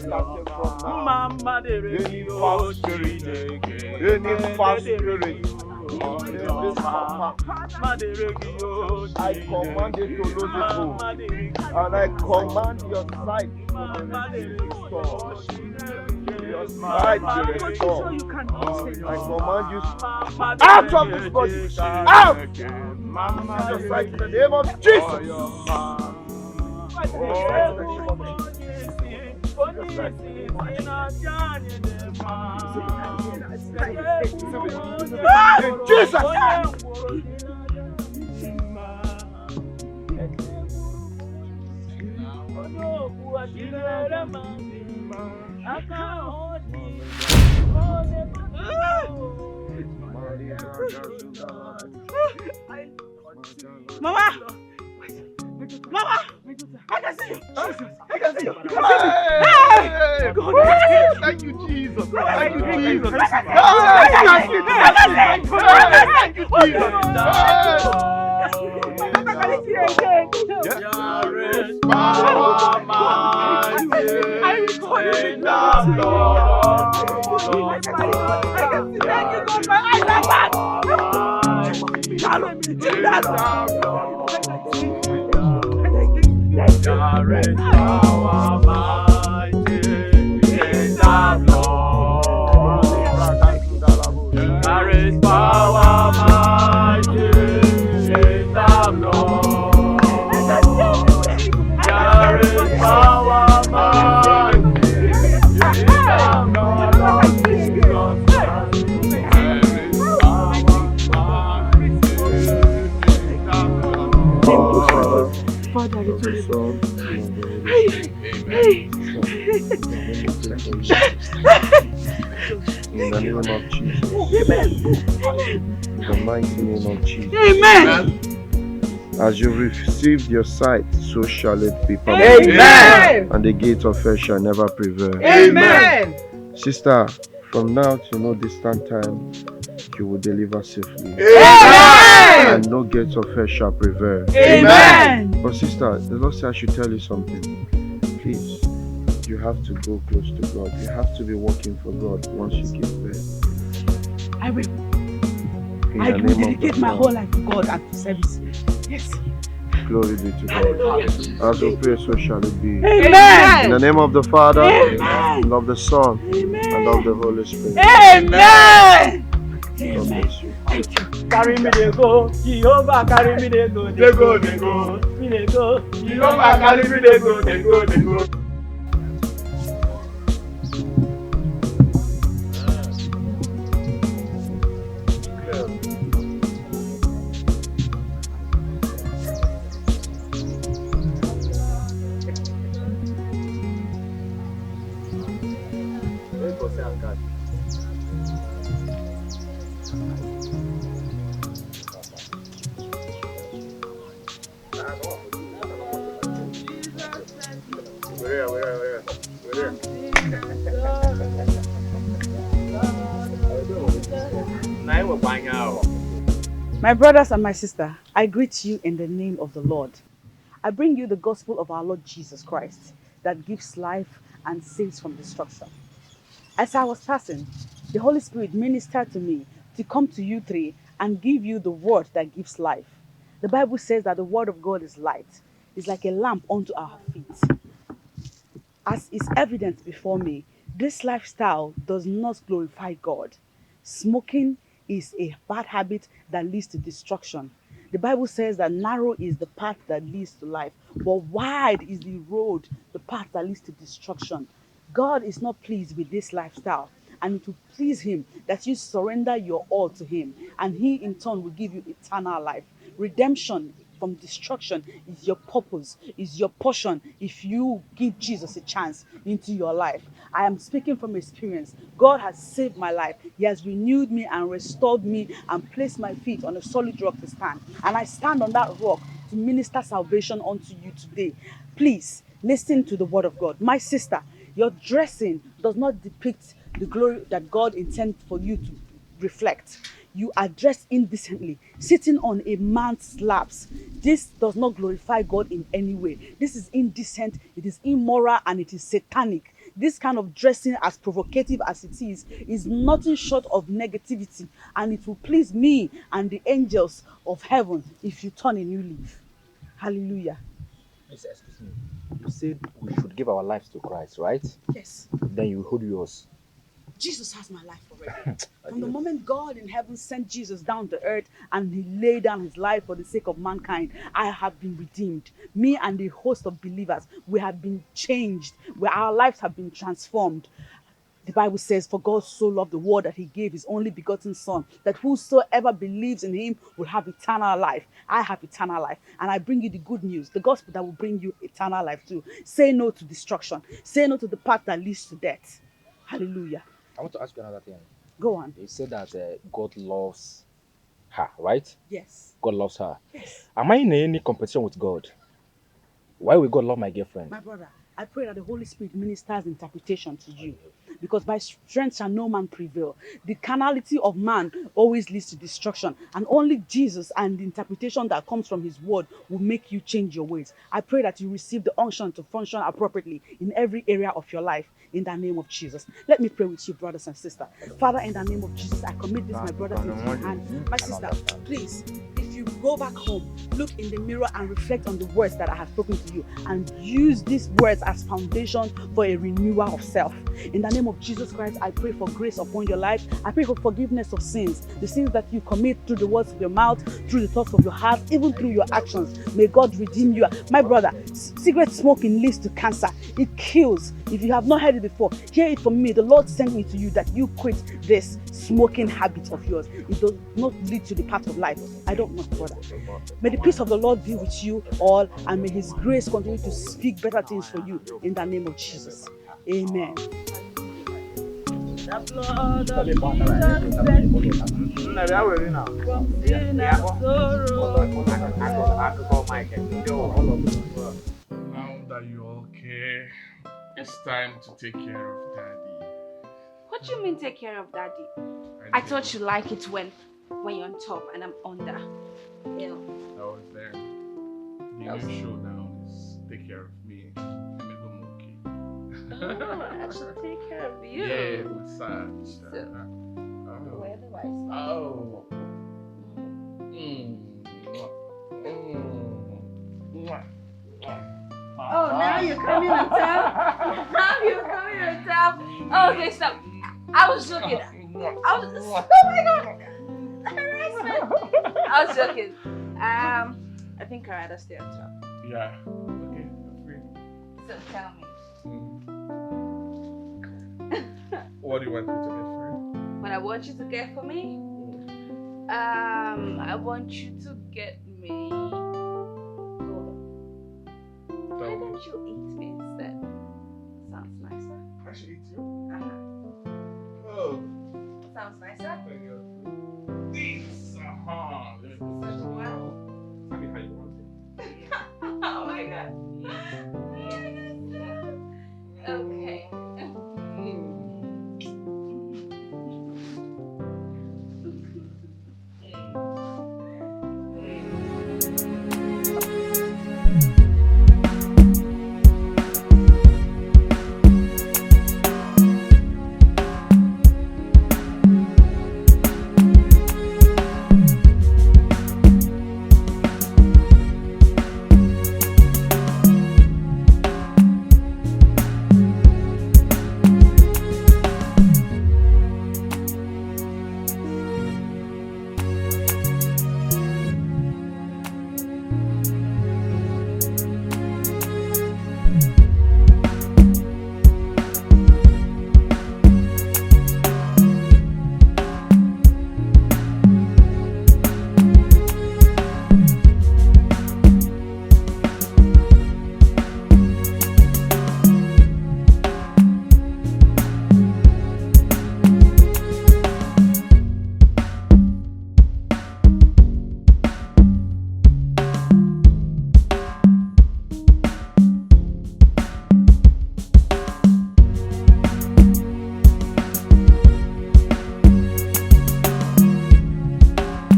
nyoma. Mama derigio Chineke, Any fast spirit I command it to lose its hold, and I command your sight to be restored. Your sight to be restored. I command you out of this body. Out! Your sight in the name of Jesus. Jesus! Mama! Mama! I can see you! I can see you! Hey! Thank you, Jesus! Thank you, Jesus! Thank you, Jesus! There is power mighty in the blood. There is power mighty in the blood. There is power mighty in the blood. There is power mighty in the blood of Jesus Christ. There is power mighty in the blood. Father, in the name of Jesus. In the mighty name of Jesus. Amen. As you received your sight, so shall it be permanent. Amen. And the gate of hell shall never prevail. Amen. Sister, from now to no distant time, you will deliver safely. Amen. And no gate of hell shall prevail. Amen. But sister, the Lord said I should tell you something. Please, you have to go close to God. You have to be working for God once you give birth. I will. In I the will name of dedicate the my Father. whole life to God and to service. Yes. Glory be to God. As we pray, so shall it be. Amen. In the name of the Father, Amen. and of the Son, and of the Holy Spirit. Amen. God bless you. Thank you. Carry me they go, Jehovah carry me they go, they go, they go, me they go, Jehovah carry me they go, they go, they go. My brothers and my sister, I greet you in the name of the Lord. I bring you the gospel of our Lord Jesus Christ that gives life and saves from destruction. As I was passing, the Holy Spirit ministered to me to come to you three and give you the word that gives life. The Bible says that the word of God is light. It's like a lamp unto our feet. As is evident before me, this lifestyle does not glorify God. Smoking is a bad habit that leads to destruction. The Bible says that narrow is the path that leads to life, but wide is the road, the path that leads to destruction. God is not pleased with this lifestyle, and it will please Him that you surrender your all to Him, and He in turn will give you eternal life. Redemption from destruction is your purpose, is your portion if you give Jesus a chance into your life. I am speaking from experience. God has saved my life. He has renewed me and restored me and placed my feet on a solid rock to stand. And I stand on that rock to minister salvation unto you today. Please listen to the word of God. My sister, your dressing does not depict the glory that God intends for you to reflect. You are dressed indecently, sitting on a man's laps. This does not glorify God in any way. This is indecent, it is immoral, and it is satanic. This kind of dressing, as provocative as it is nothing short of negativity, and it will please me and the angels of heaven if you turn a new leaf. Hallelujah. Excuse me. You said we should give our lives to Christ, right? Yes. Then you hold yours. Jesus has my life already. From the moment God in heaven sent Jesus down to earth and He laid down His life for the sake of mankind, I have been redeemed. Me and the host of believers, we have been changed, where our lives have been transformed. The Bible says, for God so loved the world that He gave His only begotten Son, that whosoever believes in Him will have eternal life. I have eternal life, and I bring you the good news, the gospel that will bring you eternal life too. Say no to destruction. Say no to the path that leads to death. Hallelujah. I want to ask you another thing. Go on. You said that God loves her, right? Yes. God loves her. Yes. Am I in any competition with God? Why will God love my girlfriend? My brother, I pray that the Holy Spirit ministers interpretation to you. Because by strength shall no man prevail. The carnality of man always leads to destruction. And only Jesus and the interpretation that comes from His word will make you change your ways. I pray that you receive the unction to function appropriately in every area of your life in the name of Jesus. Let me pray with you, brothers and sisters. Father, in the name of Jesus, I commit this, my brothers, into your hand. My sister, please, if you go back home, look in the mirror and reflect on the words that I have spoken to you and use these words as foundation for a renewal of self. In the name of Jesus Christ, I pray for grace upon your life. I pray for forgiveness of sins, the sins that you commit through the words of your mouth, through the thoughts of your heart, even through your actions. May God redeem you. My brother, cigarette smoking leads to cancer. It kills. If you have not heard it before, hear it from me. The Lord sent me to you that you quit this smoking habit of yours. It does not lead to the path of life. I don't know, brother. May the peace of the Lord be with you all, and may His grace continue to speak better things for you in the name of Jesus. Amen. The blood of Jesus set me free from sin and sorrow. Now that you're okay, it's time to take care of Daddy. What do you mean take care of Daddy? I thought you like it when you're on top and I'm under. Yeah. I was there. The new show now is Take Care of Me. Oh, I should take care of you. Yeah, massage. Where do I start? Oh. Oh, now you're coming on top? Now you're coming on top? Oh, okay, stop. I was joking. Oh my God. Harassment. I was joking. I think I'd rather stay on top. Yeah. Okay, that's great. So tell me. What do you want me to get for you? What I want you to get for me? I want you to get me. Why don't you eat me instead? Sounds nicer. I should eat you? Oh. Sounds nicer? Thank you.